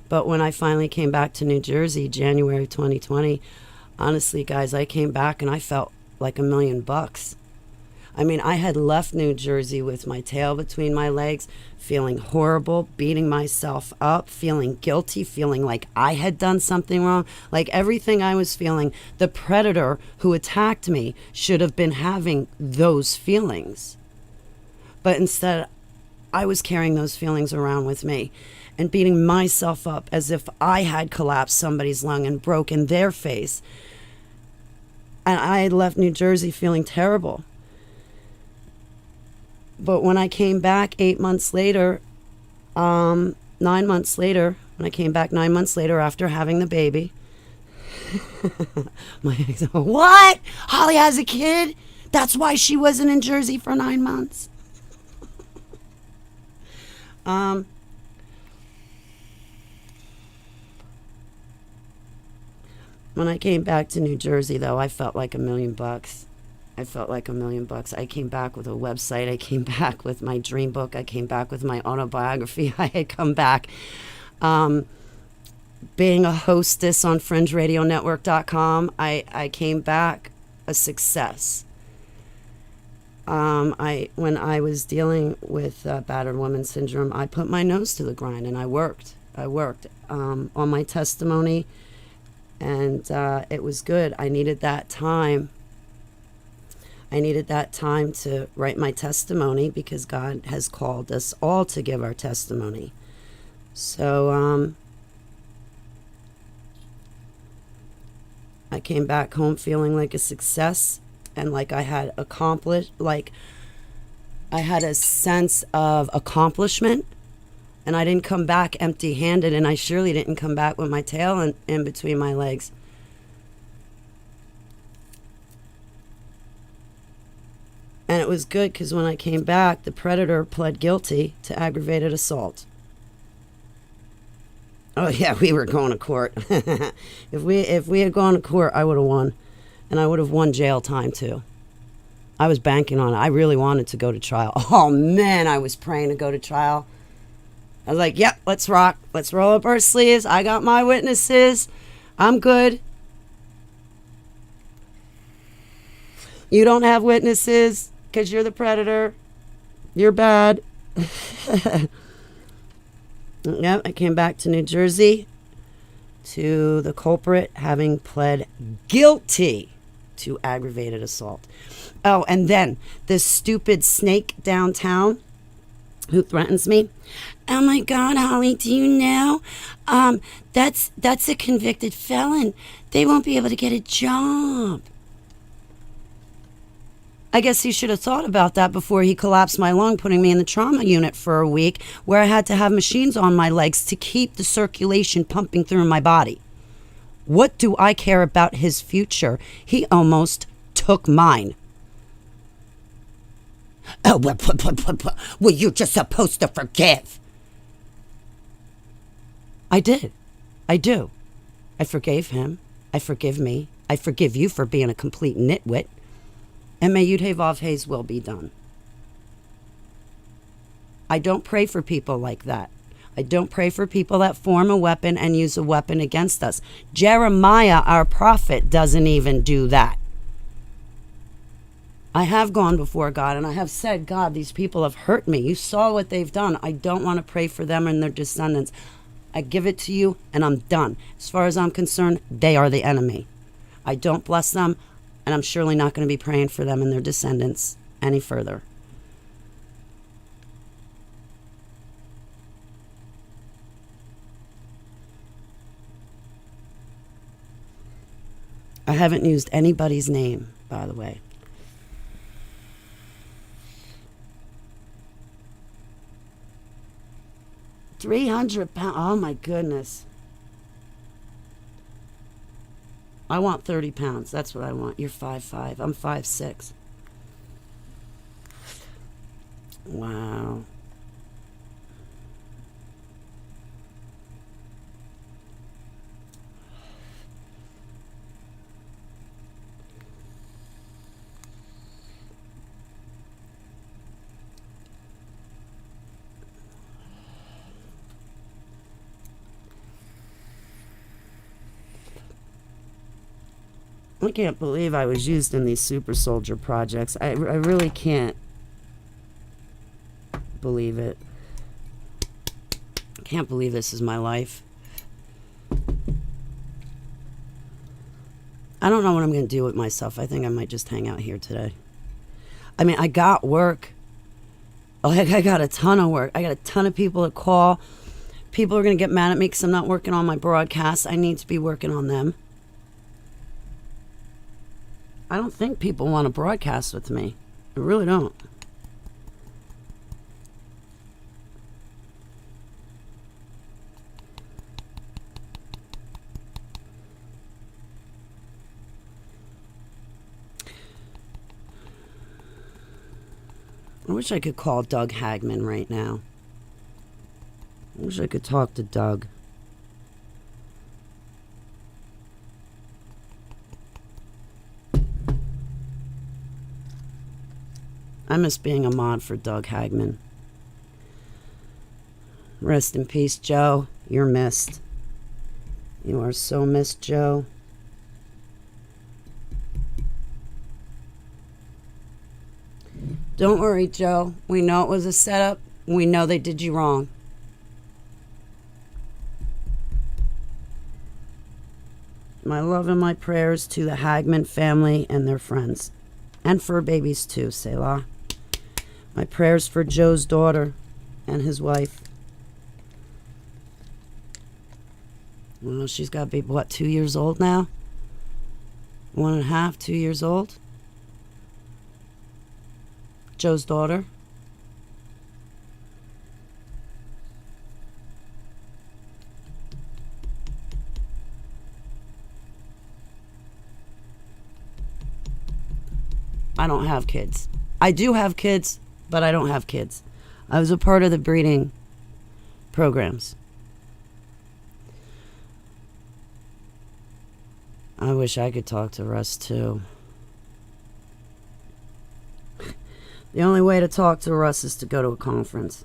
But when I finally came back to New Jersey, January 2020, honestly, guys, I came back and I felt like $1 million. I mean, I had left New Jersey with my tail between my legs, feeling horrible, beating myself up, feeling guilty, feeling like I had done something wrong. Like everything I was feeling, the predator who attacked me should have been having those feelings. But instead, I was carrying those feelings around with me and beating myself up as if I had collapsed somebody's lung and broken their face. And I left New Jersey feeling terrible. But when I came back 9 months later, when I came back 9 months later after having the baby, my ex, what? Holly has a kid? That's why she wasn't in Jersey for 9 months. When I came back to New Jersey, though, I felt like $1 million. I felt like $1 million. I came back with a website. I came back with my dream book. I came back with my autobiography. I had come back being a hostess on FringeRadioNetwork.com. I came back a success. When I was dealing with battered woman syndrome, I put my nose to the grind and I worked. On my testimony, and it was good. I needed that time. I needed that time to write my testimony because God has called us all to give our testimony. So I came back home feeling like a success and like I had accomplished, like I had a sense of accomplishment, and I didn't come back empty-handed, and I surely didn't come back with my tail in between my legs. And it was good because when I came back, the predator pled guilty to aggravated assault. Oh yeah, we were going to court. If we had gone to court, I would have won, and I would have won jail time too. I was banking on it. I really wanted to go to trial. Oh man, I was praying to go to trial. I was like, yep, let's rock. Let's roll up our sleeves. I got my witnesses. I'm good. You don't have witnesses because you're the predator. You're bad. Yep, I came back to New Jersey to the culprit having pled guilty to aggravated assault. Oh, and then this stupid snake downtown who threatens me. Oh my God, Holly, do you know? That's a convicted felon. They won't be able to get a job. I guess he should have thought about that before he collapsed my lung, putting me in the trauma unit for a week, where I had to have machines on my legs to keep the circulation pumping through my body. What do I care about his future? He almost took mine. Oh, well, you're just supposed to forgive. I did. I do. I forgave him. I forgive me. I forgive you for being a complete nitwit. And may Yud Hey Vav Hey's will be done. I don't pray for people like that. I don't pray for people that form a weapon and use a weapon against us. Jeremiah, our prophet, doesn't even do that. I have gone before God and I have said, God, these people have hurt me. You saw what they've done. I don't want to pray for them and their descendants. I give it to you and I'm done. As far as I'm concerned, they are the enemy. I don't bless them, and I'm surely not going to be praying for them and their descendants any further. I haven't used anybody's name, by the way. £300. Oh my goodness. I want 30 pounds. That's what I want. You're 5'5". I'm 5'6". Wow. I can't believe I was used in these super soldier projects. I really can't believe it. I can't believe this is my life. I don't know what I'm going to do with myself. I think I might just hang out here today. I mean, I got work. Like, I got a ton of work. I got a ton of people to call. People are going to get mad at me because I'm not working on my broadcasts. I need to be working on them. I don't think people want to broadcast with me. I really don't. I wish I could call Doug Hagman right now. I wish I could talk to Doug. I miss being a mod for Doug Hagman. Rest in peace, Joe. You're missed. You are so missed, Joe. Don't worry, Joe. We know it was a setup. We know they did you wrong. My love and my prayers to the Hagman family and their friends. And fur babies too, Selah. My prayers for Joe's daughter and his wife. Well, she's got to be, what, 2 years old now? 1.5, 2 years old? Joe's daughter. I don't have kids. I do have kids, but I don't have kids. I was a part of the breeding programs. I wish I could talk to Russ too. The only way to talk to Russ is to go to a conference.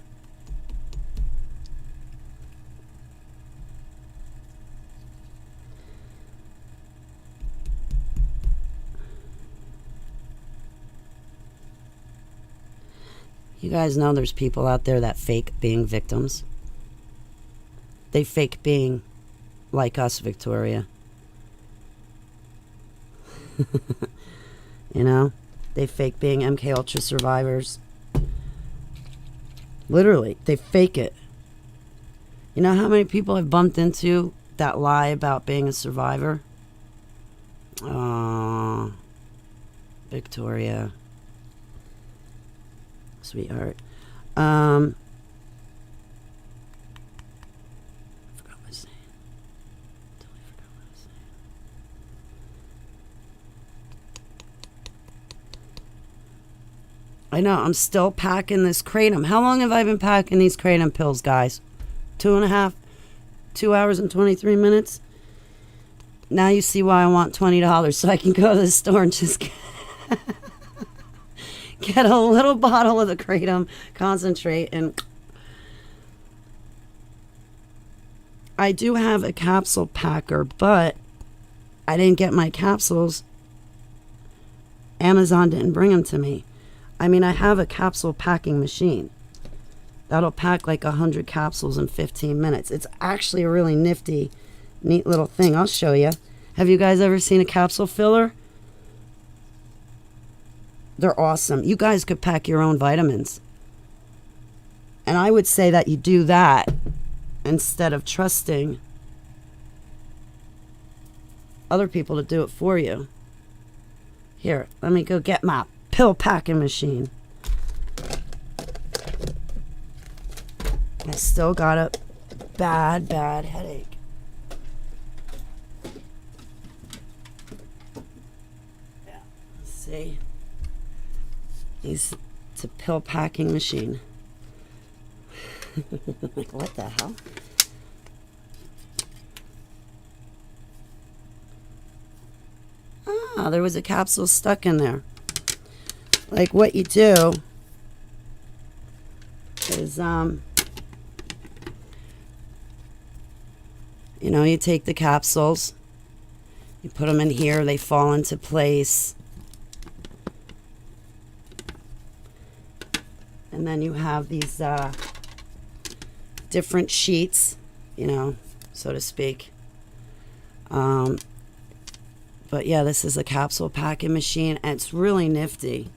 You guys know there's people out there that fake being victims. They fake being like us, Victoria. You know? They fake being MK Ultra survivors. Literally, they fake it. You know how many people I've bumped into that lie about being a survivor? Oh, Victoria. Sweetheart. I forgot what I was saying. Totally forgot what I was saying. I know, I'm still packing this kratom. How long have I been packing these kratom pills, guys? 2 hours and 23 minutes? Now you see why I want $20 so I can go to the store and just get a little bottle of the kratom concentrate. And I do have a capsule packer, but I didn't get my capsules. Amazon didn't bring them to me. I mean, I have a capsule packing machine that'll pack like 100 capsules in 15 minutes. It's actually a really nifty, neat little thing. I'll show you. Have you guys ever seen a capsule filler? They're awesome. You guys could pack your own vitamins. And I would say that you do that instead of trusting other people to do it for you. Here, let me go get my pill packing machine. I still got a bad headache. Yeah, see? It's a pill packing machine. Like, what the hell? Ah, there was a capsule stuck in there. Like, what you do is, you know, you take the capsules, you put them in here, they fall into place. And then you have these different sheets, you know, so to speak. But yeah, this is a capsule packing machine, and it's really nifty.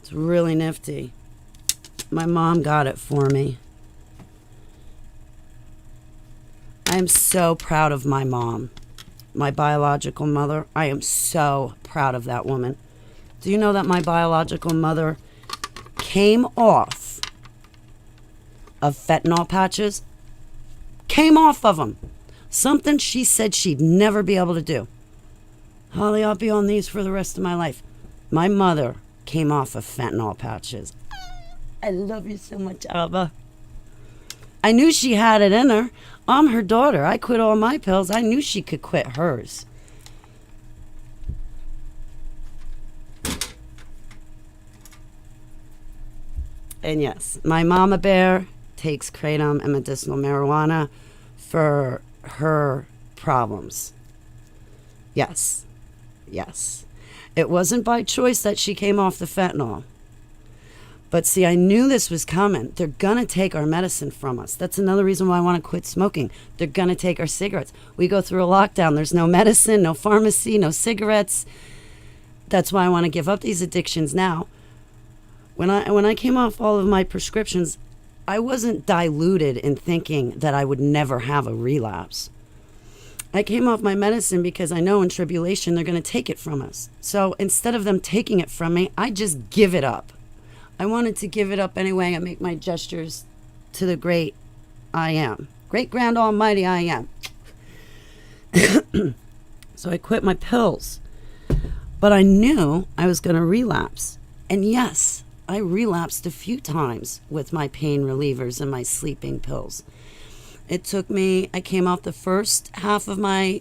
It's really nifty. My mom got it for me. I am so proud of my mom. my biological mother. I am so proud of that woman. Do you know that my biological mother came off of fentanyl patches? Came off of them. Something she said she'd never be able to do. Holly, I'll be on these for the rest of my life. My mother came off of fentanyl patches. I love you so much, Alba. I knew she had it in her. I'm her daughter. I quit all my pills. I knew she could quit hers. And yes, my mama bear takes kratom and medicinal marijuana for her problems. Yes. Yes. It wasn't by choice that she came off the fentanyl. But see, I knew this was coming. They're going to take our medicine from us. That's another reason why I want to quit smoking. They're going to take our cigarettes. We go through a lockdown. There's no medicine, no pharmacy, no cigarettes. That's why I want to give up these addictions now. When I came off all of my prescriptions, I wasn't diluted in thinking that I would never have a relapse. I came off my medicine because I know in tribulation they're going to take it from us. So instead of them taking it from me, I just give it up. I wanted to give it up anyway and make my gestures to the great I am. Great grand almighty I am. So I quit my pills. But I knew I was going to relapse. And yes, I relapsed a few times with my pain relievers and my sleeping pills. It took me, I came off the first I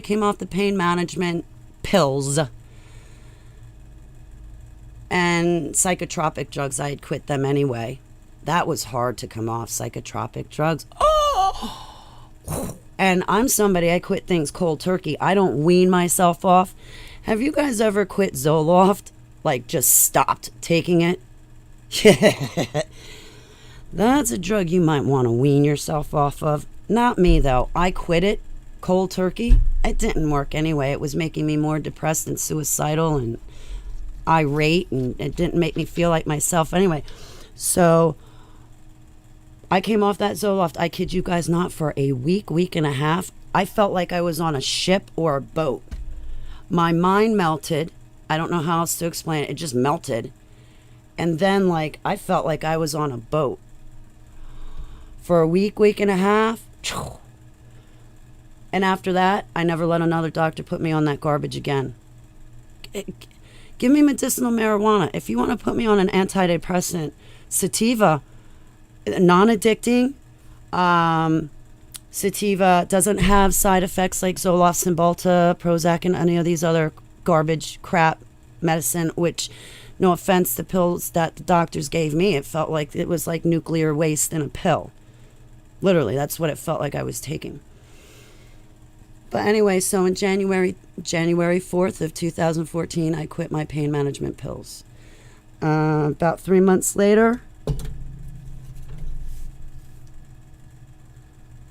came off the pain management pills. And psychotropic drugs, I had quit them anyway. That was hard to come off, psychotropic drugs. Oh! And I'm somebody, I quit things cold turkey. I don't wean myself off. Have you guys ever quit Zoloft? Like just stopped taking it? That's a drug you might want to wean yourself off of. Not me though. I quit it cold turkey. It didn't work anyway. It was making me more depressed and suicidal and irate, and it didn't make me feel like myself anyway. So I came off that Zoloft, I kid you guys not, for a week and a half. I felt like I was on a ship or a boat. My mind melted. I don't know how else to explain it. It just melted. And then I felt like I was on a boat for a week and a half. And after that, I never let another doctor put me on that garbage again. Give me medicinal marijuana. If you want to put me on an antidepressant, sativa, non-addicting, sativa doesn't have side effects like Zoloft, Cymbalta, Prozac, and any of these other garbage crap medicine, which, no offense, the pills that the doctors gave me, it felt like it was like nuclear waste in a pill. Literally, that's what it felt like I was taking. But anyway, so in January 4th of 2014, I quit my pain management pills. About 3 months later,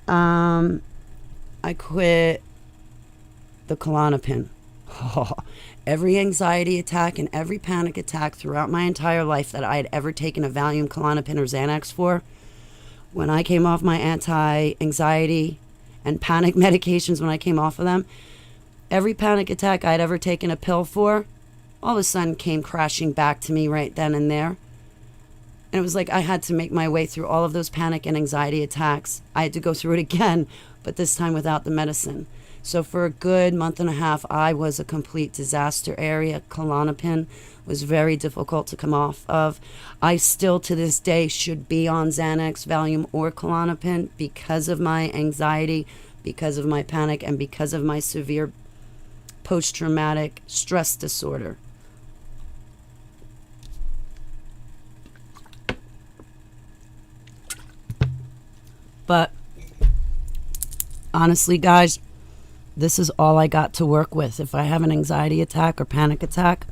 I quit the Klonopin. Every anxiety attack and every panic attack throughout my entire life that I had ever taken a Valium, Klonopin, or Xanax for, when I came off my anti-anxiety and panic medications, when I came off of them, every panic attack I'd ever taken a pill for, all of a sudden came crashing back to me right then and there. And it was like I had to make my way through all of those panic and anxiety attacks. I had to go through it again, but this time without the medicine. So for a good month and a half, I was a complete disaster area. Klonopin was very difficult to come off of. I still, to this day, should be on Xanax, Valium, or Klonopin because of my anxiety, because of my panic, and because of my severe post-traumatic stress disorder. But honestly, guys, this is all I got to work with. If I have an anxiety attack or panic attack,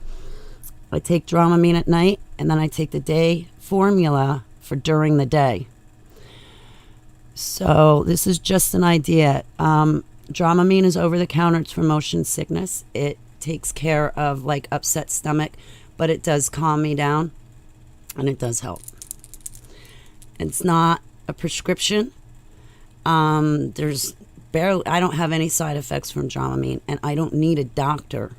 I take Dramamine at night, and then I take the day formula for during the day. So this is just an idea. Dramamine is over the counter. It's for motion sickness. It takes care of upset stomach, but it does calm me down, and it does help. It's not a prescription. There's I don't have any side effects from Dramamine, and I don't need a doctor,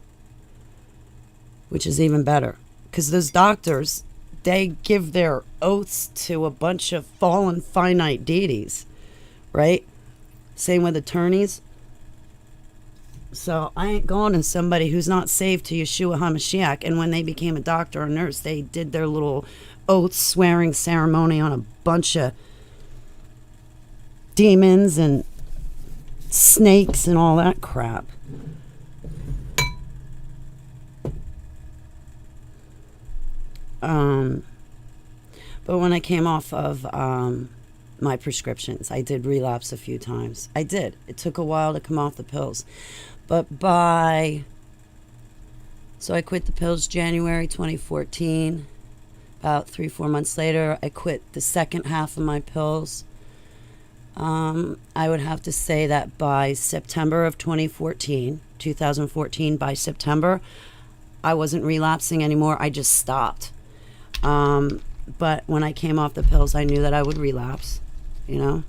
which is even better. Because those doctors, they give their oaths to a bunch of fallen finite deities, right? Same with attorneys. So I ain't going to somebody who's not saved to Yeshua HaMashiach. And when they became a doctor or nurse, they did their little oath swearing ceremony on a bunch of demons and snakes and all that crap. But when I came off of my prescriptions, I did relapse a few times. I did. It took a while to come off the pills. But so I quit the pills January 2014. About 3-4 months later, I quit the second half of my pills. I would have to say that by September of 2014, by September, I wasn't relapsing anymore. I just stopped. But when I came off the pills, I knew that I would relapse, but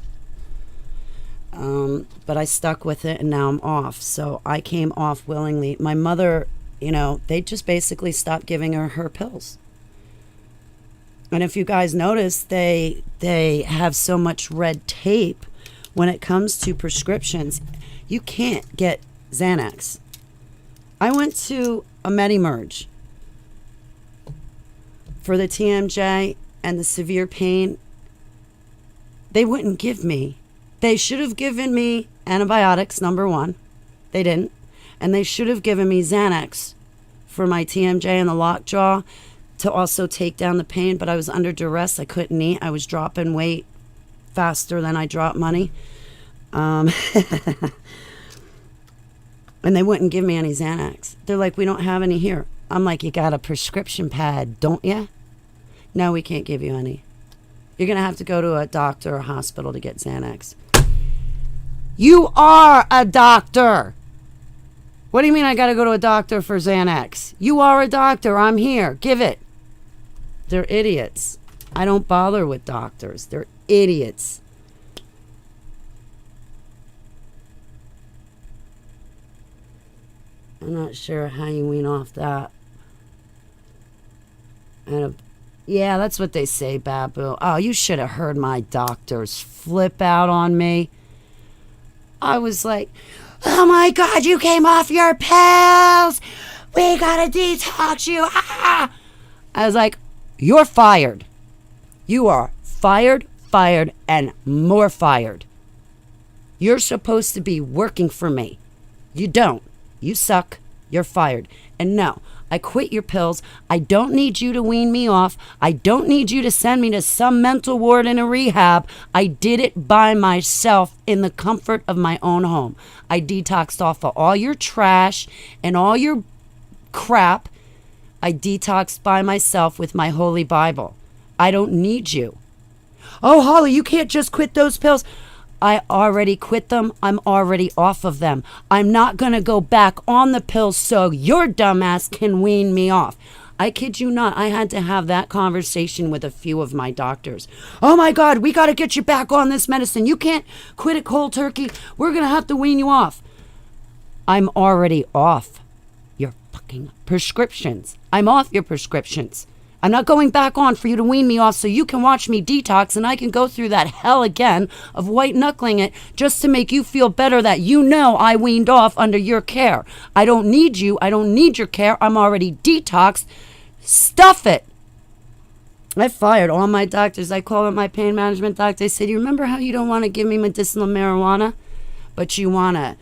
I stuck with it, and now I'm off. So I came off willingly. My mother, they just basically stopped giving her pills. And if you guys notice, they have so much red tape when it comes to prescriptions. You can't get Xanax. I went to a Medi-Merge for the TMJ and the severe pain. They wouldn't give me. They should have given me antibiotics, number one. They didn't. And they should have given me Xanax for my TMJ and the lockjaw to also take down the pain, but I was under duress. I couldn't eat. I was dropping weight faster than I dropped money. And they wouldn't give me any Xanax. They're like, we don't have any here. I'm like, you got a prescription pad, don't you? No, we can't give you any. You're going to have to go to a doctor or a hospital to get Xanax. You are a doctor. What do you mean I got to go to a doctor for Xanax? You are a doctor. I'm here. Give it. They're idiots. I don't bother with doctors. They're idiots. I'm not sure how you wean off that. Yeah, that's what they say, Babu. Oh, you should have heard my doctors flip out on me. I was like, oh my God, you came off your pills. We gotta detox you. Ah! I was like, you're fired. You are fired, and more fired. You're supposed to be working for me. You don't. You suck. You're fired. And no, I quit your pills. I don't need you to wean me off. I don't need you to send me to some mental ward in a rehab. I did it by myself in the comfort of my own home. I detoxed off of all your trash and all your crap. I detoxed by myself with my holy Bible. I don't need you. Oh, Holly, you can't just quit those pills. I already quit them. I'm already off of them. I'm not going to go back on the pills so your dumbass can wean me off. I kid you not. I had to have that conversation with a few of my doctors. Oh my God, we got to get you back on this medicine. You can't quit it cold turkey. We're going to have to wean you off. I'm already off your fucking prescriptions. I'm off your prescriptions. I'm not going back on for you to wean me off so you can watch me detox and I can go through that hell again of white knuckling it just to make you feel better that I weaned off under your care. I don't need you. I don't need your care. I'm already detoxed. Stuff it. I fired all my doctors. I called up my pain management doctor. I said, you remember how you don't want to give me medicinal marijuana, but you want to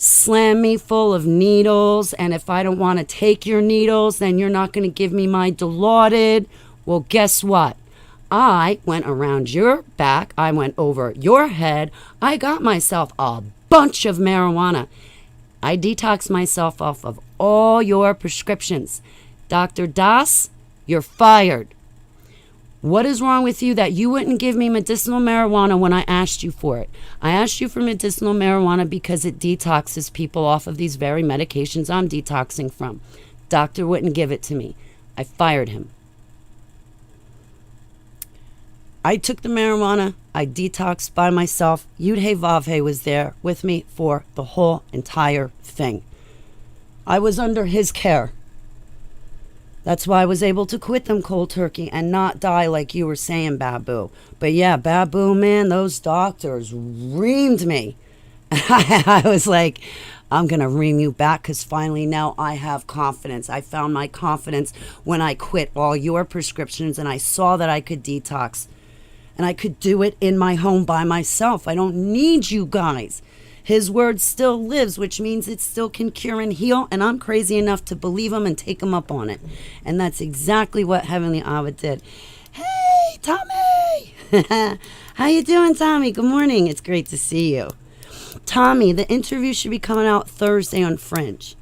slam me full of needles, and if I don't want to take your needles, then you're not going to give me my Dilaudid. Well, guess what? I went around your back. I went over your head. I got myself a bunch of marijuana. I detoxed myself off of all your prescriptions. Dr. Das, you're fired. What is wrong with you that you wouldn't give me medicinal marijuana when I asked you for it? I asked you for medicinal marijuana because it detoxes people off of these very medications I'm detoxing from. Doctor wouldn't give it to me. I fired him. I took the marijuana. I detoxed by myself. Yud-Hey Vav-Hey was there with me for the whole entire thing. I was under his care. That's why I was able to quit them cold turkey and not die like you were saying, Babu. But yeah, Babu, man, those doctors reamed me. I was like, I'm going to ream you back because finally now I have confidence. I found my confidence when I quit all your prescriptions and I saw that I could detox. And I could do it in my home by myself. I don't need you guys. His word still lives, which means it still can cure and heal. And I'm crazy enough to believe him and take him up on it. And that's exactly what Heavenly Abba did. Hey, Tommy! How you doing, Tommy? Good morning. It's great to see you. Tommy, the interview should be coming out Thursday on Fringe.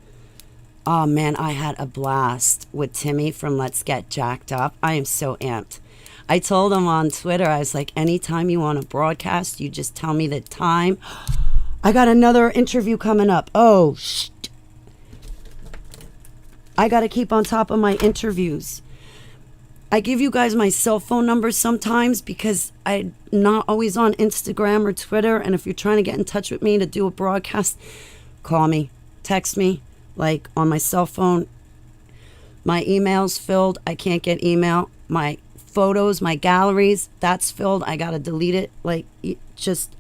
Oh, man, I had a blast with Timmy from Let's Get Jacked Up. I am so amped. I told him on Twitter, I was like, anytime you want to broadcast, you just tell me the time. I got another interview coming up. Oh, I got to keep on top of my interviews. I give you guys my cell phone number sometimes because I'm not always on Instagram or Twitter. And if you're trying to get in touch with me to do a broadcast, call me, text me, like on my cell phone. My email's filled. I can't get email. My photos, my galleries, that's filled. I got to delete it. Like,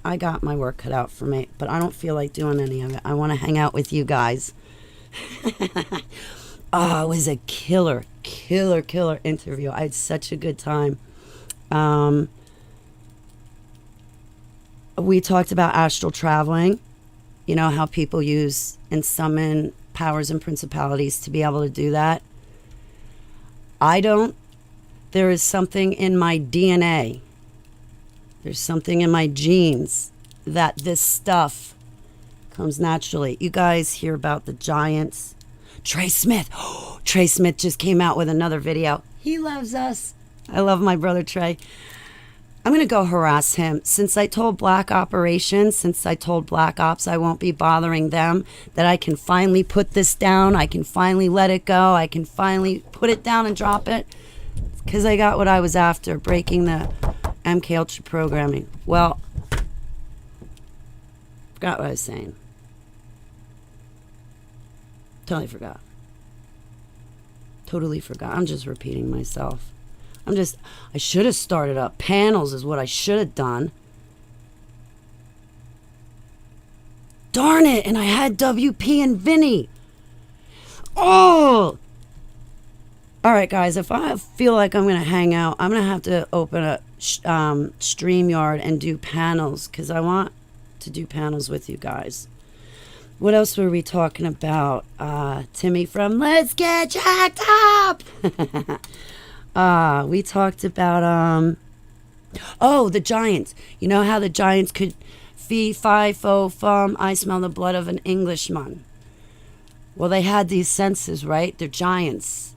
I got my work cut out for me, but I don't feel like doing any of it. I want to hang out with you guys. Oh, it was a killer interview. I had such a good time. We talked about astral traveling, you know, how people use and summon powers and principalities to be able to do that. I don't. There is something in my DNA. There's something in my genes that this stuff comes naturally. You guys hear about the giants. Trey Smith. Oh, Trey Smith just came out with another video. He loves us. I love my brother Trey. I'm going to go harass him. Since I told Black Operations, since I told Black Ops I won't be bothering them, that I can finally put this down. I can finally let it go. I can finally put it down and drop it. Because I got what I was after, breaking the MK Ultra programming. Well, forgot what I was saying. Totally forgot. I'm just repeating myself. I should have started up panels is what I should have done. Darn it, and I had WP and Vinny. Oh! All right, guys, if I feel like I'm going to hang out, I'm going to have to open a StreamYard and do panels because I want to do panels with you guys. What else were we talking about? Timmy from Let's Get Jacked Up! We talked about, the Giants. You know how the Giants could fee, fi, fo, fum, I smell the blood of an Englishman. Well, they had these senses, right? They're giants.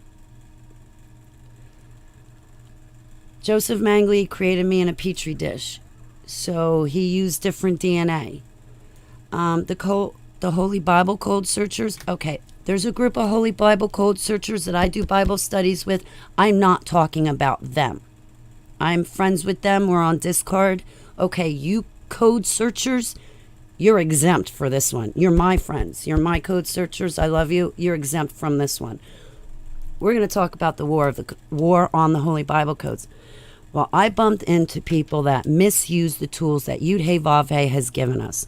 Joseph Mengele created me in a petri dish. So he used different DNA. The Holy Bible Code Searchers. Okay, there's a group of Holy Bible Code Searchers that I do Bible studies with. I'm not talking about them. I'm friends with them. We're on Discord. Okay, you code searchers, you're exempt for this one. You're my friends. You're my code searchers. I love you. You're exempt from this one. We're going to talk about the war on the Holy Bible Codes. Well, I bumped into people that misuse the tools that Yud-Hey Vav-Hey has given us.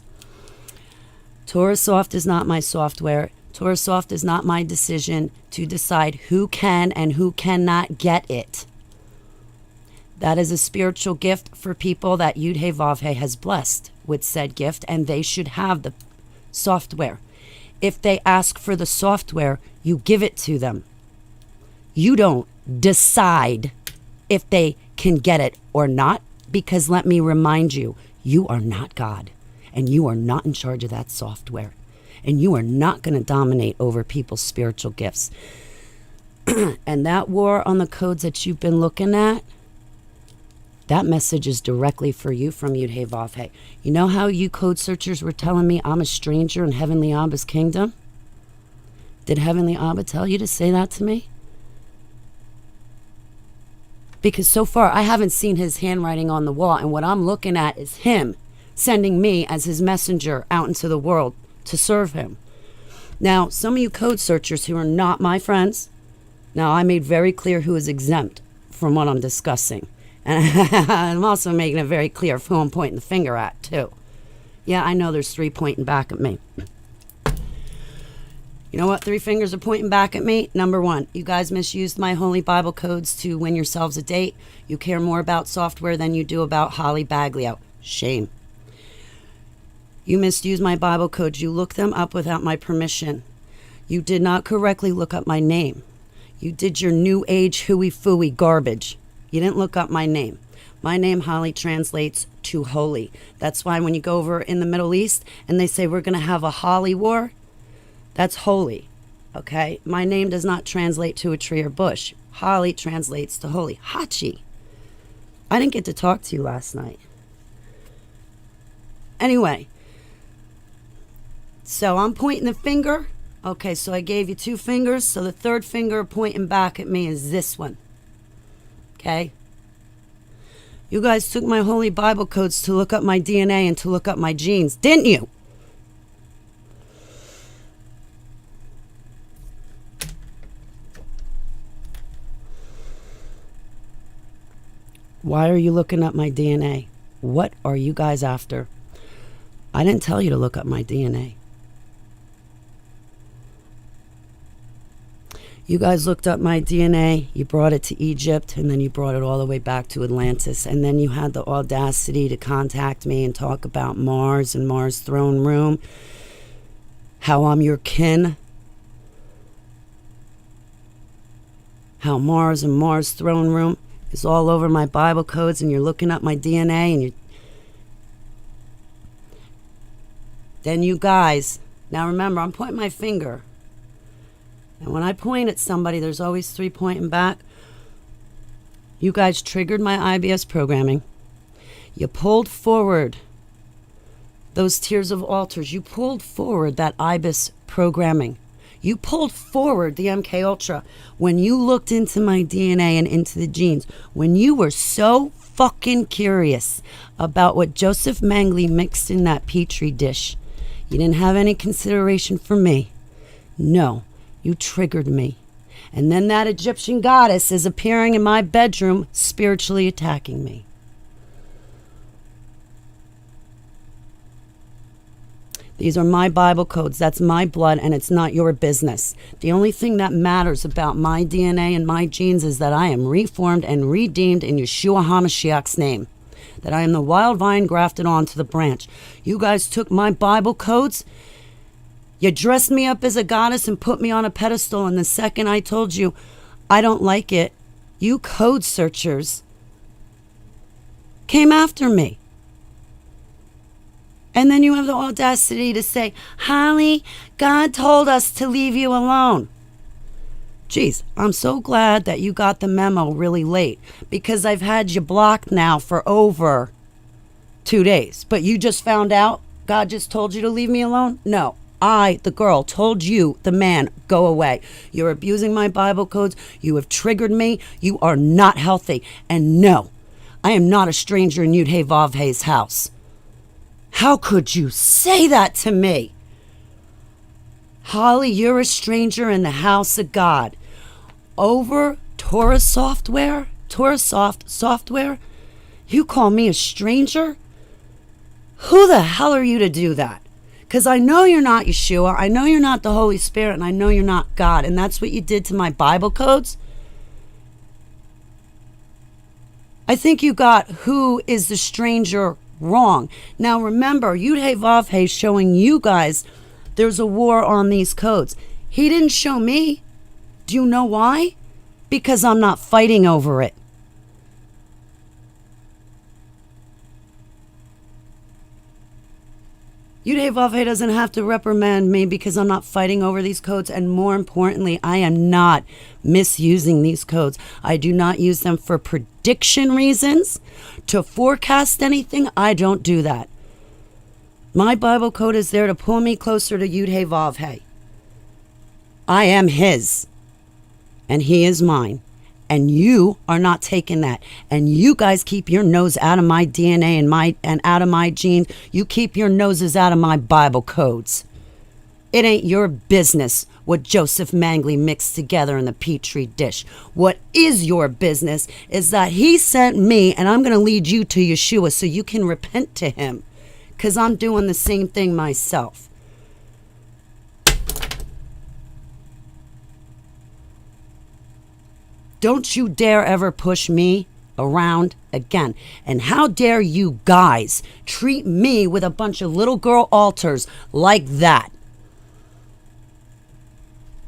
TorahSoft is not my software. TorahSoft is not my decision to decide who can and who cannot get it. That is a spiritual gift for people that Yud-Hey Vav-Hey has blessed with said gift, and they should have the software. If they ask for the software, you give it to them. You don't decide if they can get it or not, because let me remind you, you are not God, and you are not in charge of that software, and you are not going to dominate over people's spiritual gifts. And that war on the codes that you've been looking at, that message is directly for you from Yud-Hey Vav-Hey. You know how you code searchers were telling me I'm a stranger in Heavenly Abba's kingdom? Did Heavenly Abba tell you to say that to me? Because so far I haven't seen his handwriting on the wall, and what I'm looking at is him sending me as his messenger out into the world to serve him. Now, some of you code searchers who are not my friends, now I made very clear who is exempt from what I'm discussing. And I'm also making it very clear who I'm pointing the finger at, too. Yeah, I know there's 3 pointing back at me. You know what 3 fingers are pointing back at me? Number 1, you guys misused my holy Bible codes to win yourselves a date. You care more about software than you do about Holly Baglio. Shame. You misused my Bible codes. You looked them up without my permission. You did not correctly look up my name. You did your new age hooey-fooey garbage. You didn't look up my name. My name, Holly, translates to holy. That's why when you go over in the Middle East and they say we're going to have a Holly war, that's holy, okay? My name does not translate to a tree or bush. Holly translates to holy. Hachi. I didn't get to talk to you last night. Anyway, so I'm pointing the finger. Okay, so I gave you 2 fingers. So the 3rd finger pointing back at me is this one. Okay? You guys took my holy Bible codes to look up my DNA and to look up my genes, didn't you? Why are you looking up my DNA? What are you guys after? I didn't tell you to look up my DNA. You guys looked up my DNA, you brought it to Egypt, and then you brought it all the way back to Atlantis. And then you had the audacity to contact me and talk about Mars and Mars' throne room, how I'm your kin, how Mars and Mars' throne room is all over my Bible codes, and you're looking up my DNA, and then you guys, now remember, I'm pointing my finger. And when I point at somebody, there's always 3 pointing back. You guys triggered my IBS programming. You pulled forward those tiers of altars. You pulled forward that IBIS programming. You pulled forward the MK Ultra when you looked into my DNA and into the genes. When you were so fucking curious about what Joseph Mengele mixed in that Petri dish. You didn't have any consideration for me. No. You triggered me. And then that Egyptian goddess is appearing in my bedroom, spiritually attacking me. These are my Bible codes. That's my blood, and it's not your business. The only thing that matters about my DNA and my genes is that I am reformed and redeemed in Yeshua HaMashiach's name. That I am the wild vine grafted onto the branch. You guys took my Bible codes. You dressed me up as a goddess and put me on a pedestal, and the second I told you I don't like it, you code searchers came after me. And then you have the audacity to say, Holly, God told us to leave you alone. Geez, I'm so glad that you got the memo really late, because I've had you blocked now for over 2 days. But you just found out God just told you to leave me alone? No. I, the girl, told you, the man, go away. You're abusing my Bible codes. You have triggered me. You are not healthy. And no, I am not a stranger in Yud-Hey-Vav-Hey's house. How could you say that to me? Holly, you're a stranger in the house of God. Over Torah software? Torah software? You call me a stranger? Who the hell are you to do that? Because I know you're not Yeshua, I know you're not the Holy Spirit, and I know you're not God. And that's what you did to my Bible codes. I think you got who is the stranger wrong. Now remember, Yud-Hey-Vav-Hey showing you guys there's a war on these codes. He didn't show me. Do you know why? Because I'm not fighting over it. Yud-Hey-Vav-Hey doesn't have to reprimand me because I'm not fighting over these codes. And more importantly, I am not misusing these codes. I do not use them for prediction reasons. To forecast anything, I don't do that. My Bible code is there to pull me closer to Yud-Hey-Vav-Hey. I am his. And he is mine. And you are not taking that. And you guys keep your nose out of my DNA and out of my genes. You keep your noses out of my Bible codes. It ain't your business what Joseph Mangley mixed together in the Petri dish. What is your business is that he sent me, and I'm going to lead you to Yeshua so you can repent to him, because I'm doing the same thing myself. Don't you dare ever push me around again. And how dare you guys treat me with a bunch of little girl altars like that?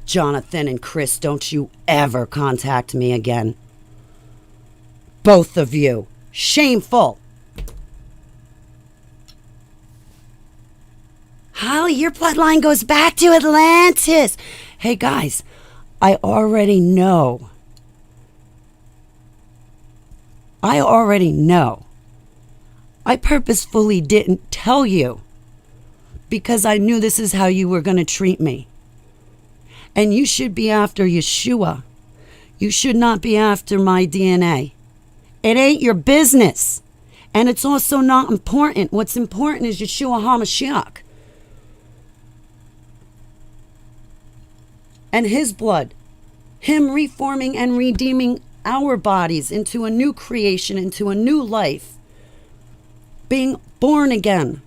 Jonathan and Chris, don't you ever contact me again. Both of you. Shameful. Holly, your bloodline goes back to Atlantis. Hey guys, I already know. I purposefully didn't tell you because I knew this is how you were going to treat me. And you should be after Yeshua. You should not be after my DNA. It ain't your business. And it's also not important. What's important is Yeshua HaMashiach. And his blood. Him reforming and redeeming our bodies into a new creation, into a new life. Being born again.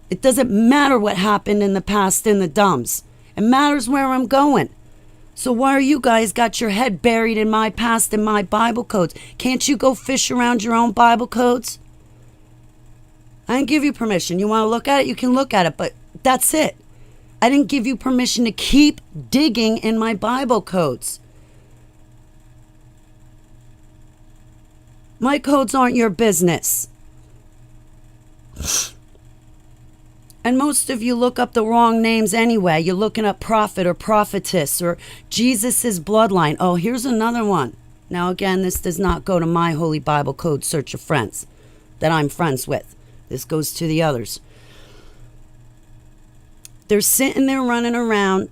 It doesn't matter what happened in the past in the dumps. It matters where I'm going. So why are you guys got your head buried in my past and my Bible codes? Can't you go fish around your own Bible codes? I didn't give you permission. You want to look at it? You can look at it, but that's it. I didn't give you permission to keep digging in my Bible codes. My codes aren't your business. And most of you look up the wrong names anyway. You're looking up prophet or prophetess or Jesus's bloodline. Oh, here's another one. Now, again, this does not go to my Holy Bible Code search of friends that I'm friends with. This goes to the others. They're sitting there running around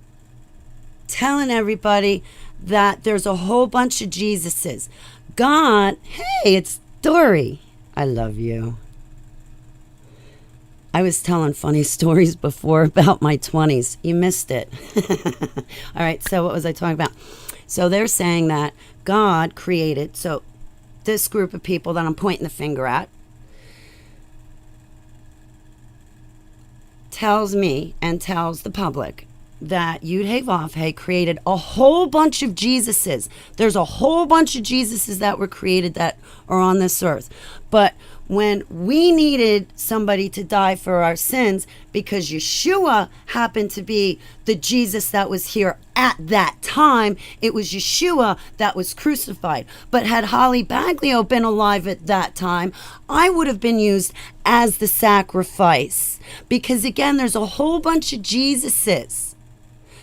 telling everybody that there's a whole bunch of Jesuses. God, hey, it's Dory. I love you. I was telling funny stories before about my 20s. You missed it. All right, so what was I talking about? So they're saying that God created, so this group of people that I'm pointing the finger at tells me and tells the public that Yud-Heh-Vav-Heh created a whole bunch of Jesuses. There's a whole bunch of Jesuses that were created that are on this earth. But when we needed somebody to die for our sins, because Yeshua happened to be the Jesus that was here at that time, it was Yeshua that was crucified. But had Holly Baglio been alive at that time, I would have been used as the sacrifice. Because again, there's a whole bunch of Jesuses.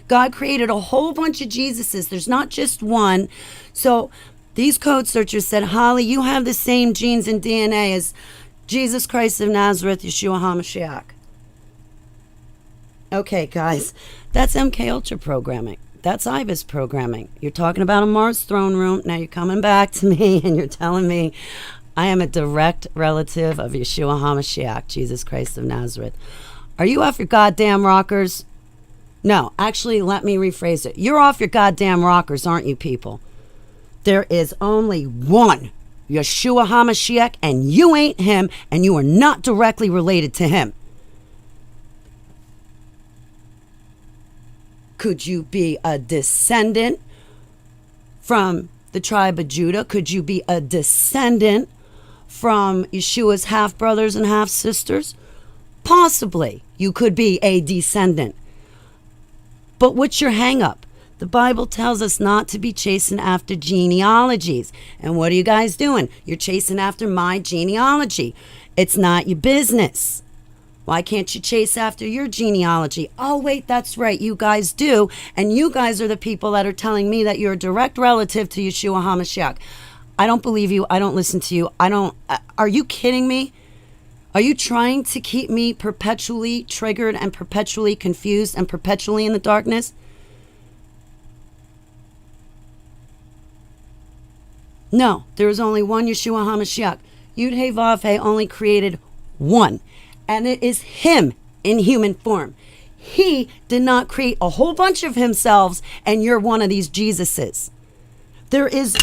God created a whole bunch of Jesuses. There's not just one. So these code searchers said, Holly, you have the same genes and DNA as Jesus Christ of Nazareth, Yeshua HaMashiach. Okay, guys, that's MK Ultra programming. That's IBIS programming. You're talking about a Mars throne room. Now you're coming back to me and you're telling me I am a direct relative of Yeshua HaMashiach, Jesus Christ of Nazareth. Are you off your goddamn rockers? No, actually, let me rephrase it. You're off your goddamn rockers, aren't you, people? There is only one Yeshua HaMashiach, and you ain't him, and you are not directly related to him. Could you be a descendant from the tribe of Judah? Could you be a descendant from Yeshua's half-brothers and half-sisters? Possibly. You could be a descendant. But what's your hang-up? The Bible tells us not to be chasing after genealogies. And what are you guys doing? You're chasing after my genealogy. It's not your business. Why can't you chase after your genealogy? Oh, wait, that's right. You guys do. And you guys are the people that are telling me that you're a direct relative to Yeshua HaMashiach. I don't believe you. I don't listen to you. Are you kidding me? Are you trying to keep me perpetually triggered and perpetually confused and perpetually in the darkness? No, there is only one Yeshua HaMashiach. Yud He Vav He only created one, and it is him in human form. He did not create a whole bunch of himself, and you're one of these Jesuses. There's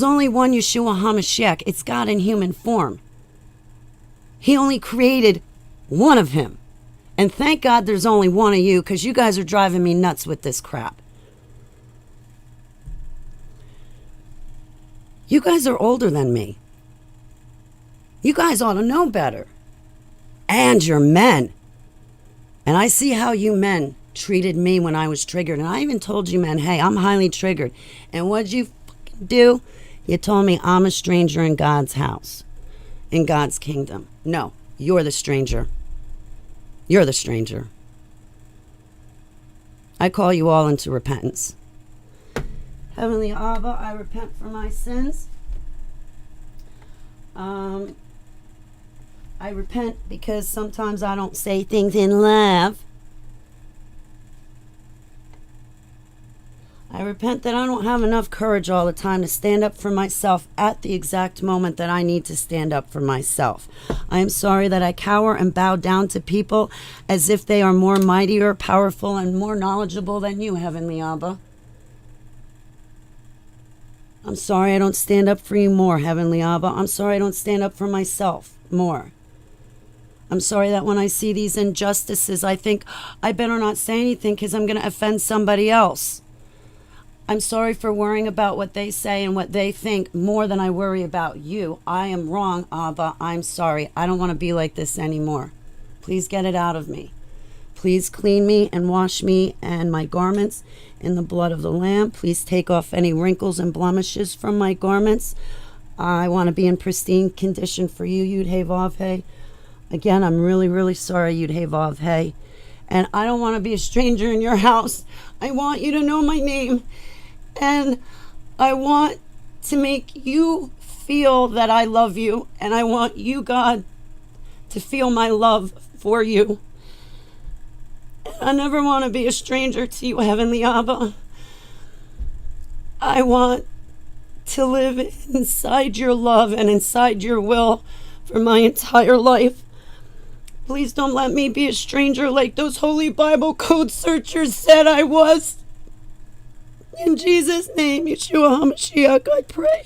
only one Yeshua HaMashiach. It's God in human form. He only created one of him. And thank God there's only one of you, because you guys are driving me nuts with this crap. You guys are older than me. You guys ought to know better. And you're men. And I see how you men treated me when I was triggered. And I even told you men, hey, I'm highly triggered. And what'd you fucking do? You told me I'm a stranger in God's house, in God's kingdom. No, you're the stranger. You're the stranger. I call you all into repentance. Heavenly Abba, I repent for my sins. I repent because sometimes I don't say things in love. I repent that I don't have enough courage all the time to stand up for myself at the exact moment that I need to stand up for myself. I am sorry that I cower and bow down to people as if they are more mightier, powerful, and more knowledgeable than you, Heavenly Abba. I'm sorry I don't stand up for you more, Heavenly Abba. I'm sorry I don't stand up for myself more. I'm sorry that when I see these injustices, I think I better not say anything because I'm going to offend somebody else. I'm sorry for worrying about what they say and what they think more than I worry about you. I am wrong, Abba. I'm sorry. I don't want to be like this anymore. Please get it out of me. Please clean me and wash me and my garments in the blood of the Lamb. Please take off any wrinkles and blemishes from my garments. I want to be in pristine condition for you, Yud He Vav He. Again, I'm really, really sorry, Yud He Vav He. And I don't want to be a stranger in your house. I want you to know my name. And I want to make you feel that I love you. And I want you, God, to feel my love for you. And I never want to be a stranger to you, Heavenly Abba. I want to live inside your love and inside your will for my entire life. Please don't let me be a stranger like those Holy Bible code searchers said I was. In Jesus' name, Yeshua HaMashiach, I pray.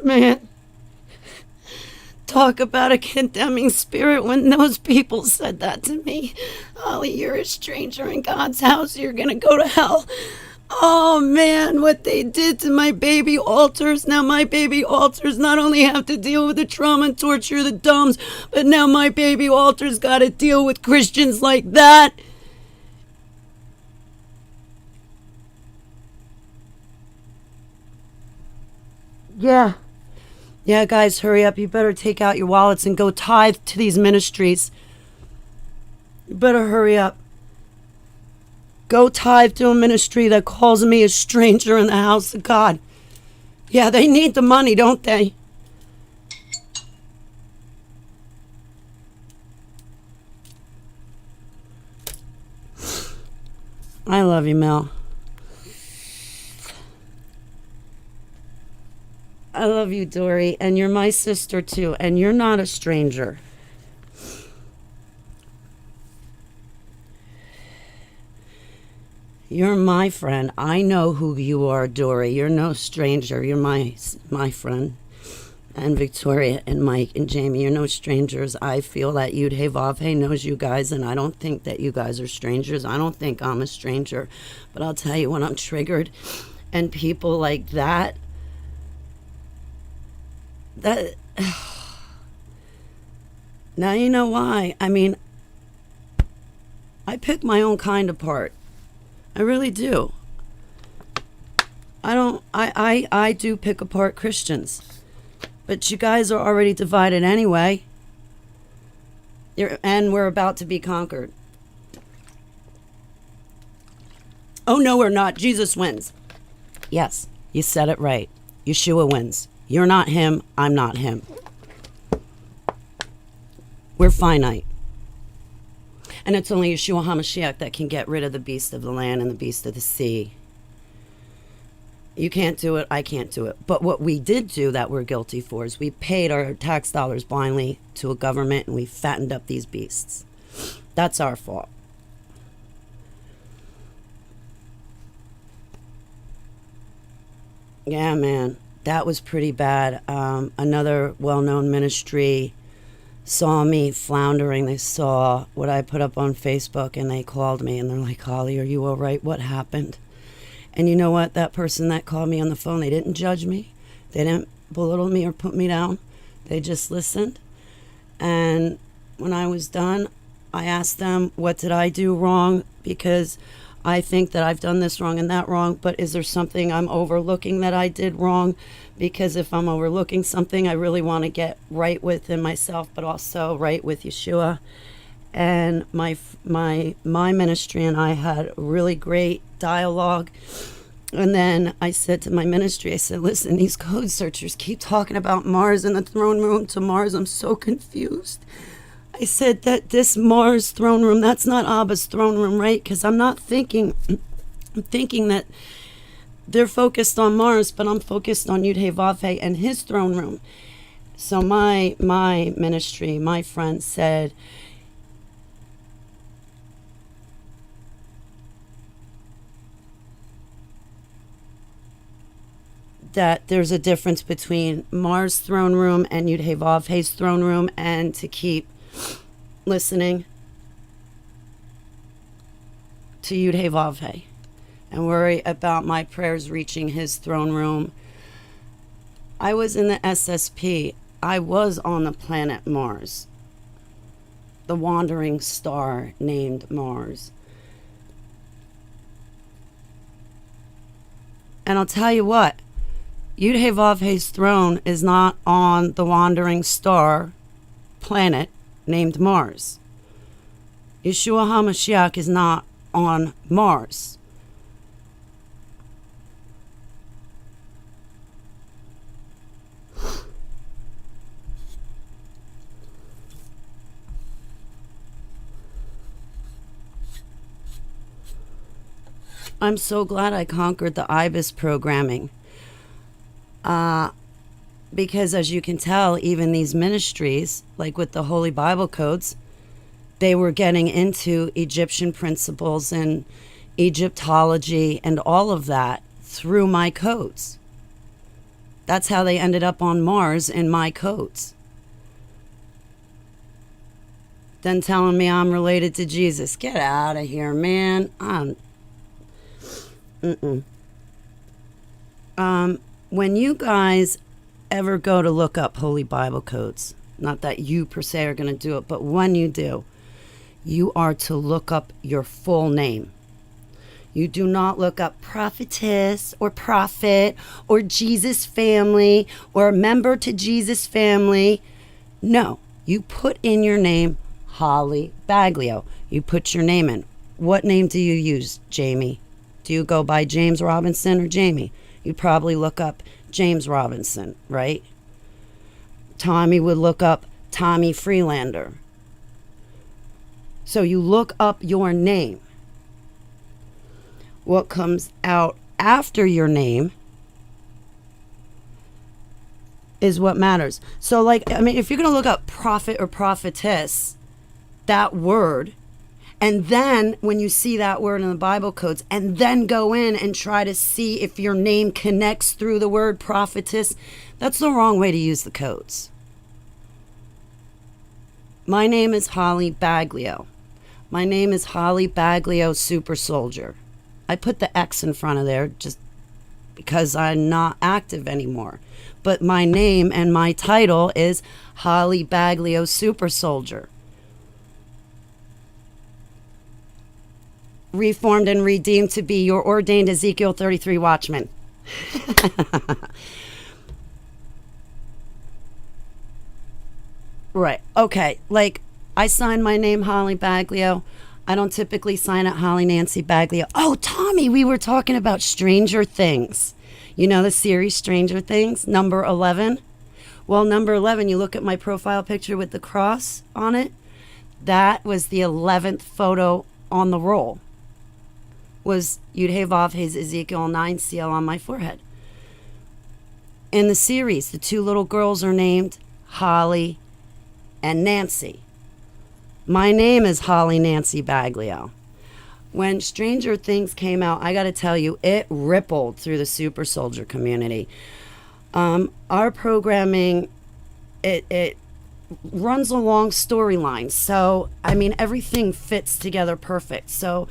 Man, talk about a condemning spirit when those people said that to me. Holly, you're a stranger in God's house. You're going to go to hell. Oh, man, what they did to my baby altars. Now my baby altars not only have to deal with the trauma and torture of the dumbs, but now my baby altars got to deal with Christians like that. Yeah. Yeah, guys, hurry up. You better take out your wallets and go tithe to these ministries. You better hurry up. Go tithe to a ministry that calls me a stranger in the house of God. Yeah, they need the money, don't they? I love you, Mel. I love you, Dory, and you're my sister too, and you're not a stranger. You're my friend. I know who you are, Dory. You're no stranger. You're my friend. And Victoria and Mike and Jamie, you're no strangers. I feel that Yud He Vav He knows you guys, and I don't think that you guys are strangers. I don't think I'm a stranger. But I'll tell you, when I'm triggered and people like that now you know why. I mean, I pick my own kind apart. I really do. I do pick apart Christians. But you guys are already divided anyway. And we're about to be conquered. Oh, no, we're not. Jesus wins. Yes, you said it right. Yeshua wins. You're not him. I'm not him. We're finite. And it's only Yeshua HaMashiach that can get rid of the beast of the land and the beast of the sea. You can't do it, I can't do it. But what we did do that we're guilty for is we paid our tax dollars blindly to a government and we fattened up these beasts. That's our fault. Yeah, man, that was pretty bad. Another well-known ministry saw me floundering. They saw what I put up on Facebook and they called me and they're like, Holly, are you all right? What happened? And you know what? That person that called me on the phone, they didn't judge me. They didn't belittle me or put me down. They just listened. And when I was done, I asked them, what did I do wrong? Because I think that I've done this wrong and that wrong, but is there something I'm overlooking that I did wrong? Because if I'm overlooking something, I really want to get right within myself, but also right with Yeshua. And my ministry and I had a really great dialogue. And then I said to my ministry, I said, listen, these code searchers keep talking about Mars and the throne room to Mars. I'm so confused. I said that this Mars throne room, that's not Abba's throne room, right? Because I'm thinking that they're focused on Mars, but I'm focused on Yud-Heh-Vav-Heh and his throne room. So my ministry, my friend said, that there's a difference between Mars' throne room and Yud-Heh-Vav-Heh's throne room, and to keep listening to Yud-Heh-Vav-Heh and worry about my prayers reaching his throne room. I was in the SSP. I was on the planet Mars, the wandering star named Mars. And I'll tell you what, Yud-Heh-Vav-Heh's throne is not on the wandering star planet named Mars. Yeshua HaMashiach is not on Mars. I'm so glad I conquered the IBIS programming. Because as you can tell, even these ministries, like with the Holy Bible codes, they were getting into Egyptian principles and Egyptology and all of that through my codes. That's how they ended up on Mars in my codes. Then telling me I'm related to Jesus. Get out of here, man. When you guys ever go to look up Holy Bible codes, not that you per se are going to do it, but when you do, you are to look up your full name. You do not look up prophetess or prophet or Jesus family or a member to Jesus family. No, you put in your name Holly Baglio. You put your name in. What name do you use, Jamie? Do you go by James Robinson or Jamie? You probably look up James Robinson, right? Tommy would look up Tommy Freelander. So you look up your name. What comes out after your name is what matters. So if you're going to look up prophet or prophetess, that word, and then when you see that word in the Bible codes, and then go in and try to see if your name connects through the word prophetess, that's the wrong way to use the codes. My name is Holly Baglio. My name is Holly Baglio Super Soldier. I put the X in front of there just because I'm not active anymore. But my name and my title is Holly Baglio Super Soldier. Reformed and redeemed to be your ordained Ezekiel 33 watchman. Right. Okay. I sign my name Holly Baglio. I don't typically sign it Holly Nancy Baglio. Oh, Tommy, we were talking about Stranger Things. You know the series Stranger Things, number 11? Well, number 11, you look at my profile picture with the cross on it. That was the 11th photo on the roll. Was Yud-Hey-Vav His Ezekiel 9 seal on my forehead. In the series, the two little girls are named Holly and Nancy. My name is Holly Nancy Baglio. When Stranger Things came out, I got to tell you, it rippled through the super soldier community. Our programming, it runs along storylines. So, I mean, everything fits together perfect. So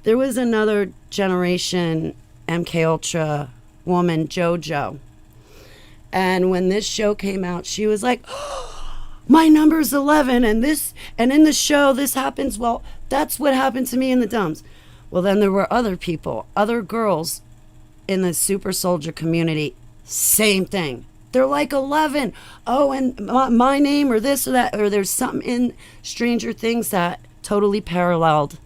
there was another generation MK Ultra woman, JoJo. And when this show came out, she was like, oh, my number's 11 and in the show this happens. Well, that's what happened to me in the Dumbs. Well, then there were other people, other girls in the super soldier community. Same thing. They're like 11. Oh, and my name or this or that, or there's something in Stranger Things that totally paralleled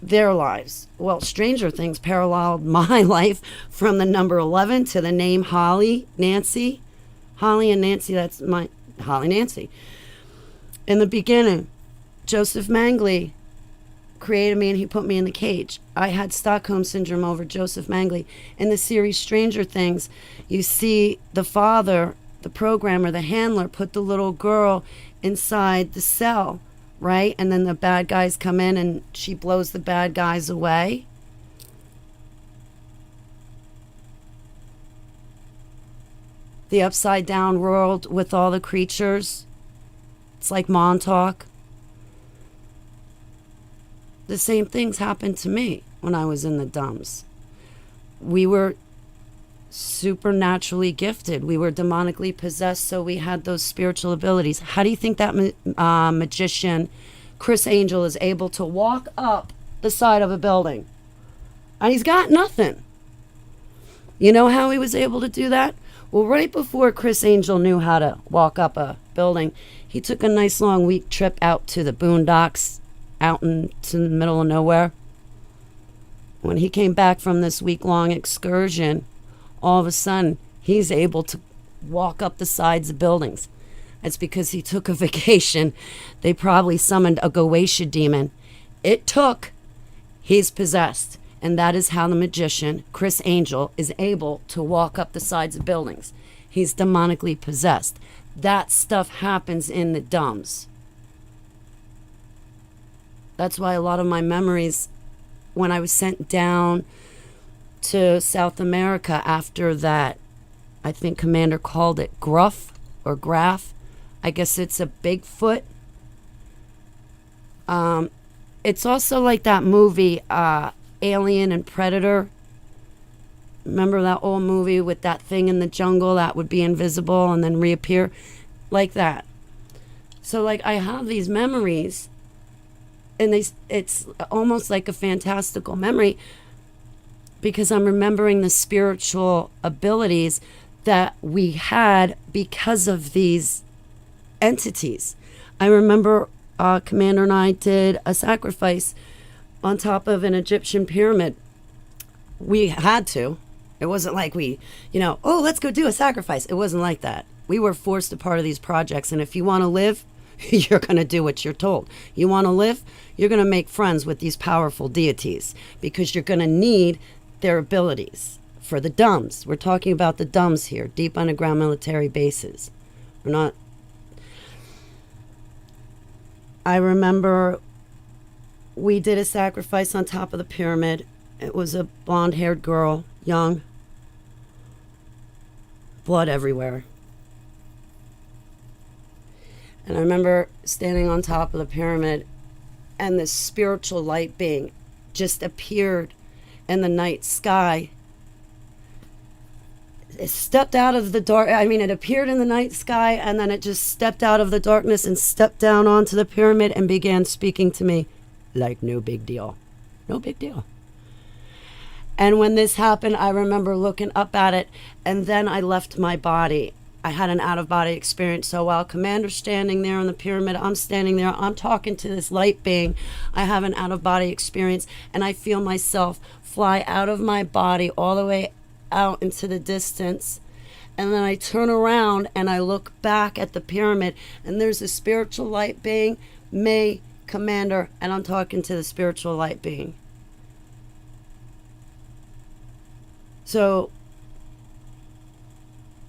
their lives. Well, Stranger Things paralleled my life from the number 11 to the name Holly, Nancy. Holly and Nancy, that's my Holly Nancy. In the beginning, Joseph Mangley created me and he put me in the cage. I had Stockholm Syndrome over Joseph Mangley. In the series Stranger Things, you see the father, the programmer, the handler, put the little girl inside the cell, right? And then the bad guys come in and she blows the bad guys away. The upside down world with all the creatures. It's like Montauk. The same things happened to me when I was in the Dumbs. We were supernaturally gifted. We were demonically possessed, so we had those spiritual abilities. How do you think that magician, Chris Angel, is able to walk up the side of a building? And he's got nothing. You know how he was able to do that? Well, right before Chris Angel knew how to walk up a building, he took a nice long week trip out to the boondocks, out into the middle of nowhere. When he came back from this week-long excursion, all of a sudden, he's able to walk up the sides of buildings. That's because he took a vacation. They probably summoned a Goetia demon. It took. He's possessed. And that is how the magician, Chris Angel, is able to walk up the sides of buildings. He's demonically possessed. That stuff happens in the Dumbs. That's why a lot of my memories, when I was sent down to South America after that, I think Commander called it gruff or graph. I guess it's a Bigfoot. It's also like that movie, Alien and Predator. Remember that old movie with that thing in the jungle that would be invisible and then reappear? Like that. So like I have these memories, and it's almost like a fantastical memory because I'm remembering the spiritual abilities that we had because of these entities. I remember Commander and I did a sacrifice on top of an Egyptian pyramid. We had to. It wasn't like we, oh, let's go do a sacrifice. It wasn't like that. We were forced a part of these projects, and if you want to live, you're going to do what you're told. You want to live, you're going to make friends with these powerful deities because you're going to need their abilities. For the Dumbs, we're talking about the Dumbs here, deep underground military bases. We're not. I remember we did a sacrifice on top of the pyramid. It was a blonde-haired girl, young, blood everywhere. And I remember standing on top of the pyramid, and this spiritual light being just appeared in the night sky. It stepped out of the dark. It appeared in the night sky, and then it just stepped out of the darkness and stepped down onto the pyramid and began speaking to me like no big deal. No big deal. And when this happened, I remember looking up at it, and then I left my body. I had an out-of-body experience. So while Commander's standing there on the pyramid, I'm standing there, I'm talking to this light being. I have an out-of-body experience, and I feel myself fly out of my body all the way out into the distance. And then I turn around and I look back at the pyramid, and there's a spiritual light being, May Commander, and I'm talking to the spiritual light being. So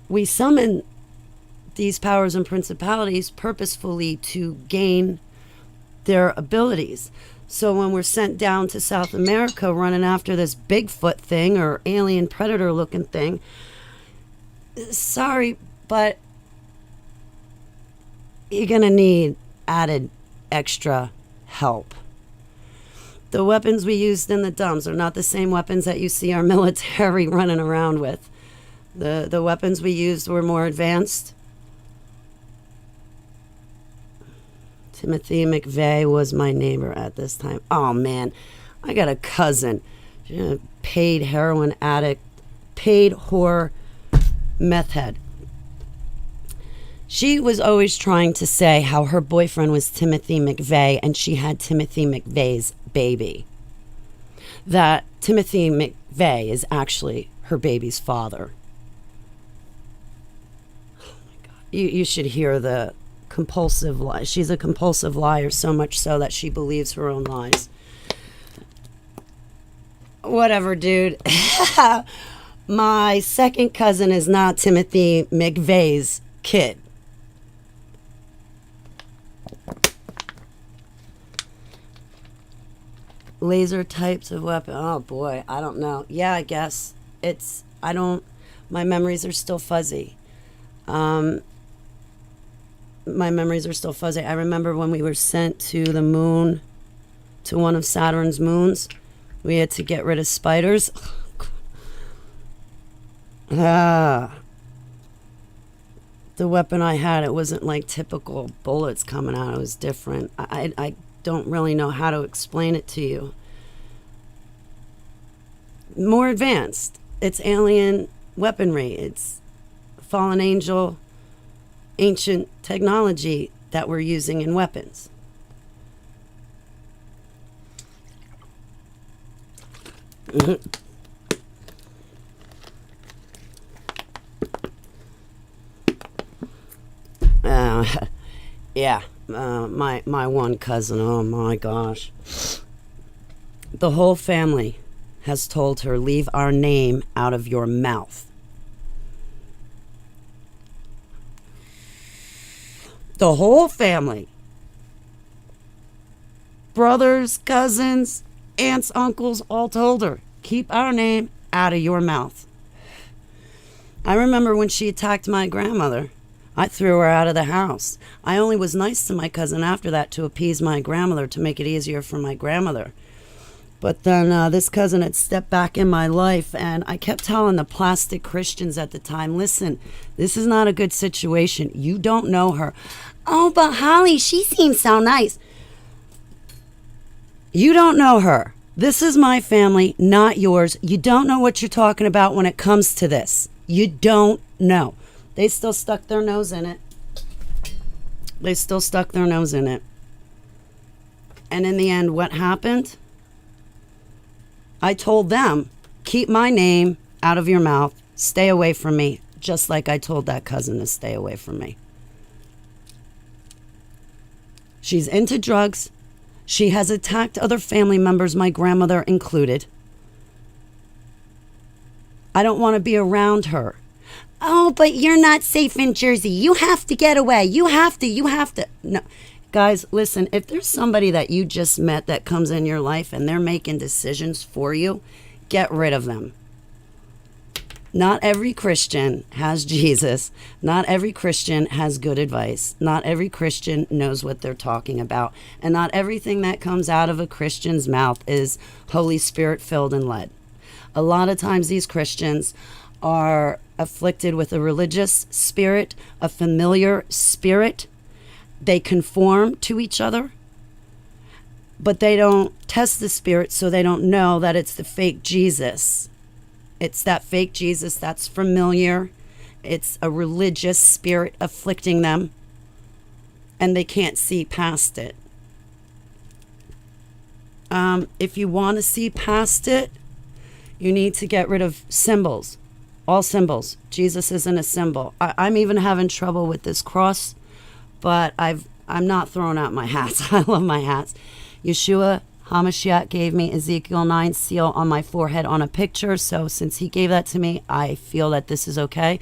we summon these powers and principalities purposefully to gain their abilities. So when we're sent down to South America running after this Bigfoot thing or alien predator looking thing, sorry, but you're going to need added extra help. The weapons we used in the dumps are not the same weapons that you see our military running around with. The weapons we used were more advanced. Timothy McVeigh was my neighbor at this time. Oh man, I got a cousin, paid heroin addict, paid whore, meth head. She was always trying to say how her boyfriend was Timothy McVeigh and she had Timothy McVeigh's baby. That Timothy McVeigh is actually her baby's father. Oh my God. You should hear the compulsive lie. She's a compulsive liar, so much so that she believes her own lies. Whatever, dude. My second cousin is not Timothy McVeigh's kid. Laser types of weapon. Oh boy, I don't know. Yeah, I guess my memories are still fuzzy. My memories are still fuzzy. I remember when we were sent to the moon, to one of Saturn's moons, we had to get rid of spiders. The weapon I had, it wasn't like typical bullets coming out. It was different. I don't really know how to explain it to you. More advanced. It's alien weaponry. It's fallen angel, ancient technology that we're using in weapons. Yeah, my one cousin, oh my gosh. The whole family has told her, leave our name out of your mouth. The whole family. Brothers, cousins, aunts, uncles, all told her, keep our name out of your mouth. I remember when she attacked my grandmother, I threw her out of the house. I only was nice to my cousin after that to appease my grandmother, to make it easier for my grandmother. But then this cousin had stepped back in my life, and I kept telling the plastic Christians at the time, listen, this is not a good situation. You don't know her. Oh, but Holly, she seems so nice. You don't know her. This is my family, not yours. You don't know what you're talking about when it comes to this. You don't know. They still stuck their nose in it. They still stuck their nose in it. And in the end, what happened? I told them, keep my name out of your mouth. Stay away from me. Just like I told that cousin to stay away from me. She's into drugs. She has attacked other family members, my grandmother included. I don't want to be around her. Oh, but you're not safe in Jersey. You have to get away. You have to. No. Guys, listen, if there's somebody that you just met that comes in your life and they're making decisions for you, get rid of them. Not every Christian has Jesus. Not every Christian has good advice. Not every Christian knows what they're talking about. And not everything that comes out of a Christian's mouth is Holy Spirit filled and led. A lot of times these Christians are afflicted with a religious spirit, a familiar spirit. They conform to each other, but they don't test the spirit, so they don't know that it's the fake Jesus. It's that fake Jesus that's familiar. It's a religious spirit afflicting them, and they can't see past it. If you want to see past it, you need to get rid of symbols. All symbols. Jesus isn't a symbol. I'm even having trouble with this cross, but I'm not throwing out my hats. I love my hats. Yeshua HaMashiach gave me Ezekiel 9 seal on my forehead on a picture, so since he gave that to me, I feel that this is okay.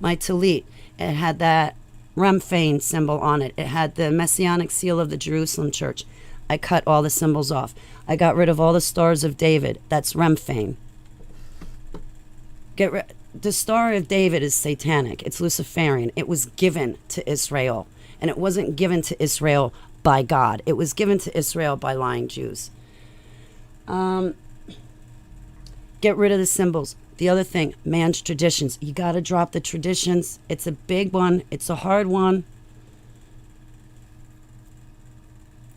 My talit, it had that Remphain symbol on it. It had the Messianic seal of the Jerusalem church. I cut all the symbols off. I got rid of all the stars of David. That's Remphain. The Star of David is satanic. It's Luciferian. It was given to Israel, and it wasn't given to Israel by God. It was given to Israel by lying Jews. Get rid of the symbols. The other thing, man's traditions. You got to drop the traditions. It's a big one. It's a hard one.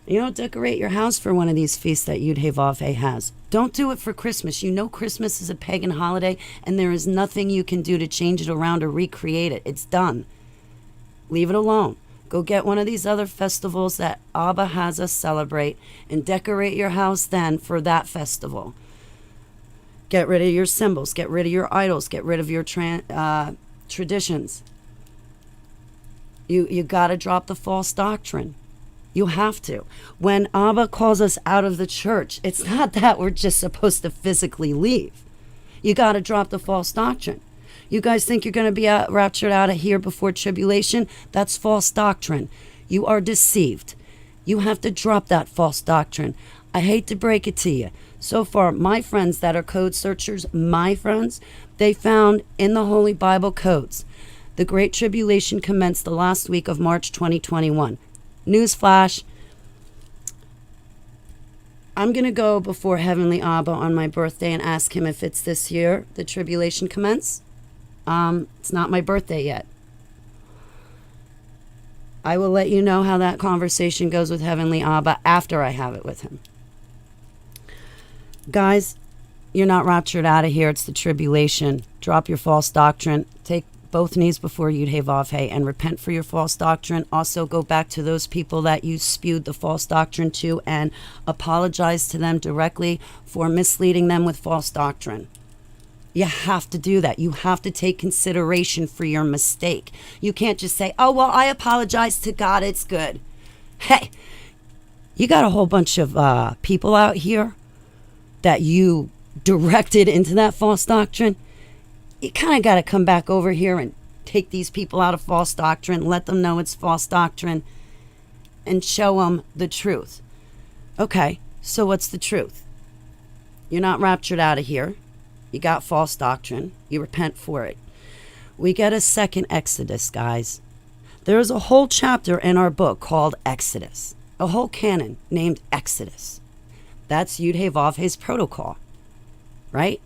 You don't decorate your house for one of these feasts that Yud-Heh-Vav-Heh has. Don't do it for Christmas. You know Christmas is a pagan holiday, and there is nothing you can do to change it around or recreate it. It's done. Leave it alone. Go get one of these other festivals that Abba has us celebrate and decorate your house then for that festival. Get rid of your symbols. Get rid of your idols. Get rid of your traditions. You got to drop the false doctrine. You have to. When Abba calls us out of the church, it's not that we're just supposed to physically leave. You got to drop the false doctrine. You guys think you're going to be raptured out of here before tribulation? That's false doctrine. You are deceived. You have to drop that false doctrine. I hate to break it to you. So far, my friends that are code searchers, my friends, they found in the Holy Bible codes, the Great Tribulation commenced the last week of March 2021. Newsflash, I'm going to go before Heavenly Abba on my birthday and ask him if it's this year the tribulation commence. It's not my birthday yet. I will let you know how that conversation goes with Heavenly Abba after I have it with him. Guys, you're not raptured out of here. It's the tribulation. Drop your false doctrine. Take both knees before Yud-Heh-Vav-Heh and repent for your false doctrine. Also go back to those people that you spewed the false doctrine to and apologize to them directly for misleading them with false doctrine. You have to do that. You have to take consideration for your mistake. You can't just say, oh, well, I apologize to God. It's good. Hey, you got a whole bunch of people out here that you directed into that false doctrine. You kind of got to come back over here and take these people out of false doctrine, let them know it's false doctrine, and show them the truth. Okay, so what's the truth? You're not raptured out of here. You got false doctrine. You repent for it. We get a second Exodus, guys. There's a whole chapter in our book called Exodus, a whole canon named Exodus. That's Yud-Heh-Vav-Heh's protocol, right?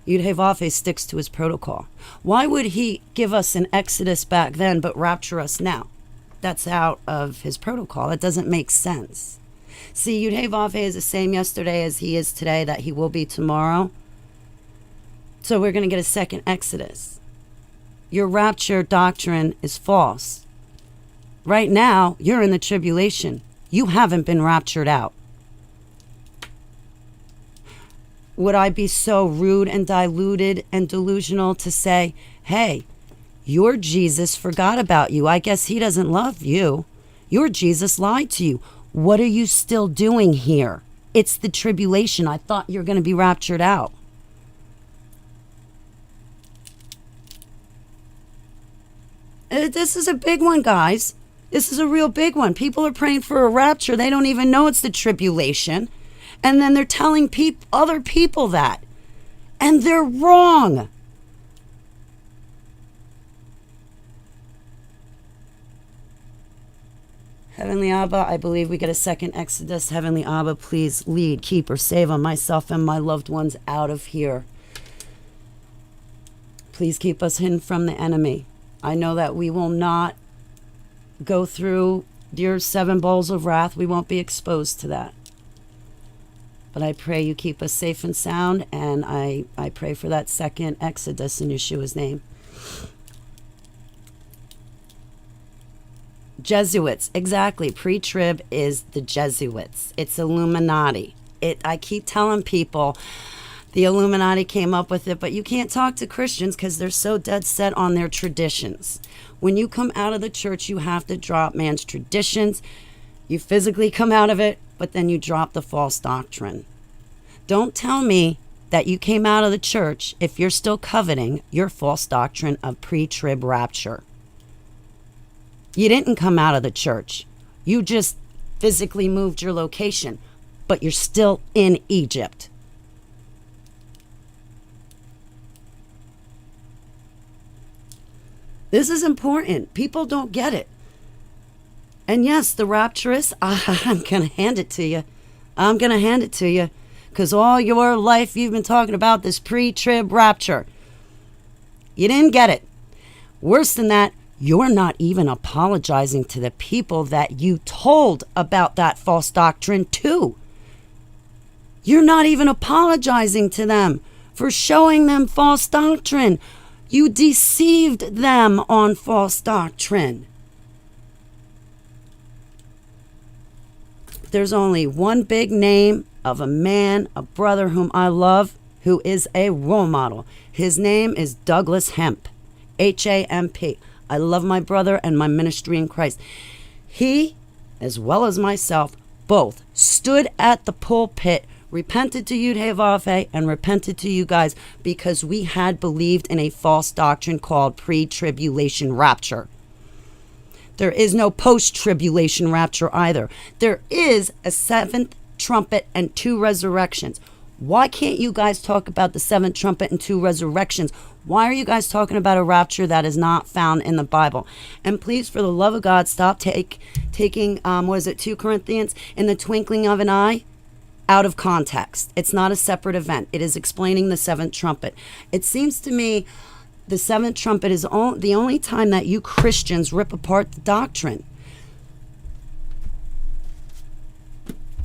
Yud-Heh-Vav-Heh sticks to his protocol. Why would he give us an Exodus back then but rapture us now? That's out of his protocol. It doesn't make sense. See, Yud-Heh-Vav-Heh is the same yesterday as he is today, that he will be tomorrow. So we're going to get a second Exodus. Your rapture doctrine is false. Right now, you're in the tribulation. You haven't been raptured out. Would I be so rude and diluted and delusional to say, hey, your Jesus forgot about you. I guess he doesn't love you. Your Jesus lied to you. What are you still doing here? It's the tribulation. I thought you were going to be raptured out. This is a big one, guys. This is a real big one. People are praying for a rapture. They don't even know it's the tribulation. And then they're telling other people that. And they're wrong. Heavenly Abba, I believe we get a second Exodus. Heavenly Abba, please lead, keep, or save on myself and my loved ones out of here. Please keep us hidden from the enemy. I know that we will not go through your 7 bowls of wrath. We won't be exposed to that. But I pray you keep us safe and sound, and I pray for that second Exodus in Yeshua's name. Jesuits, exactly. Pre-trib is the Jesuits. It's Illuminati. I keep telling people, The Illuminati came up with it, but you can't talk to Christians because they're so dead set on their traditions. When you come out of the church, you have to drop man's traditions. You physically come out of it, but then you drop the false doctrine. Don't tell me that you came out of the church if you're still coveting your false doctrine of pre-trib rapture. You didn't come out of the church. You just physically moved your location, but you're still in Egypt. This is important. People don't get it. And yes, the rapturous, I'm going to hand it to you. I'm going to hand it to you. Because all your life you've been talking about this pre-trib rapture. You didn't get it. Worse than that, you're not even apologizing to the people that you told about that false doctrine to. You're not even apologizing to them for showing them false doctrine. You deceived them on false doctrine. There's only one big name of a man, a brother whom I love, who is a role model. His name is Douglas Hemp, H-A-M-P. I love my brother and my ministry in Christ. He, as well as myself, both stood at the pulpit, repented to Yud-Heh-Vav-Heh, and repented to you guys because we had believed in a false doctrine called pre-tribulation rapture. There is no post-tribulation rapture either. There is a seventh trumpet and 2 resurrections. Why can't you guys talk about the seventh trumpet and 2 resurrections? Why are you guys talking about a rapture that is not found in the Bible? And please, for the love of God, stop taking, 2 Corinthians, in the twinkling of an eye, out of context. It's not a separate event. It is explaining the seventh trumpet. It seems to me the seventh trumpet is the only time that you Christians rip apart the doctrine.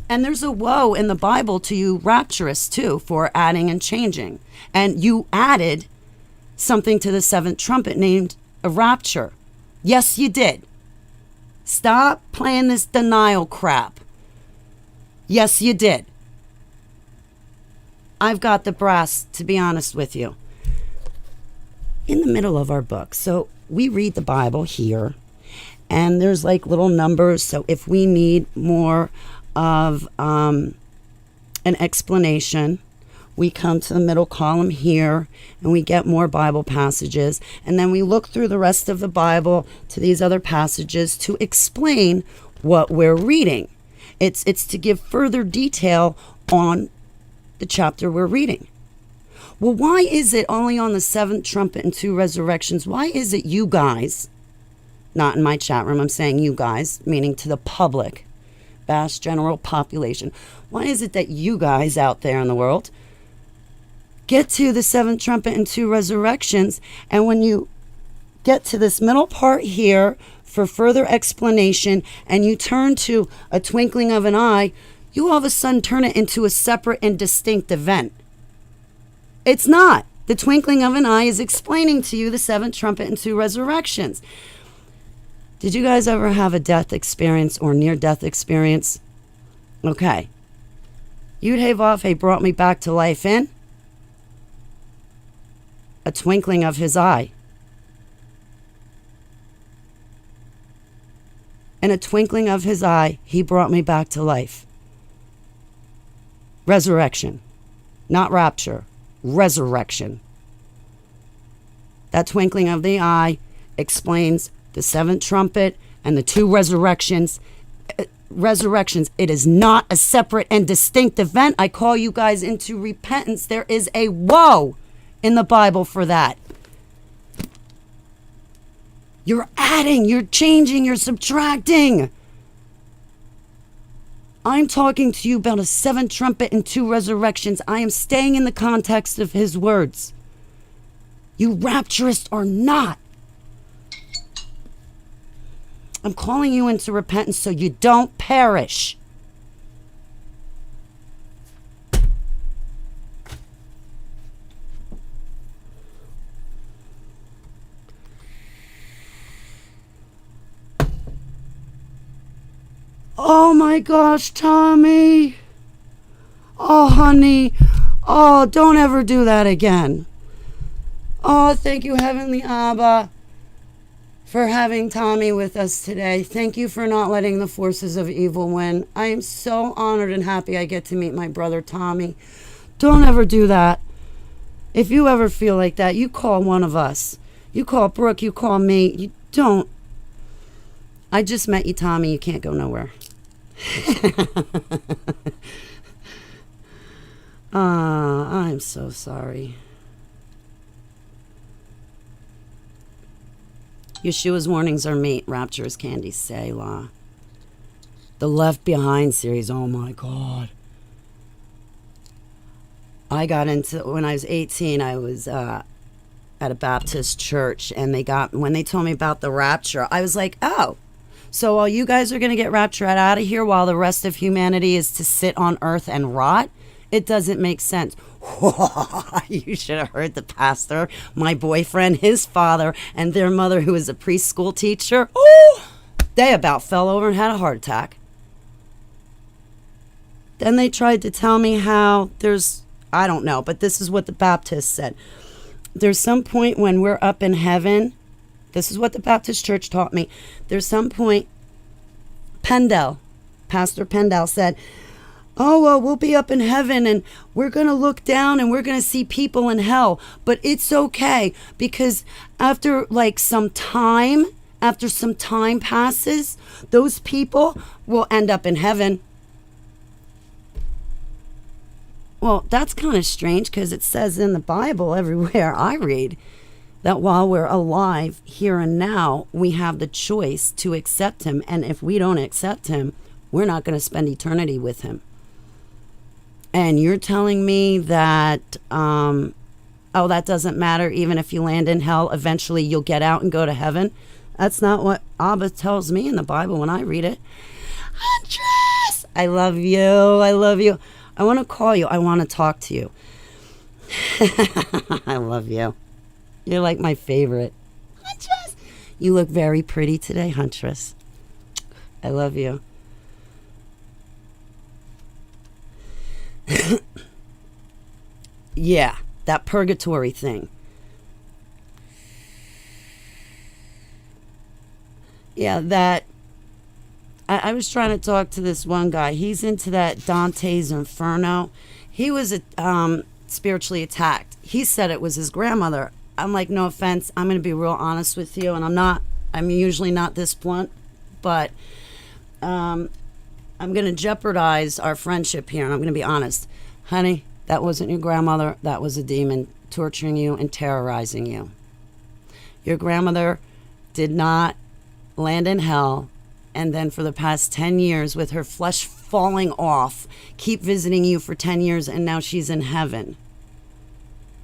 And there's a woe in the Bible to you rapturists too for adding and changing. And you added something to the seventh trumpet named a rapture. Yes, you did. Stop playing this denial crap. Yes, you did. I've got the brass, to be honest with you. In the middle of our book. So we read the Bible here, and there's like little numbers. So if we need more of an explanation, we come to the middle column here and we get more Bible passages, and then we look through the rest of the Bible to these other passages to explain what we're reading. It's to give further detail on the chapter we're reading. Well, why is it only on the seventh trumpet and 2 resurrections? Why is it you guys, not in my chat room, I'm saying you guys, meaning to the public, vast general population, why is it that you guys out there in the world get to the seventh trumpet and 2 resurrections, and when you get to this middle part here for further explanation and you turn to a twinkling of an eye, you all of a sudden turn it into a separate and distinct event? It's not. The twinkling of an eye is explaining to you the seventh trumpet and 2 resurrections. Did you guys ever have a death experience or near-death experience? Okay. Yud-Heh-Vav-Heh brought me back to life in a twinkling of his eye. In a twinkling of his eye, he brought me back to life. Resurrection, not rapture. Resurrection. That twinkling of the eye explains the seventh trumpet and the 2 resurrections. It is not a separate and distinct event. I call you guys into repentance. There is a woe in the Bible for that. You're adding, you're changing, you're subtracting. I'm talking to you about a seventh trumpet and 2 resurrections. I am staying in the context of his words. You rapturists are not. I'm calling you into repentance so you don't perish. Oh my gosh, Tommy. Oh, honey. Oh, don't ever do that again. Oh, thank you, Heavenly Abba, for having Tommy with us today. Thank you for not letting the forces of evil win. I am so honored and happy I get to meet my brother Tommy. Don't ever do that. If you ever feel like that, you call one of us. You call Brooke, you call me. You don't. I just met you, Tommy. You can't go nowhere. I'm so sorry. Yeshua's warnings are meat. Rapture is candy. Selah. The Left Behind series. Oh my God. I got into, when I was 18, I was at a Baptist church, and when they told me about the rapture, I was like, oh, so all you guys are going to get raptured out of here while the rest of humanity is to sit on earth and rot? It doesn't make sense. You should have heard the pastor, my boyfriend, his father, and their mother, who is a preschool teacher. Oh, they about fell over and had a heart attack. Then they tried to tell me how I don't know, but this is what the Baptists said. There's some point when we're up in heaven. This is what the Baptist church taught me. There's some point, Pastor Pendel said, oh, well, we'll be up in heaven and we're going to look down and we're going to see people in hell. But it's okay, because after some time passes, those people will end up in heaven. Well, that's kind of strange, because it says in the Bible, everywhere I read, that while we're alive here and now, we have the choice to accept him. And if we don't accept him, we're not going to spend eternity with him. And you're telling me that, that doesn't matter. Even if you land in hell, eventually you'll get out and go to heaven. That's not what Abba tells me in the Bible when I read it. Andres! I love you. I love you. I want to call you. I want to talk to you. I love you. You're like my favorite. Huntress! You look very pretty today, Huntress. I love you. Yeah, that purgatory thing. Yeah, I was trying to talk to this one guy. He's into that Dante's Inferno. He was spiritually attacked. He said it was his grandmother. I'm like, no offense, I'm going to be real honest with you, and I'm usually not this blunt, but I'm going to jeopardize our friendship here, and I'm going to be honest. Honey, that wasn't your grandmother. That was a demon torturing you and terrorizing you. Your grandmother did not land in hell, and then for the past 10 years, with her flesh falling off, keep visiting you for 10 years, and now she's in heaven.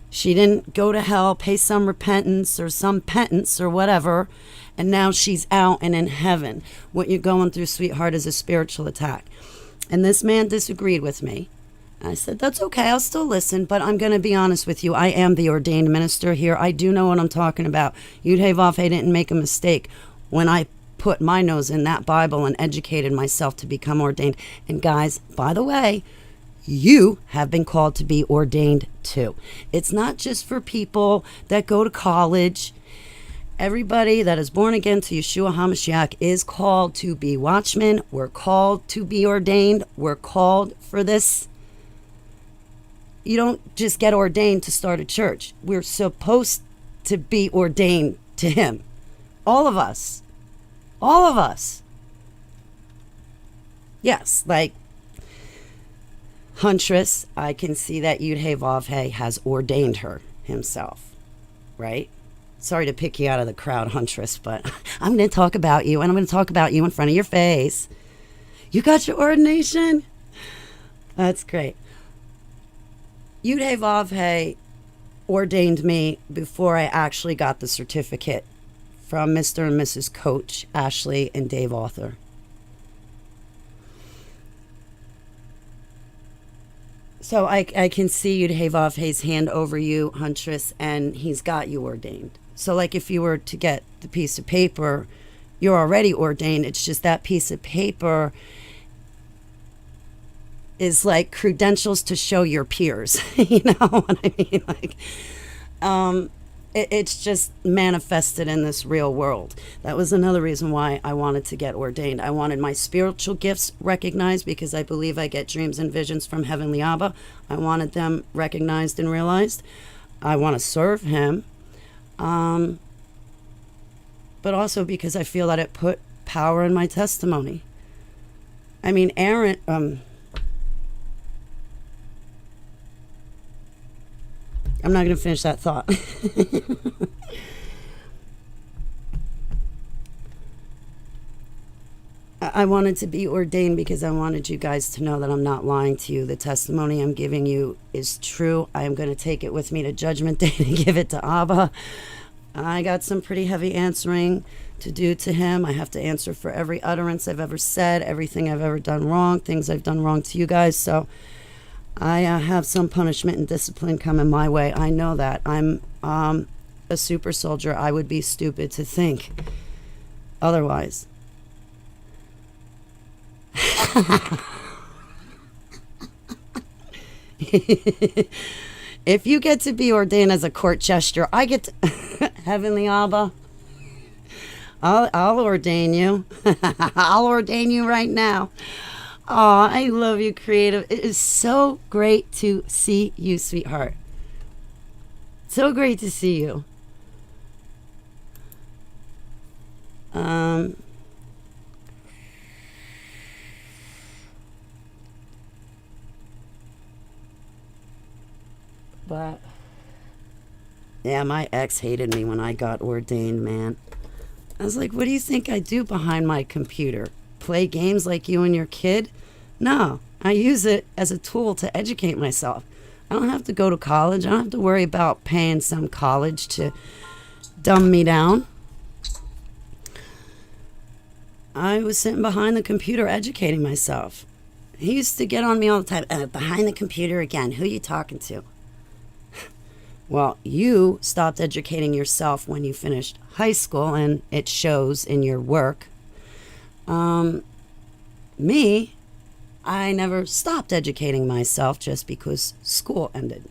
She didn't go to hell, pay some repentance or some penance or whatever, and now she's out and in heaven. What you're going through, sweetheart, is a spiritual attack. And this man disagreed with me. I said, that's okay, I'll still listen, but I'm going to be honest with you. I am the ordained minister here. I do know what I'm talking about. Yud-Hey Vav-Hey didn't make a mistake when I put my nose in that Bible and educated myself to become ordained. And guys, by the way, you have been called to be ordained too. It's not just for people that go to college. Everybody that is born again to Yeshua HaMashiach is called to be watchmen. We're called to be ordained. We're called for this. You don't just get ordained to start a church. We're supposed to be ordained to him. All of us. All of us. Yes, like Huntress, I can see that Yud-Hey Vav-Hey has ordained her himself, right? Sorry to pick you out of the crowd, Huntress, but I'm going to talk about you, and I'm going to talk about you in front of your face. You got your ordination? That's great. Yud-Hey Vav-Hey ordained me before I actually got the certificate from Mr. and Mrs. Coach, Ashley and Dave Author. So I can see Yud-Hey Vav-Hey's hand over you, Huntress, and he's got you ordained. So like if you were to get the piece of paper, you're already ordained. It's just that piece of paper is like credentials to show your peers. You know what I mean? Like, it's just manifested in this real world. That was another reason why I wanted to get ordained. I wanted my spiritual gifts recognized because I believe I get dreams and visions from Heavenly Abba. I wanted them recognized and realized. I want to serve him. But also because I feel that it put power in my testimony. I mean, Aaron, I'm not going to finish that thought. I wanted to be ordained because I wanted you guys to know that I'm not lying to you. The testimony I'm giving you is true. I am going to take it with me to Judgment Day to give it to Abba. I got some pretty heavy answering to do to him. I have to answer for every utterance I've ever said, everything I've ever done wrong, things I've done wrong to you guys. So I have some punishment and discipline coming my way. I know that. I'm a super soldier. I would be stupid to think otherwise. If you get to be ordained as a court jester, I get to Heavenly Abba, I'll ordain you. I'll ordain you right now. Oh, I love you, Creative. It is so great to see you, sweetheart. So great to see you. But yeah, my ex hated me when I got ordained, man. I was like, what do you think I do behind my computer? Play games like you and your kid? No, I use it as a tool to educate myself. I don't have to go to college. I don't have to worry about paying some college to dumb me down. I was sitting behind the computer educating myself. He used to get on me all the time. Behind the computer again. Who are you talking to? Well, you stopped educating yourself when you finished high school, and it shows in your work. Me, I never stopped educating myself just because school ended.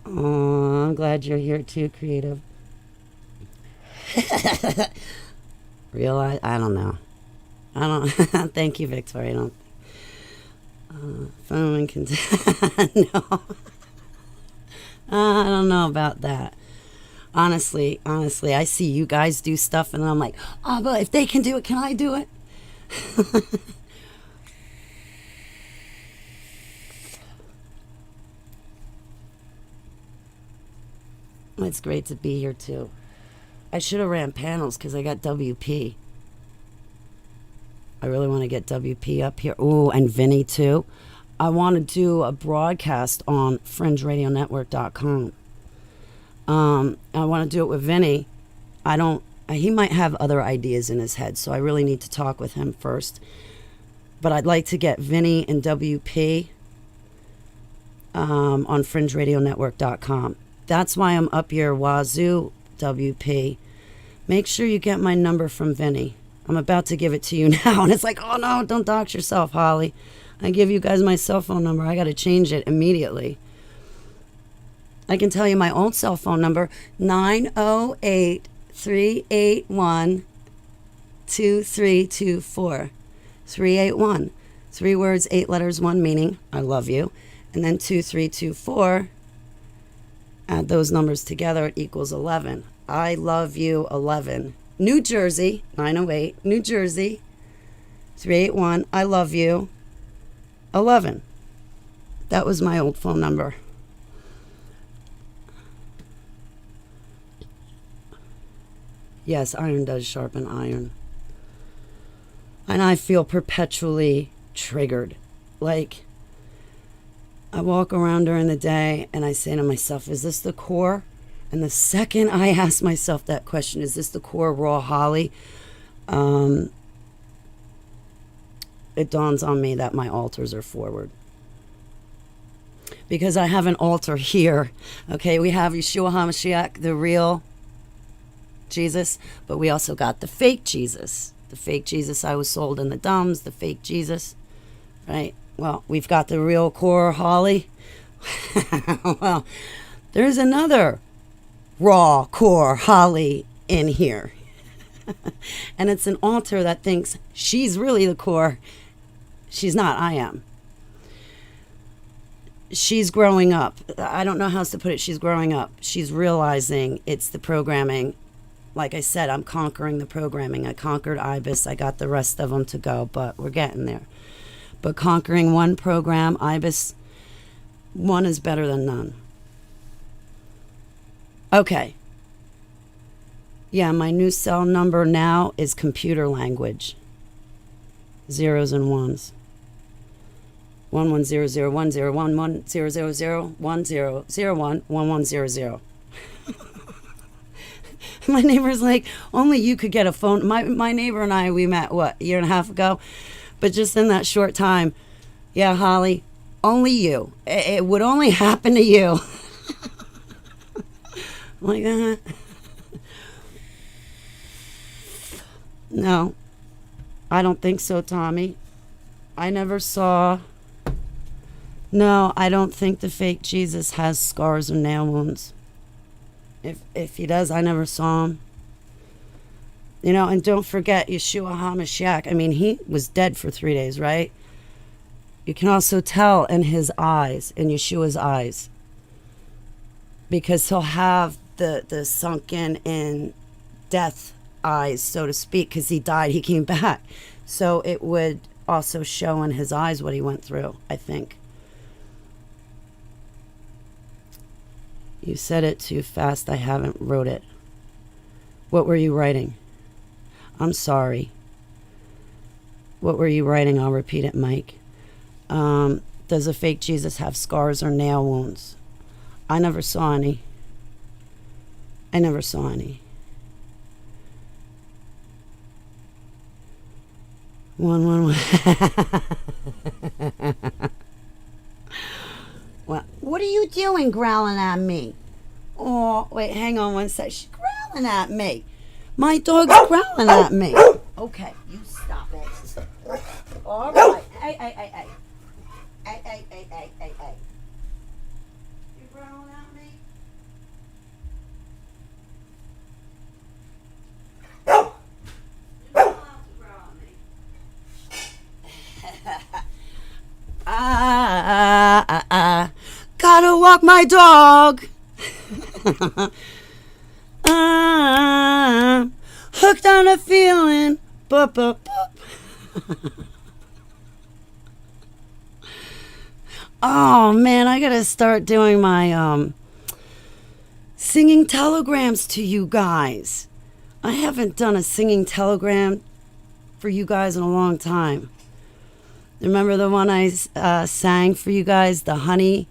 Oh, I'm glad you're here too, Creative. Realize? I don't know. I don't. Thank you, Victoria. I don't. Phone can. No. I don't know about that. Honestly, I see you guys do stuff, and I'm like, oh, but if they can do it, can I do it? It's great to be here too. I should have ran panels because I got WP. I really want to get WP up here. Ooh, and Vinny too. I want to do a broadcast on fringeradionetwork.com. I want to do it with Vinny. He might have other ideas in his head, so I really need to talk with him first. But I'd like to get Vinny and WP on fringeradionetwork.com. That's why I'm up your wazoo, WP. Make sure you get my number from Vinny. I'm about to give it to you now, and it's like, oh no, don't dox yourself, Holly. I give you guys my cell phone number. I got to change it immediately. I can tell you my old cell phone number, 908-381-2324. 381. 3 words, 8 letters, 1 meaning, I love you. And then 2324, add those numbers together, it equals 11. I love you, 11. New Jersey, 908, New Jersey, 381, I love you, 11. That was my old phone number. Yes, iron does sharpen iron. And I feel perpetually triggered. Like, I walk around during the day and I say to myself, is this the core? And the second I ask myself that question, is this the core raw Holly? It dawns on me that my altars are forward. Because I have an altar here. Okay, we have Yeshua HaMashiach, the real Jesus, but we also got the fake Jesus. the fake Jesus I was sold in the dumbs, the fake Jesus, right? Well, we've got the real core Holly. Well, there's another raw core Holly in here. And it's an alter that thinks she's really the core. She's not, I am. She's growing up. I don't know how else to put it. She's growing up. She's realizing it's the programming. Like I said, I'm conquering the programming. I conquered Ibis. I got the rest of them to go, but we're getting there. But conquering one program, Ibis, one is better than none. Okay. Yeah, my new cell number now is computer language. Zeros and ones. 110010110010011100. My neighbor's like, only you could get a phone. My neighbor and I, we met, what, a year and a half ago? But just in that short time, yeah, Holly, only you. It would only happen to you. Like that. No, I don't think so, Tommy. I never saw. No, I don't think the fake Jesus has scars or nail wounds. If he does, I never saw him. You know, and don't forget Yeshua HaMashiach. I mean, he was dead for 3 days, right? You can also tell in his eyes, in Yeshua's eyes, because he'll have the sunken in death eyes, so to speak, because he died, he came back. So it would also show in his eyes what he went through, I think. You said it too fast. I haven't wrote it. What were you writing? I'm sorry. What were you writing? I'll repeat it, Mike. Does a fake Jesus have scars or nail wounds? I never saw any. I never saw any. One. What are you doing growling at me? Oh, wait, hang on one sec. She's growling at me. My dog's growling at me. Okay, you stop it. All right. Hey. You growling at me? You're not allowed to growl at me. Gotta walk my dog. Hooked on a feeling. Boop. Oh man, I gotta start doing my singing telegrams to you guys. I haven't done a singing telegram for you guys in a long time. Remember the one I sang for you guys, the Honey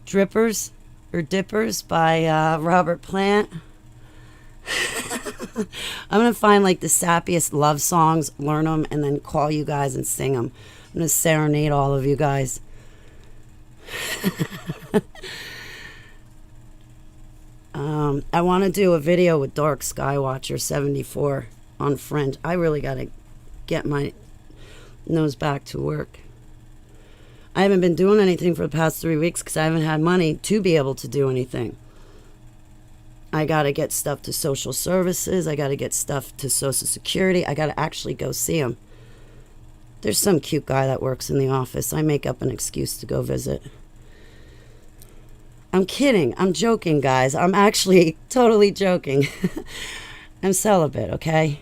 Drippers or Dippers by Robert Plant? I'm going to find like the sappiest love songs, learn them, and then call you guys and sing them. I'm going to serenade all of you guys. I want to do a video with Dark Skywatcher 74 on Fringe. I really got to get my nose back to work. I haven't been doing anything for the past 3 weeks because I haven't had money to be able to do anything. I got to get stuff to social services. I got to get stuff to Social Security. I got to actually go see him. There's some cute guy that works in the office. I make up an excuse to go visit. I'm kidding. I'm joking, guys. I'm actually totally joking. I'm celibate, okay?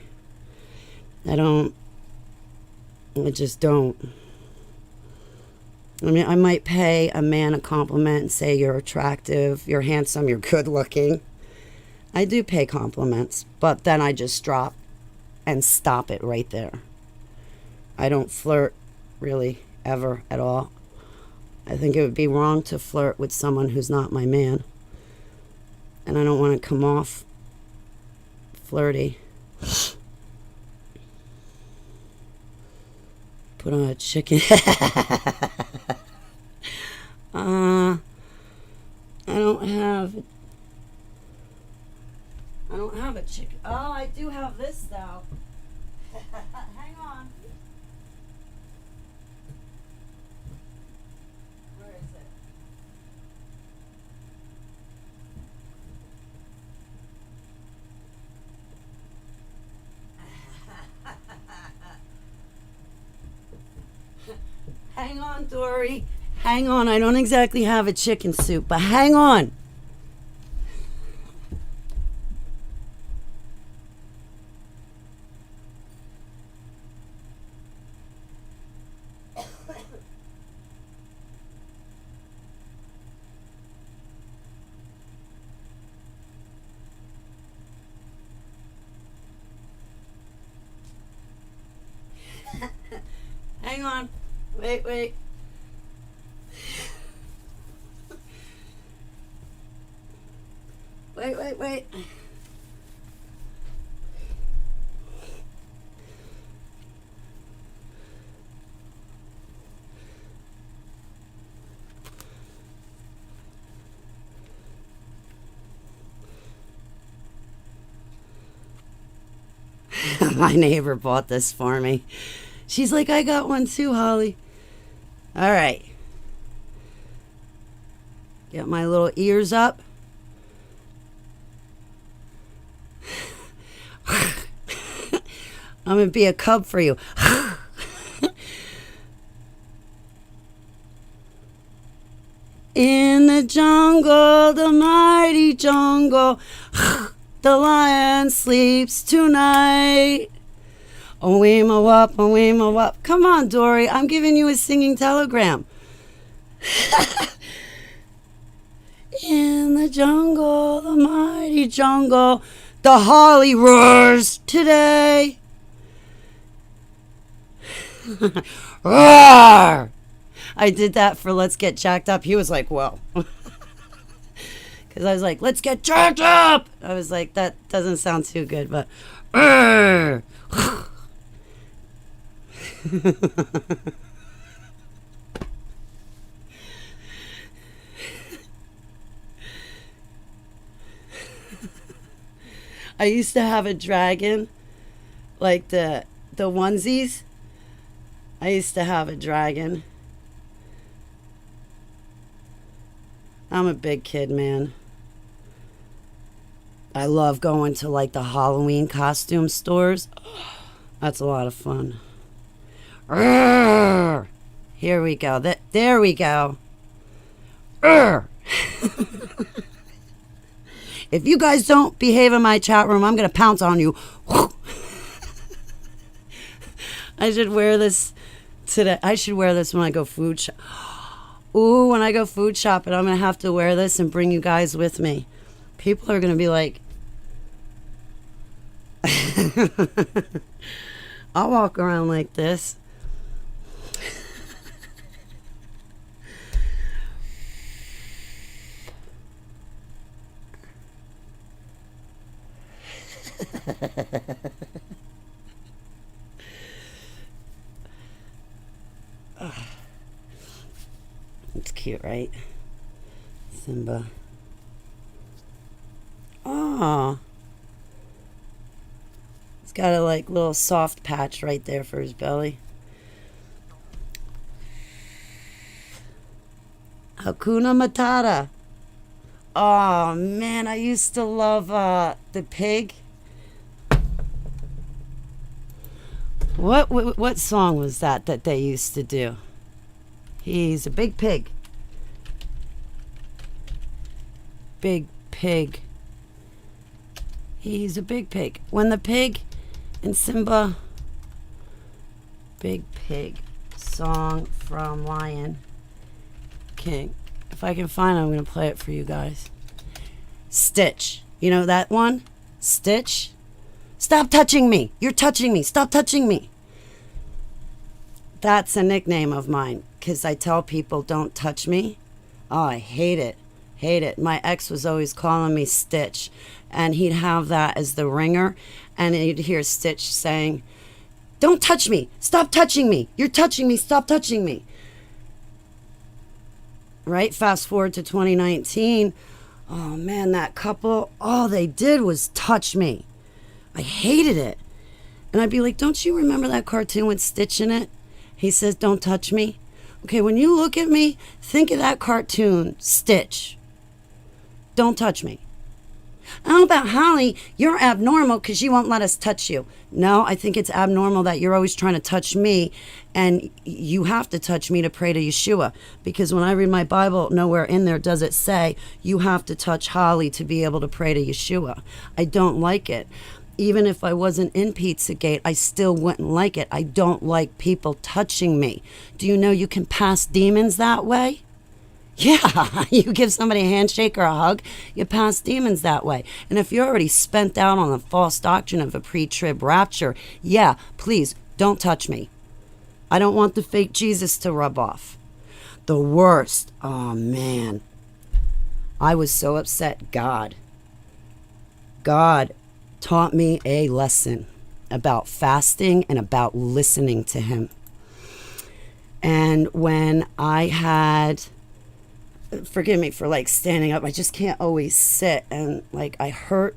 I just don't. I mean, I might pay a man a compliment and say you're attractive, you're handsome, you're good looking. I do pay compliments, but then I just drop and stop it right there. I don't flirt really ever at all. I think it would be wrong to flirt with someone who's not my man. And I don't want to come off flirty. Put on a chicken. I don't have a chicken. Oh, I do have this though. Hang on. Where is it? Hang on, Dory. Hang on. I don't exactly have a chicken soup, but hang on. Hang on. Wait. Wait. My neighbor bought this for me. She's like, I got one too, Holly. All right. Get my little ears up. I'm going to be a cub for you. In the jungle, the mighty jungle, the lion sleeps tonight. Oh, weema wop. Come on, Dory. I'm giving you a singing telegram. In the jungle, the mighty jungle, the holly roars today. Roar! I did that for Let's Get Jacked Up. He was like, whoa. Because I was like, let's get jacked up. I was like, that doesn't sound too good, but... I used to have a dragon, like the onesies. I used to have a dragon. I'm a big kid, man. I love going to like the Halloween costume stores. That's a lot of fun. Here we go. There we go. If you guys don't behave in my chat room, I'm going to pounce on you. I should wear this today. I should wear this when I go food shop. Ooh, when I go food shopping, I'm going to have to wear this and bring you guys with me. People are going to be like... I'll walk around like this. It's cute, right? Simba. Oh. He's got a like little soft patch right there for his belly. Hakuna Matata. Oh man, I used to love the pig. What song was that they used to do? He's a big pig. Big pig. He's a big pig. When the pig and Simba. Big pig. Song from Lion King. If I can find it, I'm going to play it for you guys. Stitch. You know that one? Stitch. Stop touching me. You're touching me. Stop touching me. That's a nickname of mine because I tell people don't touch me. Oh, I hate it. Hate it. My ex was always calling me Stitch, and he'd have that as the ringer, and you'd hear Stitch saying, don't touch me. Stop touching me. You're touching me. Stop touching me. Right? Fast forward to 2019. Oh, man, that couple, all they did was touch me. I hated it. And I'd be like, don't you remember that cartoon with Stitch in it? He says, don't touch me. Okay, when you look at me, think of that cartoon, Stitch. Don't touch me. I don't know about Holly, you're abnormal because you won't let us touch you. No, I think it's abnormal that you're always trying to touch me, and you have to touch me to pray to Yeshua. Because when I read my Bible, nowhere in there does it say you have to touch Holly to be able to pray to Yeshua. I don't like it. Even if I wasn't in Pizzagate, I still wouldn't like it. I don't like people touching me. Do you know you can pass demons that way? Yeah, you give somebody a handshake or a hug, you pass demons that way. And if you're already spent out on the false doctrine of a pre-trib rapture, yeah, please don't touch me. I don't want the fake Jesus to rub off. The worst, oh man, I was so upset. God taught me a lesson about fasting and about listening to him. And when I had, forgive me for like standing up, I just can't always sit, and like I hurt,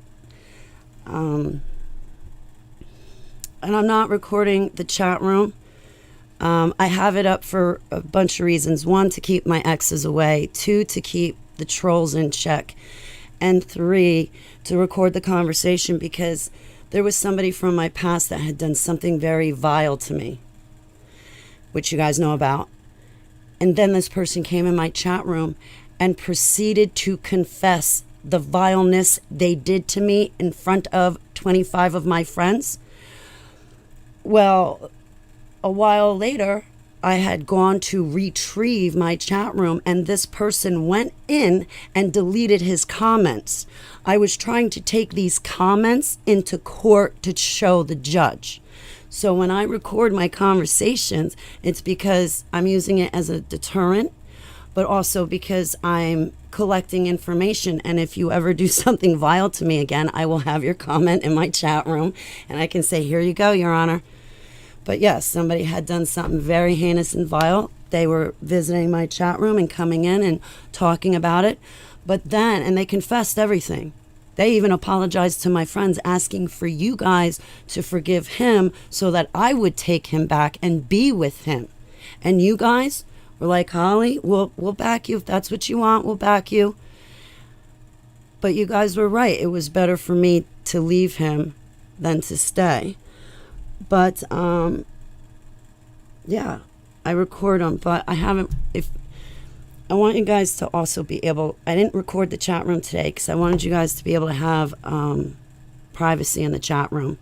and I'm not recording the chat room. I have it up for a bunch of reasons. 1, to keep my exes away. 2, to keep the trolls in check. And 3, to record the conversation because there was somebody from my past that had done something very vile to me, which you guys know about. And then this person came in my chat room and proceeded to confess the vileness they did to me in front of 25 of my friends. Well, a while later, I had gone to retrieve my chat room, and this person went in and deleted his comments. I was trying to take these comments into court to show the judge. So when I record my conversations, it's because I'm using it as a deterrent, but also because I'm collecting information. And if you ever do something vile to me again, I will have your comment in my chat room, and I can say, here you go, Your Honor. But yes, somebody had done something very heinous and vile. They were visiting my chat room and coming in and talking about it. But then, and they confessed everything. They even apologized to my friends, asking for you guys to forgive him so that I would take him back and be with him. And you guys were like, Holly, we'll back you. If that's what you want, we'll back you. But you guys were right. It was better for me to leave him than to stay. But, yeah, I record them, but I haven't, I want you guys to also be able, I didn't record the chat room today because I wanted you guys to be able to have privacy in the chat room.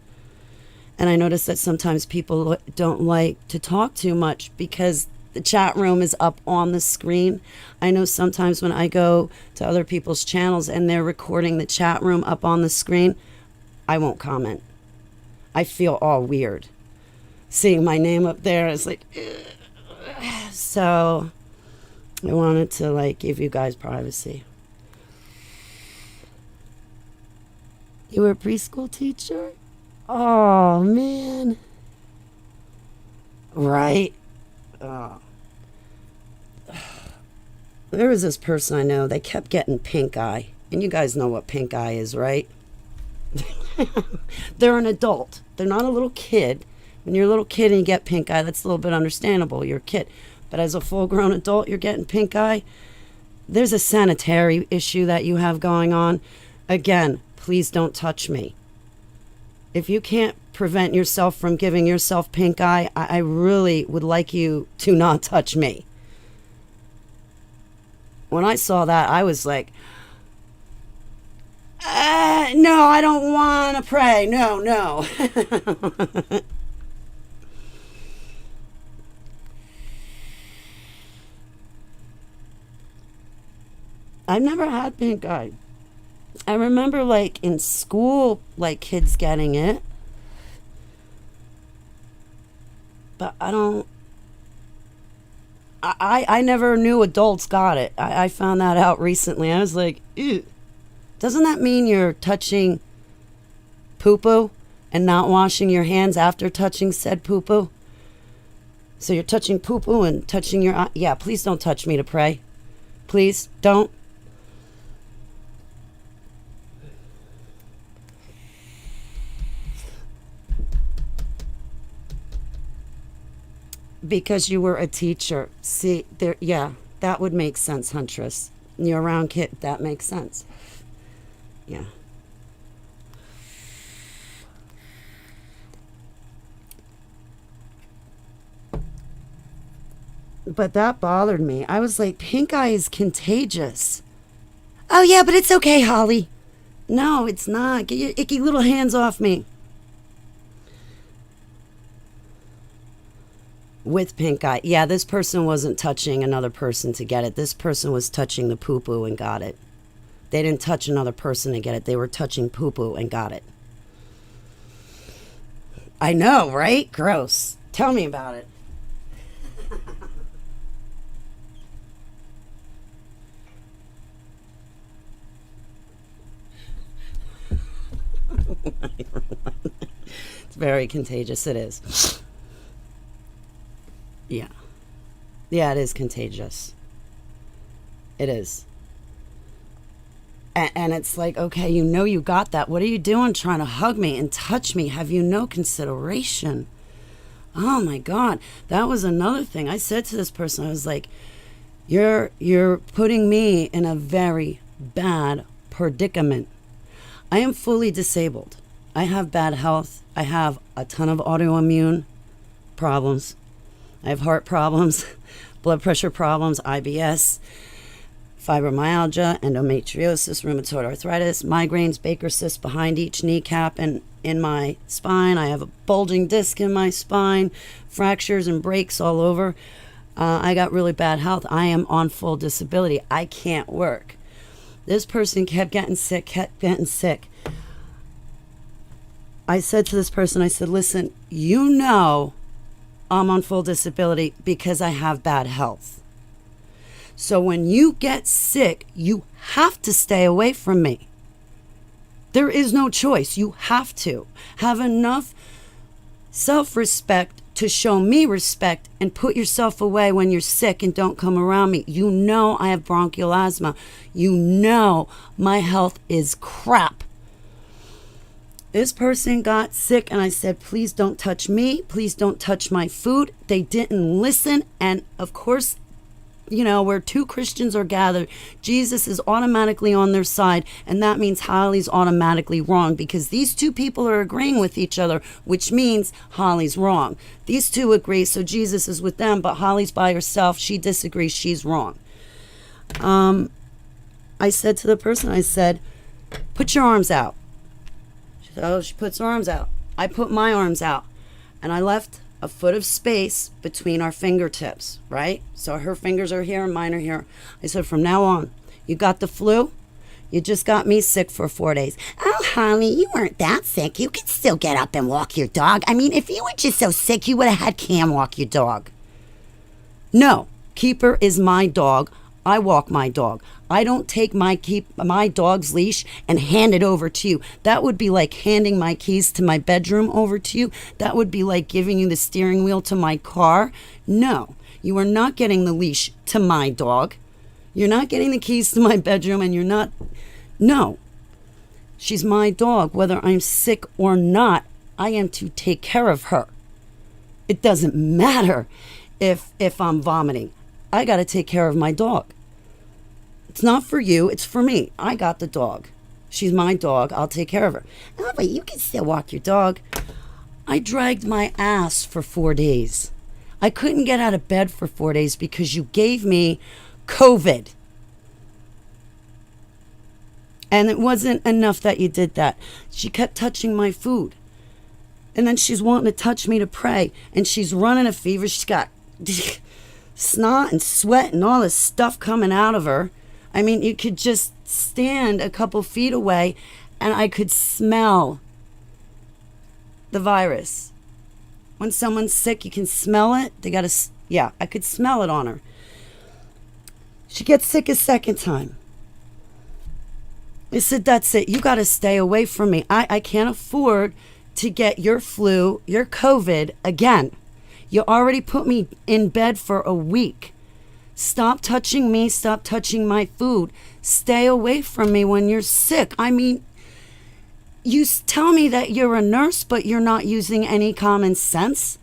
And I noticed that sometimes people don't like to talk too much because the chat room is up on the screen. I know sometimes when I go to other people's channels and they're recording the chat room up on the screen, I won't comment. I feel all weird seeing my name up there. It's like, ugh. So I wanted to like give you guys privacy. You were a preschool teacher? Oh man. Right? Oh. There was this person I know, they kept getting pink eye. And you guys know what pink eye is, right? They're an adult. They're not a little kid. When you're a little kid and you get pink eye, that's a little bit understandable. You're a kid. But as a full-grown adult, you're getting pink eye. There's a sanitary issue that you have going on. Again, please don't touch me. If you can't prevent yourself from giving yourself pink eye, I really would like you to not touch me. When I saw that, I was like, no, I don't want to pray. No. I've never had pink eye. I remember like in school, like kids getting it. But I never knew adults got it. I found that out recently. I was like, ew. Doesn't that mean you're touching poo-poo and not washing your hands after touching said poo-poo? So you're touching poo-poo and touching your eye. Yeah, please don't touch me to pray. Please don't. Because you were a teacher. See, there, yeah, that would make sense, Huntress. You're around kid. That makes sense. Yeah. But that bothered me. I was like, pink eye is contagious. Oh, yeah, but it's okay, Holly. No, it's not. Get your icky little hands off me. With pink eye. Yeah, this person wasn't touching another person to get it. This person was touching the poo-poo and got it. They didn't touch another person to get it. They were touching poo-poo and got it. I know, right? Gross. Tell me about it. It's very contagious. It is. Yeah. Yeah, it is contagious. It is. And it's like, okay, you know you got that. What are you doing trying to hug me and touch me? Have you no consideration? Oh my God. That was another thing. I said to this person, I was like, you're putting me in a very bad predicament. I am fully disabled. I have bad health. I have a ton of autoimmune problems. I have heart problems, blood pressure problems, IBS, fibromyalgia, endometriosis, rheumatoid arthritis, migraines, Baker's cyst behind each kneecap and in my spine. I have a bulging disc in my spine, fractures and breaks all over. I got really bad health. I am on full disability. I can't work. This person kept getting sick. I said to this person, I said, listen, you know I'm on full disability because I have bad health. So when you get sick, you have to stay away from me. There is no choice. You have to have enough self-respect to show me respect and put yourself away when you're sick and don't come around me. You know I have bronchial asthma. You know my health is crap. This person got sick and I said, please don't touch me. Please don't touch my food. They didn't listen. And of course, you know, where two Christians are gathered, Jesus is automatically on their side. And that means Holly's automatically wrong because these two people are agreeing with each other, which means Holly's wrong. These two agree, so Jesus is with them, but Holly's by herself. She disagrees. She's wrong. I said to the person, I said, put your arms out. So she puts her arms out. I put my arms out. And I left a foot of space between our fingertips, right? So her fingers are here and mine are here. I said, from now on, you got the flu? You just got me sick for 4 days. Oh, Holly, you weren't that sick. You could still get up and walk your dog. I mean, if you were just so sick, you would have had Cam walk your dog. No, Keeper is my dog. I walk my dog. I don't take my dog's leash and hand it over to you. That would be like handing my keys to my bedroom over to you. That would be like giving you the steering wheel to my car. No, you are not getting the leash to my dog. You're not getting the keys to my bedroom and you're not. No, she's my dog. Whether I'm sick or not, I am to take care of her. It doesn't matter if I'm vomiting. I got to take care of my dog. It's not for you. It's for me. I got the dog. She's my dog. I'll take care of her. Oh, but you can still walk your dog. I dragged my ass for 4 days. I couldn't get out of bed for 4 days because you gave me COVID. And it wasn't enough that you did that. She kept touching my food. And then she's wanting to touch me to pray. And she's running a fever. She's got snot and sweat and all this stuff coming out of her. I mean, you could just stand a couple feet away and I could smell the virus. When someone's sick, you can smell it. I could smell it on her. She gets sick a second time. I said, that's it. You got to stay away from me. I can't afford to get your flu, your COVID again. You already put me in bed for a week. Stop touching me. Stop touching my food. Stay away from me when you're sick. I mean, you tell me that you're a nurse, but you're not using any common sense.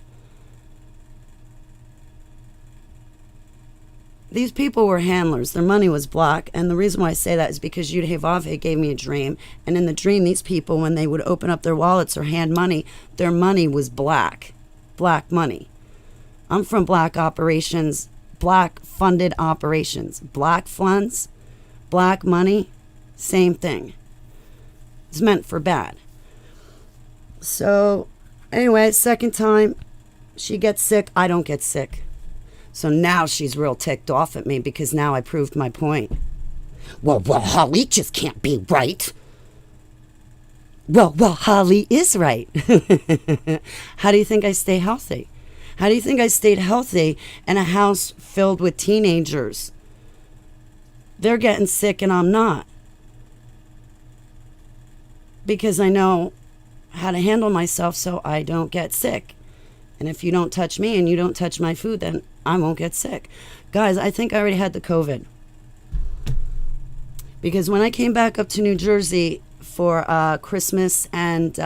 These people were handlers. Their money was black. And the reason why I say that is because Yud-Heh-Vav-Heh gave me a dream. And in the dream, these people, when they would open up their wallets or hand money, their money was black. Black money. I'm from black operations, black funded operations. Black funds, black money, same thing. It's meant for bad. So, anyway, second time, she gets sick. I don't get sick. So now she's real ticked off at me because now I proved my point. Well, Holly just can't be right. Well, Holly is right. How do you think I stay healthy? How do you think I stayed healthy in a house filled with teenagers? They're getting sick and I'm not. Because I know how to handle myself so I don't get sick. And if you don't touch me and you don't touch my food, then I won't get sick. Guys, I think I already had the COVID. Because when I came back up to New Jersey for Christmas and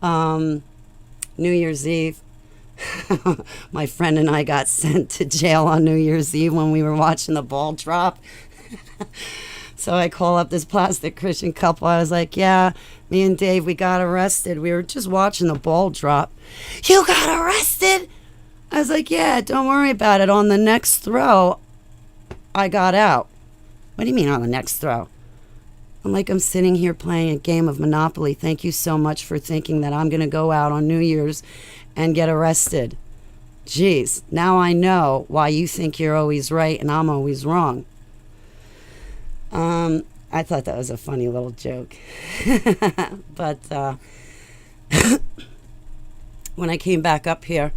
New Year's Eve, my friend and I got sent to jail on New Year's Eve when we were watching the ball drop. So I call up this plastic Christian couple. I was like, yeah, me and Dave, we got arrested. We were just watching the ball drop. You got arrested? I was like, yeah, don't worry about it. On the next throw, I got out. What do you mean on the next throw? I'm like, I'm sitting here playing a game of Monopoly. Thank you so much for thinking that I'm going to go out on New Year's and get arrested. Jeez, now I know why you think you're always right and I'm always wrong. I thought that was a funny little joke. But when I came back up here,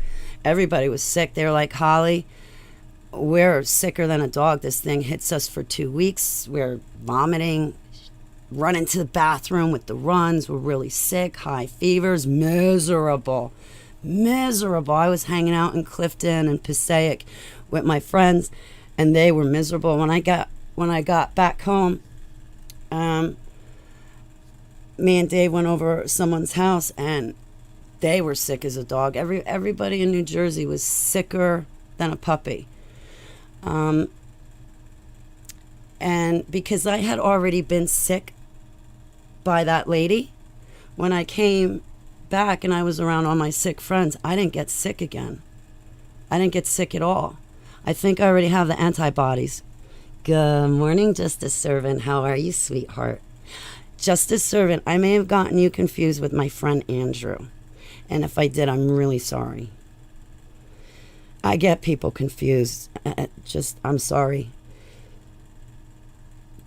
everybody was sick. They were like, Holly, we're sicker than a dog. This thing hits us for 2 weeks. We're vomiting, running to the bathroom with the runs. We're really sick, high fevers, miserable. I was hanging out in Clifton and Passaic with my friends, and they were miserable. When I got back home, me and Dave went over someone's house, and they were sick as a dog. Everybody in New Jersey was sicker than a puppy. And because I had already been sick by that lady, when I came back and I was around all my sick friends, I didn't get sick again. I didn't get sick at all. I think I already have the antibodies. Good morning, Justice Servant. How are you, sweetheart? Justice Servant, I may have gotten you confused with my friend Andrew. And if I did, I'm really sorry. I get people confused. I'm sorry.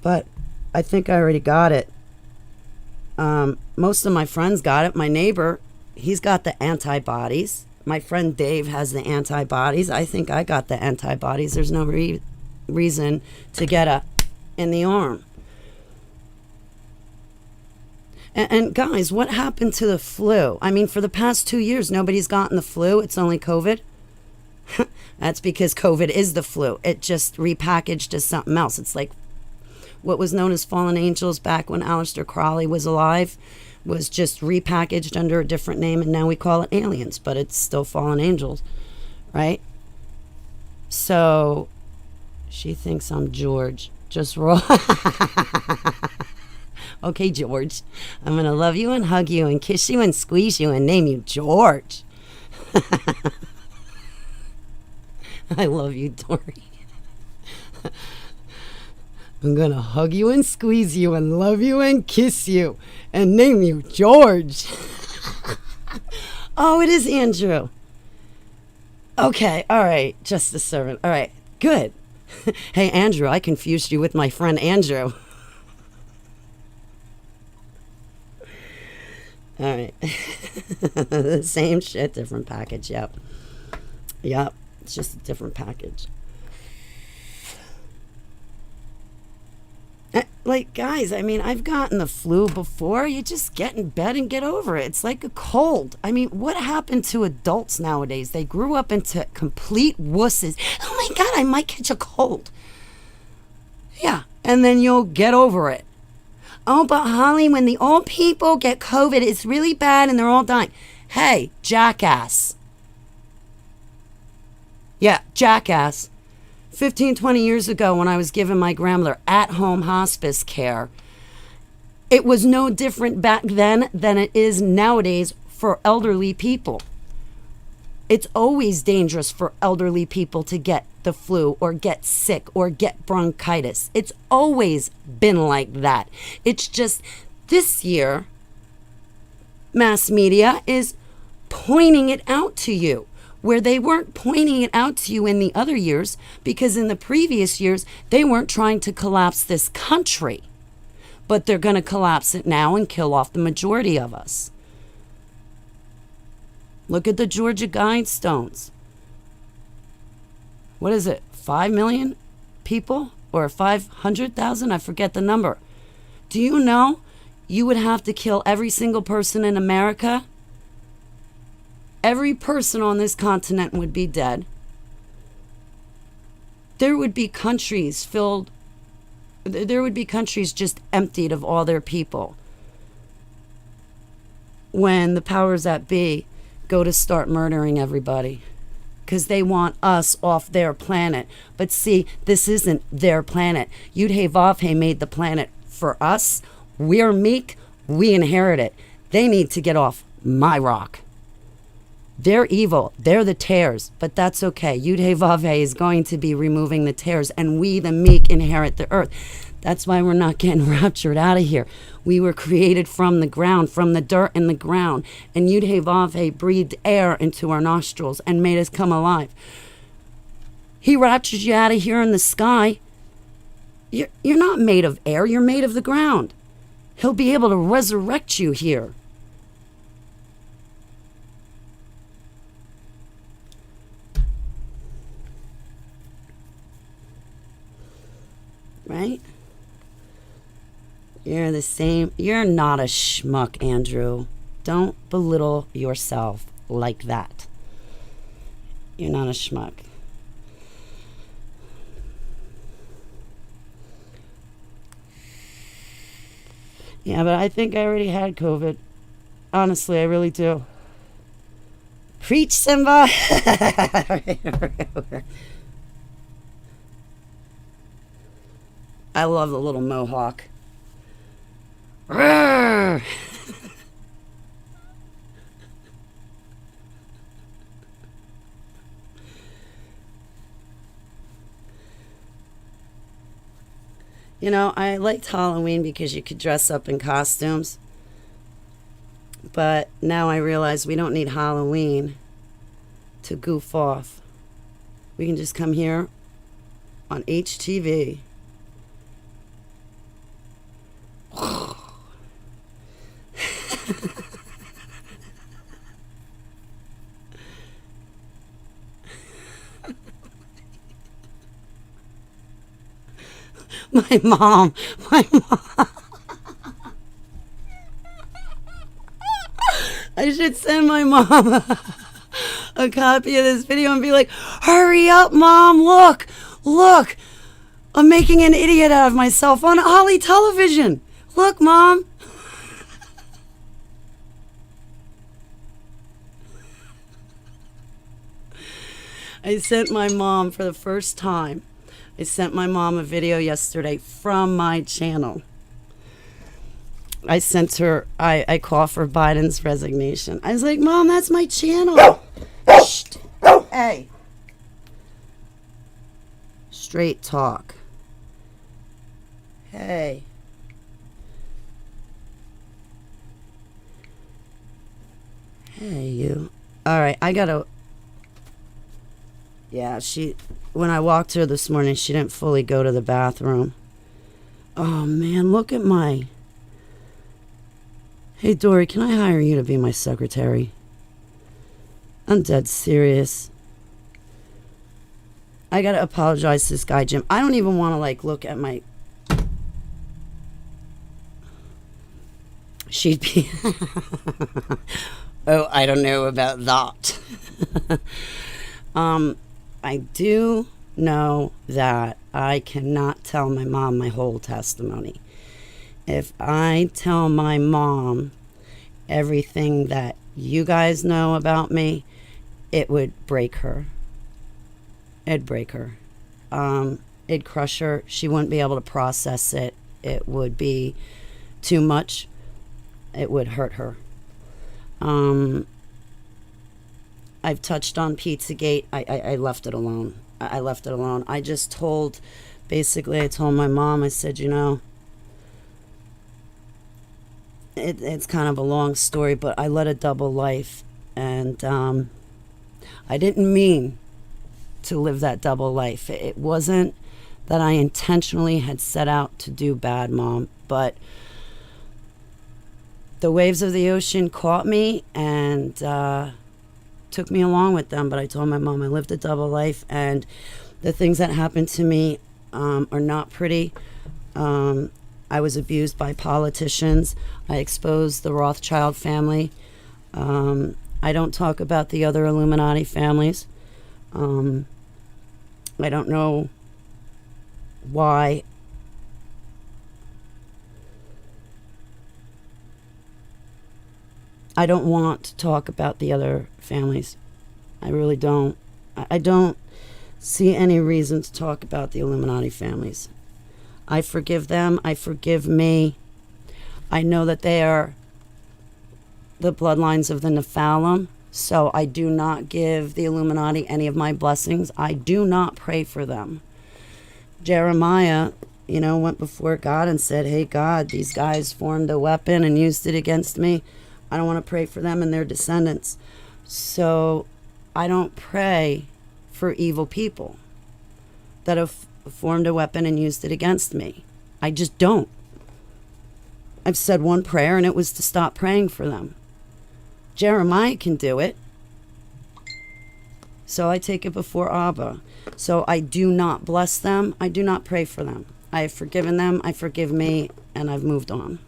But I think I already got it. Most of my friends got it. My neighbor, he's got the antibodies. My friend Dave has the antibodies. I think I got the antibodies. There's no reason to get a in the arm. And guys, what happened to the flu? I mean, for the past 2 years, nobody's gotten the flu. It's only COVID. That's because COVID is the flu. It just repackaged as something else. It's like what was known as fallen angels back when Aleister Crowley was alive was just repackaged under a different name, and now we call it aliens, but it's still fallen angels, right? So she thinks I'm George. Just roll. Okay, George, I'm going to love you and hug you and kiss you and squeeze you and name you George. I love you, Dory. I'm going to hug you and squeeze you and love you and kiss you and name you George. Oh, it is Andrew. Okay, all right, Justice Servant. All right, good. Hey, Andrew, I confused you with my friend Andrew. All right. Same shit, different package. Yep. It's just a different package. Like, guys, I mean, I've gotten the flu before. You just get in bed and get over it. It's like a cold. I mean, what happened to adults nowadays? They grew up into complete wusses. Oh my God, I might catch a cold. Yeah, and then you'll get over it. Oh, but Holly, when the old people get COVID, it's really bad and they're all dying. Hey, jackass. Yeah, jackass. 15, 20 years ago when I was giving my grandmother at-home hospice care, it was no different back then than it is nowadays for elderly people. It's always dangerous for elderly people to get the flu or get sick or get bronchitis. It's always been like that. It's just this year, mass media is pointing it out to you, where they weren't pointing it out to you in the other years, because in the previous years, they weren't trying to collapse this country. But they're going to collapse it now and kill off the majority of us. Look at the Georgia Guidestones. What is it? 5 million people? Or 500,000? I forget the number. Do you know you would have to kill every single person in America? Every person on this continent would be dead. There would be countries just emptied of all their people when the powers that be go to start murdering everybody, because they want us off their planet. But see, this isn't their planet. Yud-Hey-Vav-Hey made the planet for us. We're meek. We inherit it. They need to get off my rock. They're evil. They're the tares. But that's okay. Yud-Hey-Vav-Hey is going to be removing the tares, and we, the meek, inherit the earth. That's why we're not getting raptured out of here. We were created from the ground, from the dirt in the ground. And Yud-Hey-Vav-Hey breathed air into our nostrils and made us come alive. He raptured you out of here in the sky. You're not made of air. You're made of the ground. He'll be able to resurrect you here. Right? You're the same. You're not a schmuck, Andrew. Don't belittle yourself like that. You're not a schmuck. Yeah, but I think I already had COVID. Honestly, I really do. Preach, Simba! I love the little mohawk. You know, I liked Halloween because you could dress up in costumes. But now I realize we don't need Halloween to goof off. We can just come here on HTV. My mom. I should send my mom a copy of this video and be like, hurry up, Mom, look, I'm making an idiot out of myself on Holly television. Look, Mom. I sent my mom for the first time. I sent my mom a video yesterday from my channel. I sent her, I call for Biden's resignation. I was like, Mom, that's my channel. Shh. Hey. Straight talk. Hey. Hey, you. All right, I gotta. Yeah, when I walked her this morning, she didn't fully go to the bathroom. Oh, man, look at my. Hey, Dory, can I hire you to be my secretary? I'm dead serious. I gotta apologize to this guy, Jim. I don't even want to, look at my. She'd be. Oh, I don't know about that. I do know that I cannot tell my mom my whole testimony. If I tell my mom everything that you guys know about me, it would break her. it'd break her. It'd crush her. She wouldn't be able to process it. It would be too much. It would hurt her. I've touched on Pizzagate. I left it alone. I left it alone. I just told, basically, I told my mom, I said, you know, it's kind of a long story, but I led a double life. And I didn't mean to live that double life. It wasn't that I intentionally had set out to do bad, Mom, but the waves of the ocean caught me and took me along with them. But I told my mom I lived a double life, and the things that happened to me are not pretty. I was abused by politicians. I exposed the Rothschild family. I don't talk about the other Illuminati families. I don't know why. I don't want to talk about the other families. I really don't. I don't see any reason to talk about the Illuminati families. I forgive them. I forgive me. I know that they are the bloodlines of the Nephilim, so I do not give the Illuminati any of my blessings. I do not pray for them. Jeremiah, went before God and said, hey, God, these guys formed a weapon and used it against me. I don't want to pray for them and their descendants. So I don't pray for evil people that have formed a weapon and used it against me. I just don't. I've said one prayer, and it was to stop praying for them. Jeremiah can do it. So I take it before Abba. So I do not bless them. I do not pray for them. I have forgiven them. I forgive me, and I've moved on.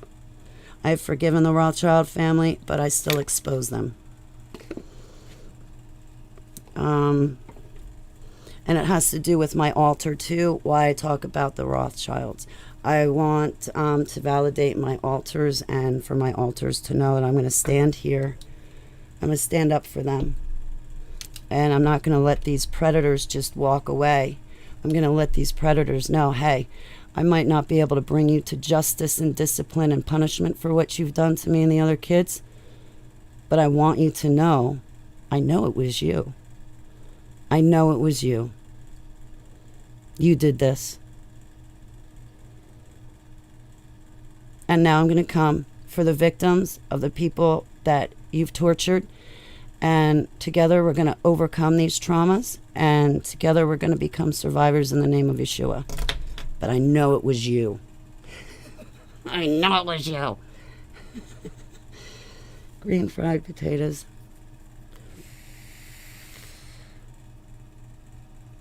I have forgiven the Rothschild family, but I still expose them. And it has to do with my altar, too, why I talk about the Rothschilds. I want to validate my altars, and for my altars to know that I'm going to stand here. I'm going to stand up for them. And I'm not going to let these predators just walk away. I'm going to let these predators know, hey, I might not be able to bring you to justice and discipline and punishment for what you've done to me and the other kids, but I want you to know, I know it was you. I know it was you. You did this. And now I'm going to come for the victims of the people that you've tortured. And together we're going to overcome these traumas. And together we're going to become survivors in the name of Yeshua. But I know it was you. I know it was you. Green fried potatoes.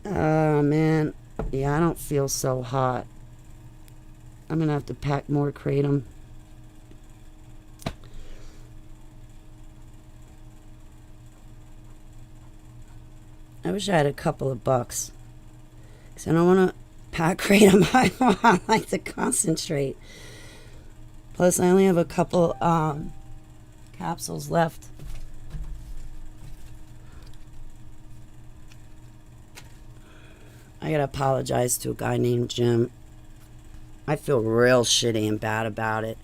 Oh, man. Yeah, I don't feel so hot. I'm going to have to pack more kratom. I wish I had a couple of bucks. Because I don't want to pack kratom. I like to concentrate. Plus, I only have a couple capsules left. I gotta apologize to a guy named Jim. I feel real shitty and bad about it.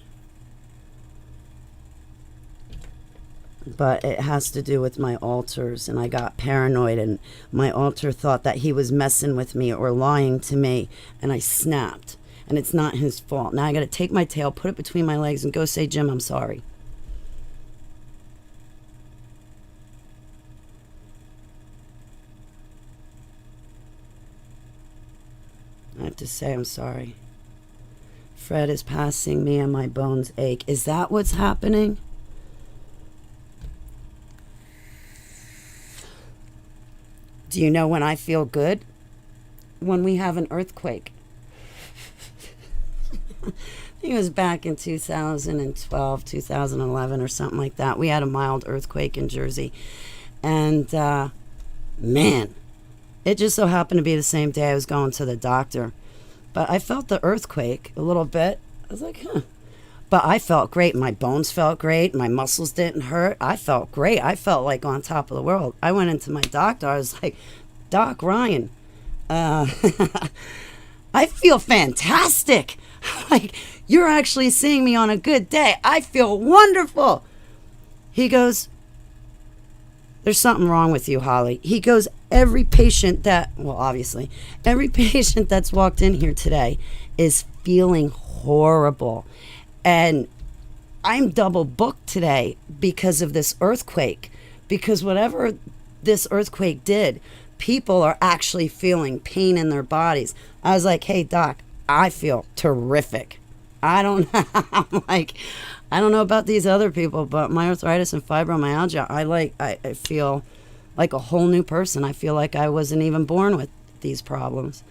But it has to do with my altars, and I got paranoid, and my altar thought that he was messing with me or lying to me, and I snapped. And it's not his fault. Now I gotta take my tail, put it between my legs, and go say, Jim, I'm sorry. I have to say I'm sorry. Fred is passing me and my bones ache. Is that what's happening? Do you know when I feel good? When we have an earthquake. I think it was back in 2012, 2011 or something like that. We had a mild earthquake in Jersey. And, man, it just so happened to be the same day I was going to the doctor. But I felt the earthquake a little bit. I was like, huh. But I felt great. My bones felt great. My muscles didn't hurt. I felt great. I felt like on top of the world. I went into my doctor. I was like, Doc Ryan, Uh, I feel fantastic. Like, you're actually seeing me on a good day. I feel wonderful. He goes, there's something wrong with you, Holly. He goes, every patient obviously, every patient that's walked in here today is feeling horrible. And I'm double booked today because of this earthquake. Because whatever this earthquake did, people are actually feeling pain in their bodies. I was like, hey, doc, I feel terrific. I don't I don't know about these other people, but my arthritis and fibromyalgia, I feel like a whole new person. I feel like I wasn't even born with these problems.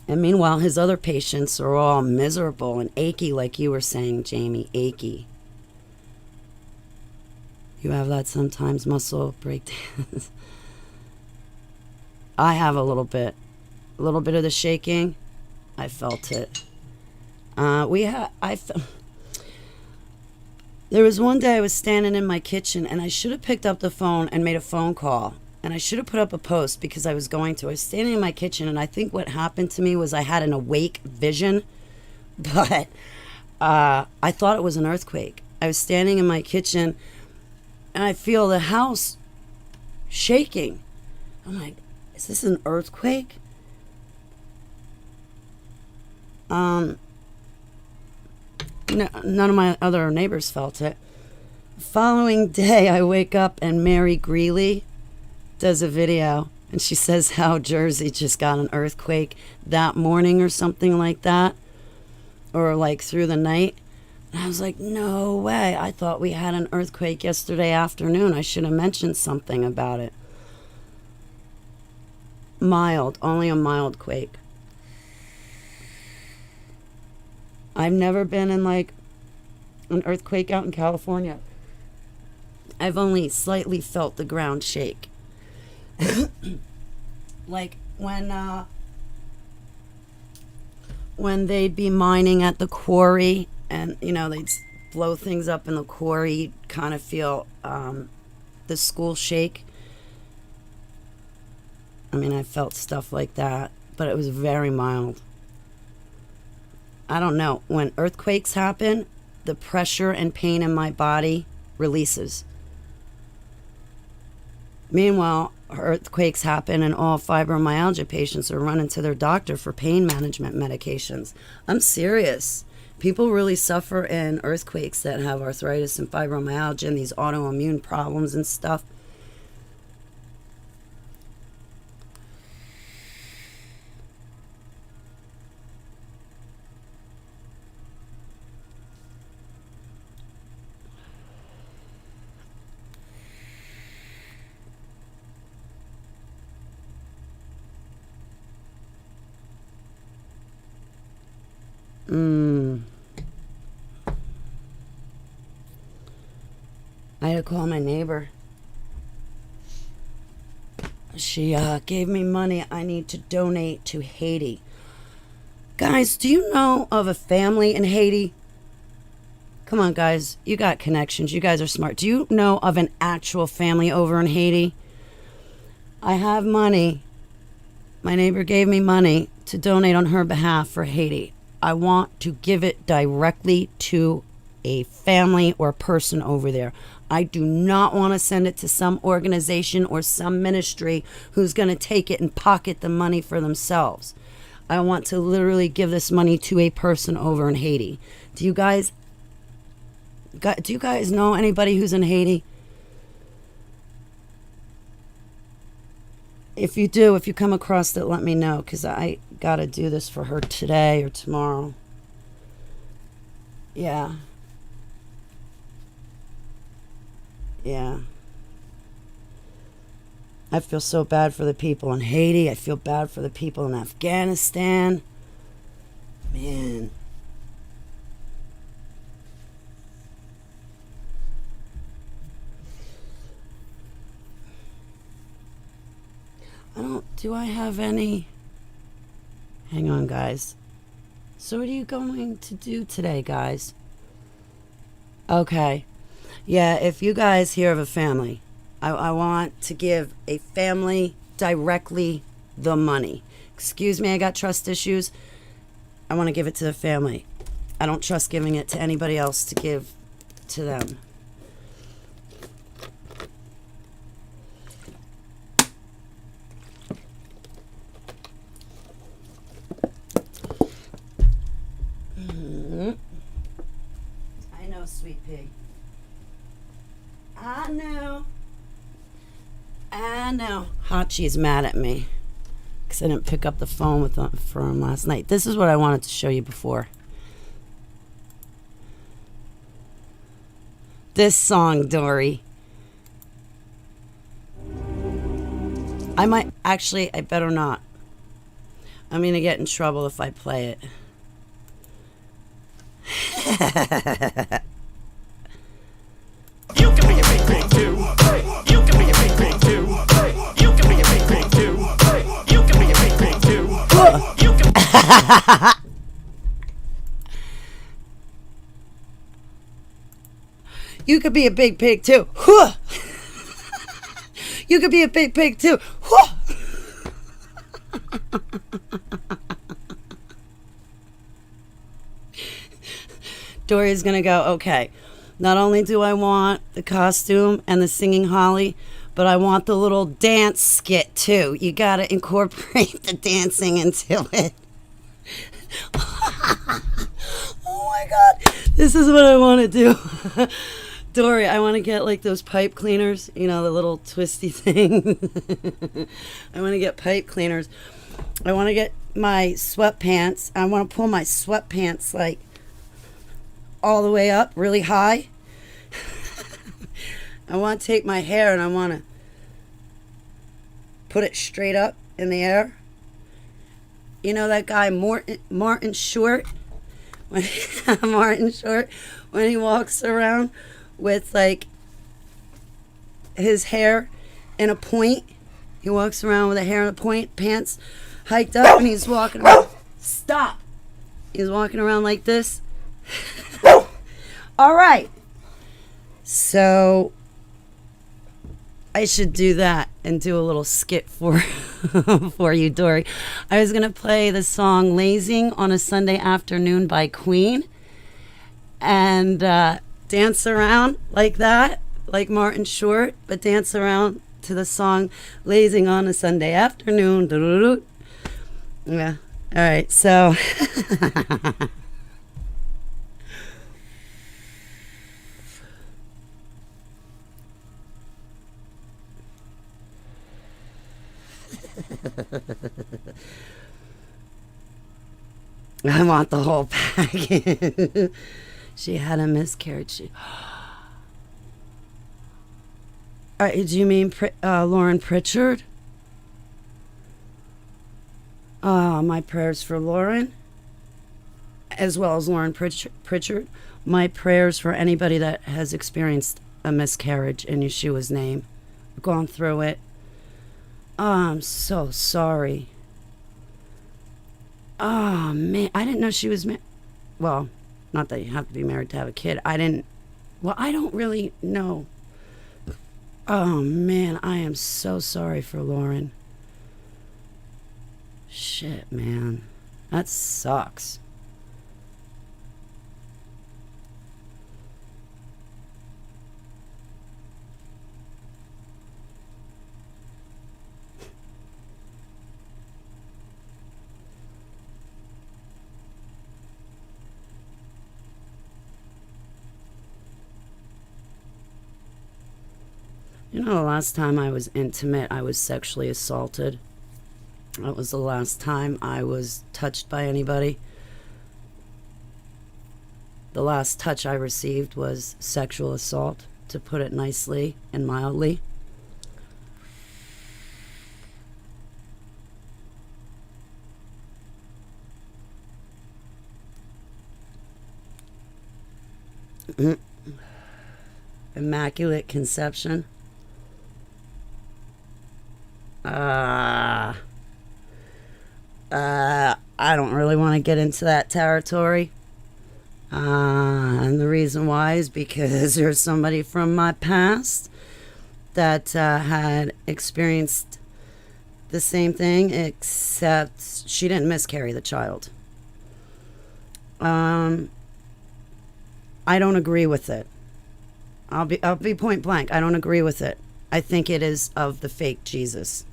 And meanwhile, his other patients are all miserable and achy, like you were saying, Jamie, achy. You have that sometimes, muscle breakdowns. I have a little bit of the shaking. I felt it. There was one day I was standing in my kitchen and I should have picked up the phone and made a phone call. And I should have put up a post because I was going to. I was standing in my kitchen and I think what happened to me was I had an awake vision. But I thought it was an earthquake. I was standing in my kitchen and I feel the house shaking. I'm like, is this an earthquake? No, none of my other neighbors felt it. Following day, I wake up and Mary Greeley does a video and she says how Jersey just got an earthquake that morning or something like that, or like through the night. And I was like, no way. I thought we had an earthquake yesterday afternoon. I should have mentioned something about it. Mild, only a mild quake. I've never been in like an earthquake out in California. I've only slightly felt the ground shake. Like when they'd be mining at the quarry and they'd blow things up in the quarry, you'd kind of feel the school shake. I mean, I felt stuff like that, but it was very mild. I don't know. When earthquakes happen, the pressure and pain in my body releases. Meanwhile, earthquakes happen and all fibromyalgia patients are running to their doctor for pain management medications. I'm serious. People really suffer in earthquakes that have arthritis and fibromyalgia and these autoimmune problems and stuff. I had to call my neighbor. She gave me money I need to donate to Haiti. Guys, do you know of a family in Haiti? Come on, guys. You got connections. You guys are smart. Do you know of an actual family over in Haiti? I have money. My neighbor gave me money to donate on her behalf for Haiti. I want to give it directly to a family or person over there. I do not want to send it to some organization or some ministry who's going to take it and pocket the money for themselves. I want to literally give this money to a person over in Haiti. Do you guys know anybody who's in Haiti? If you do, if you come across it, let me know, because I got to do this for her today or tomorrow. Yeah. Yeah. I feel so bad for the people in Haiti. I feel bad for the people in Afghanistan. Man. Do I have any? Hang on, guys. So what are you going to do today, guys? Okay. Yeah, if you guys hear of a family, I want to give a family directly the money. Excuse me, I got trust issues. I want to give it to the family. I don't trust giving it to anybody else to give to them. I know, sweet pig. I know. Hachi's mad at me because I didn't pick up the phone for him last night. This is what I wanted to show you before. This song, Dory. I better not. I'm going to get in trouble if I play it. You can be a big pig too. You can be a big pig too. You can be a big pig too. You can be a big pig too. You can. You could be a big pig too. You could be a big pig too. Dory's gonna go, okay, not only do I want the costume and the singing Holly, but I want the little dance skit too. You gotta incorporate the dancing into it. Oh my God, this is what I want to do. Dory, I want to get like those pipe cleaners, you know, the little twisty thing. I want to get pipe cleaners. I want to get my sweatpants. I want to pull my sweatpants like all the way up really high. I want to take my hair and I want to put it straight up in the air. You know that guy Martin Short? Martin Short, when he walks around with like his hair in a point. He walks around with a hair in a point, pants hiked up, and he's walking around. Stop! He's walking around like this. All right. So I should do that and do a little skit for for you, Dory. I was gonna play the song "Lazing on a Sunday Afternoon" by Queen, and dance around like that, like Martin Short, but dance around to the song "Lazing on a Sunday Afternoon." Doo-doo-doo. Yeah. All right. So. I want the whole package. She had a miscarriage. Do you mean Lauren Pritchard? My prayers for Lauren, as well as Lauren Pritchard. My prayers for anybody that has experienced a miscarriage in Yeshua's name. Gone through it. Oh, I'm so sorry. Oh, man. I didn't know she was well, not that you have to be married to have a kid. I don't really know. Oh, man. I am so sorry for Lauren. Shit, man. That sucks. You know, the last time I was intimate, I was sexually assaulted. That was the last time I was touched by anybody. The last touch I received was sexual assault, to put it nicely and mildly. Immaculate conception. I don't really want to get into that territory. And the reason why is because there's somebody from my past that had experienced the same thing, except she didn't miscarry the child. I don't agree with it. I'll be point blank. I don't agree with it. I think it is of the fake Jesus.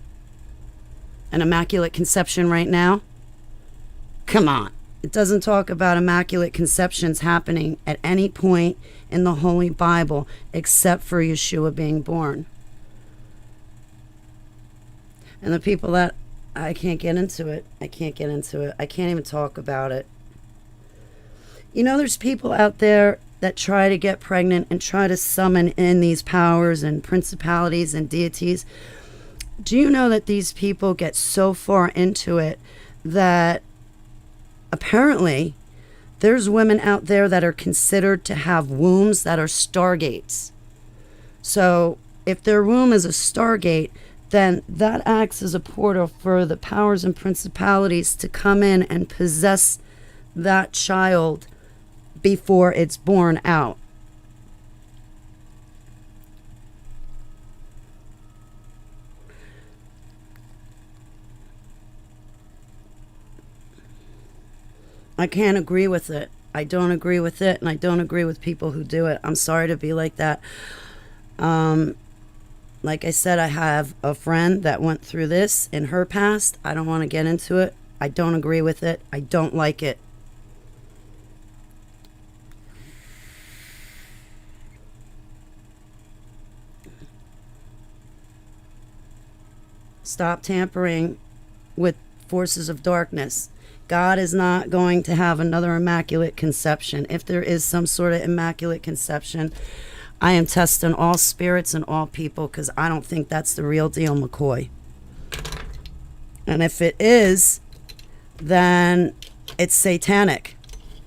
An immaculate conception right now? Come on. It doesn't talk about immaculate conceptions happening at any point in the Holy Bible except for Yeshua being born. And the people that, I can't get into it. I can't even talk about it. You know, there's people out there that try to get pregnant and try to summon in these powers and principalities and deities. Do you know that these people get so far into it that apparently there's women out there that are considered to have wombs that are stargates? So if their womb is a stargate, then that acts as a portal for the powers and principalities to come in and possess that child before it's born out. I can't agree with it. I don't agree with it, and I don't agree with people who do it. I'm sorry to be like that. Like I said, I have a friend that went through this in her past. I don't want to get into it. I don't agree with it. I don't like it. Stop tampering with forces of darkness. God is not going to have another immaculate conception. If there is some sort of immaculate conception, I am testing all spirits and all people, because I don't think that's the real deal, McCoy. And if it is, then it's satanic.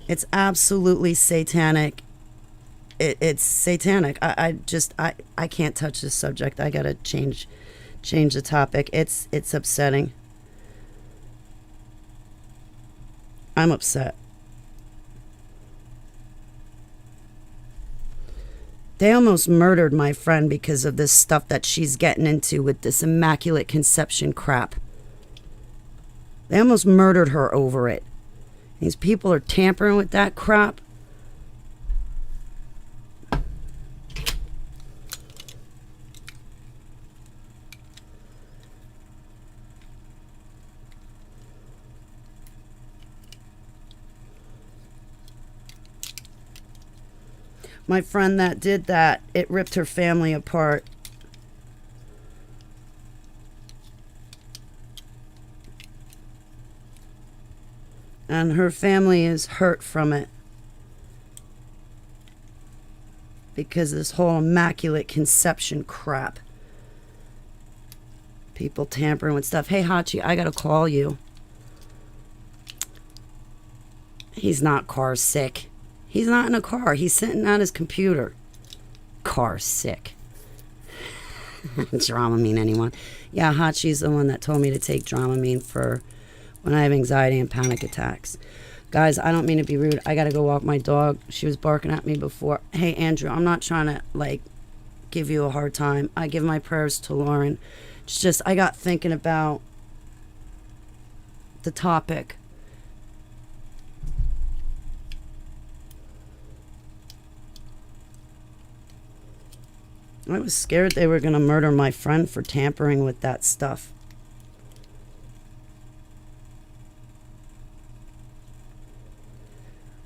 It's absolutely satanic. It's satanic. I can't touch this subject. I gotta change the topic. It's upsetting. I'm upset. They almost murdered my friend because of this stuff that she's getting into with this immaculate conception crap. They almost murdered her over it. These people are tampering with that crap. My friend that did that, it ripped her family apart. And her family is hurt from it. Because of this whole immaculate conception crap. People tampering with stuff. Hey, Hachi, I gotta call you. He's not car sick. He's not in a car. He's sitting at his computer. Car sick. Dramamine, anyone? Yeah, Hachi's the one that told me to take Dramamine for when I have anxiety and panic attacks. Guys, I don't mean to be rude. I gotta go walk my dog. She was barking at me before. Hey, Andrew, I'm not trying to, give you a hard time. I give my prayers to Lauren. It's just, I got thinking about the topic. I was scared they were going to murder my friend for tampering with that stuff.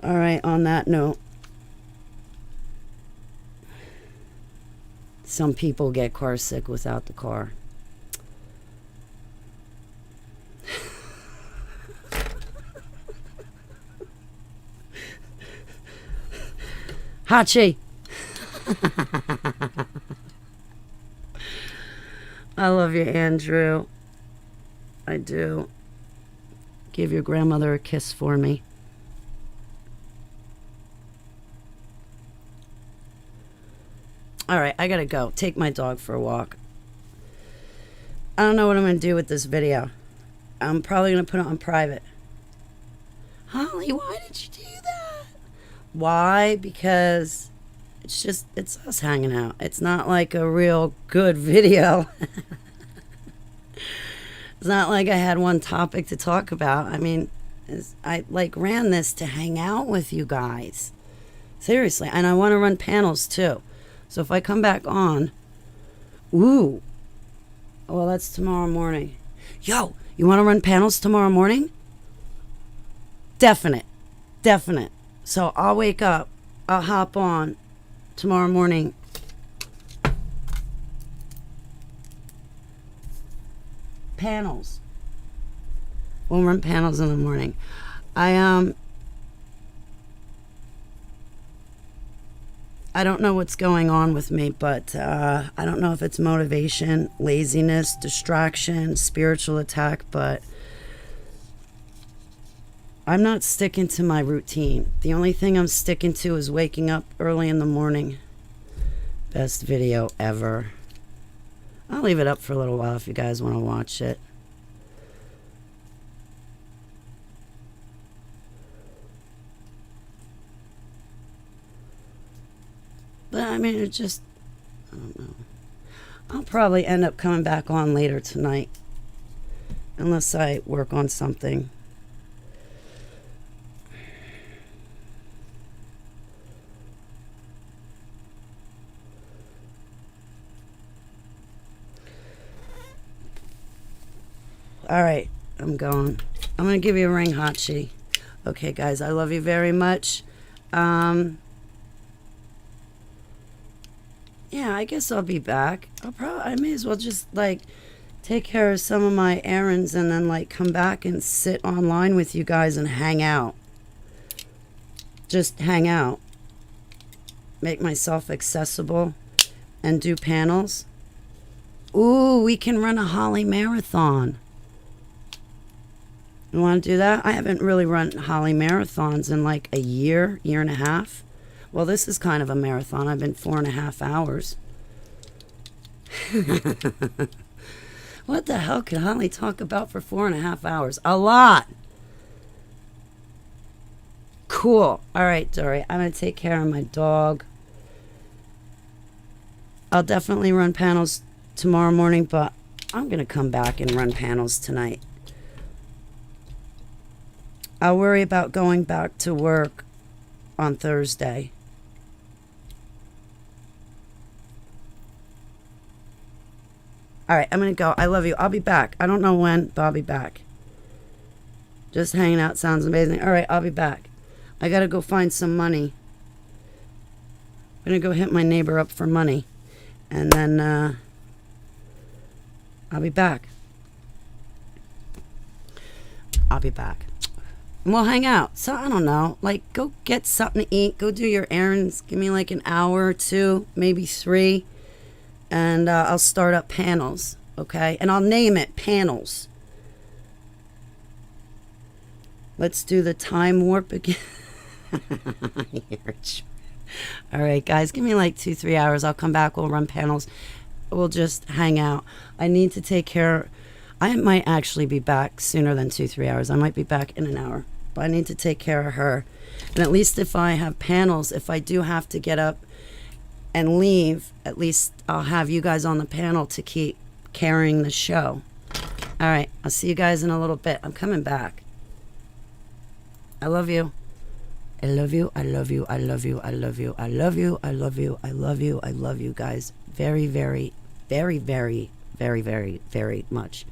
All right, on that note, some people get car sick without the car. Hachi! I love you, Andrew. I do. Give your grandmother a kiss for me. All right, I gotta go. Take my dog for a walk. I don't know what I'm gonna do with this video. I'm probably gonna put it on private. Holly, why did you do that? Why? Because it's us hanging out. It's not like a real good video. It's not like I had one topic to talk about. I mean, I like ran this to hang out with you guys. Seriously. And I want to run panels too. So if I come back on, ooh, well, that's tomorrow morning. Yo, you want to run panels tomorrow morning? Definite. So I'll wake up, I'll hop on tomorrow morning. Panels. We'll run panels in the morning. I don't know what's going on with me, but I don't know if it's motivation, laziness, distraction, spiritual attack, but I'm not sticking to my routine. The only thing I'm sticking to is waking up early in the morning. Best video ever. I'll leave it up for a little while if you guys want to watch it. But I mean, it just, I don't know. I'll probably end up coming back on later tonight. Unless I work on something. All right, I'm going. I'm going to give you a ring, Hachi. Okay, guys, I love you very much. Yeah, I guess I'll be back. I may as well just, like, take care of some of my errands and then, like, come back and sit online with you guys and hang out. Just hang out. Make myself accessible and do panels. Ooh, we can run a Holly marathon. You want to do that? I haven't really run Holly marathons in like a year and a half. Well, this is kind of a marathon. I've been 4.5 hours. What the hell could Holly talk about for 4.5 hours? A lot. Cool. All right, Dory. I'm going to take care of my dog. I'll definitely run panels tomorrow morning, but I'm going to come back and run panels tonight. I'll worry about going back to work on Thursday. All right, I'm going to go. I love you. I'll be back. I don't know when, but I'll be back. Just hanging out sounds amazing. All right, I'll be back. I got to go find some money. I'm going to go hit my neighbor up for money. And then I'll be back. I'll be back. And we'll hang out. So, I don't know. Like, go get something to eat. Go do your errands. Give me like an hour or two, maybe 3. And I'll start up panels, okay? And I'll name it Panels. Let's do the time warp again. All right, guys. Give me like 2-3 hours. I'll come back. We'll run panels. We'll just hang out. I need to take care. I might actually be back sooner than 2-3 hours. I might be back in an hour. But I need to take care of her. And at least if I have panels, if I do have to get up and leave, at least I'll have you guys on the panel to keep carrying the show. All right. I'll see you guys in a little bit. I'm coming back. I love you. I love you. I love you. I love you. I love you. I love you. I love you. I love you. I love you guys very, very, very, very, very, very, very much.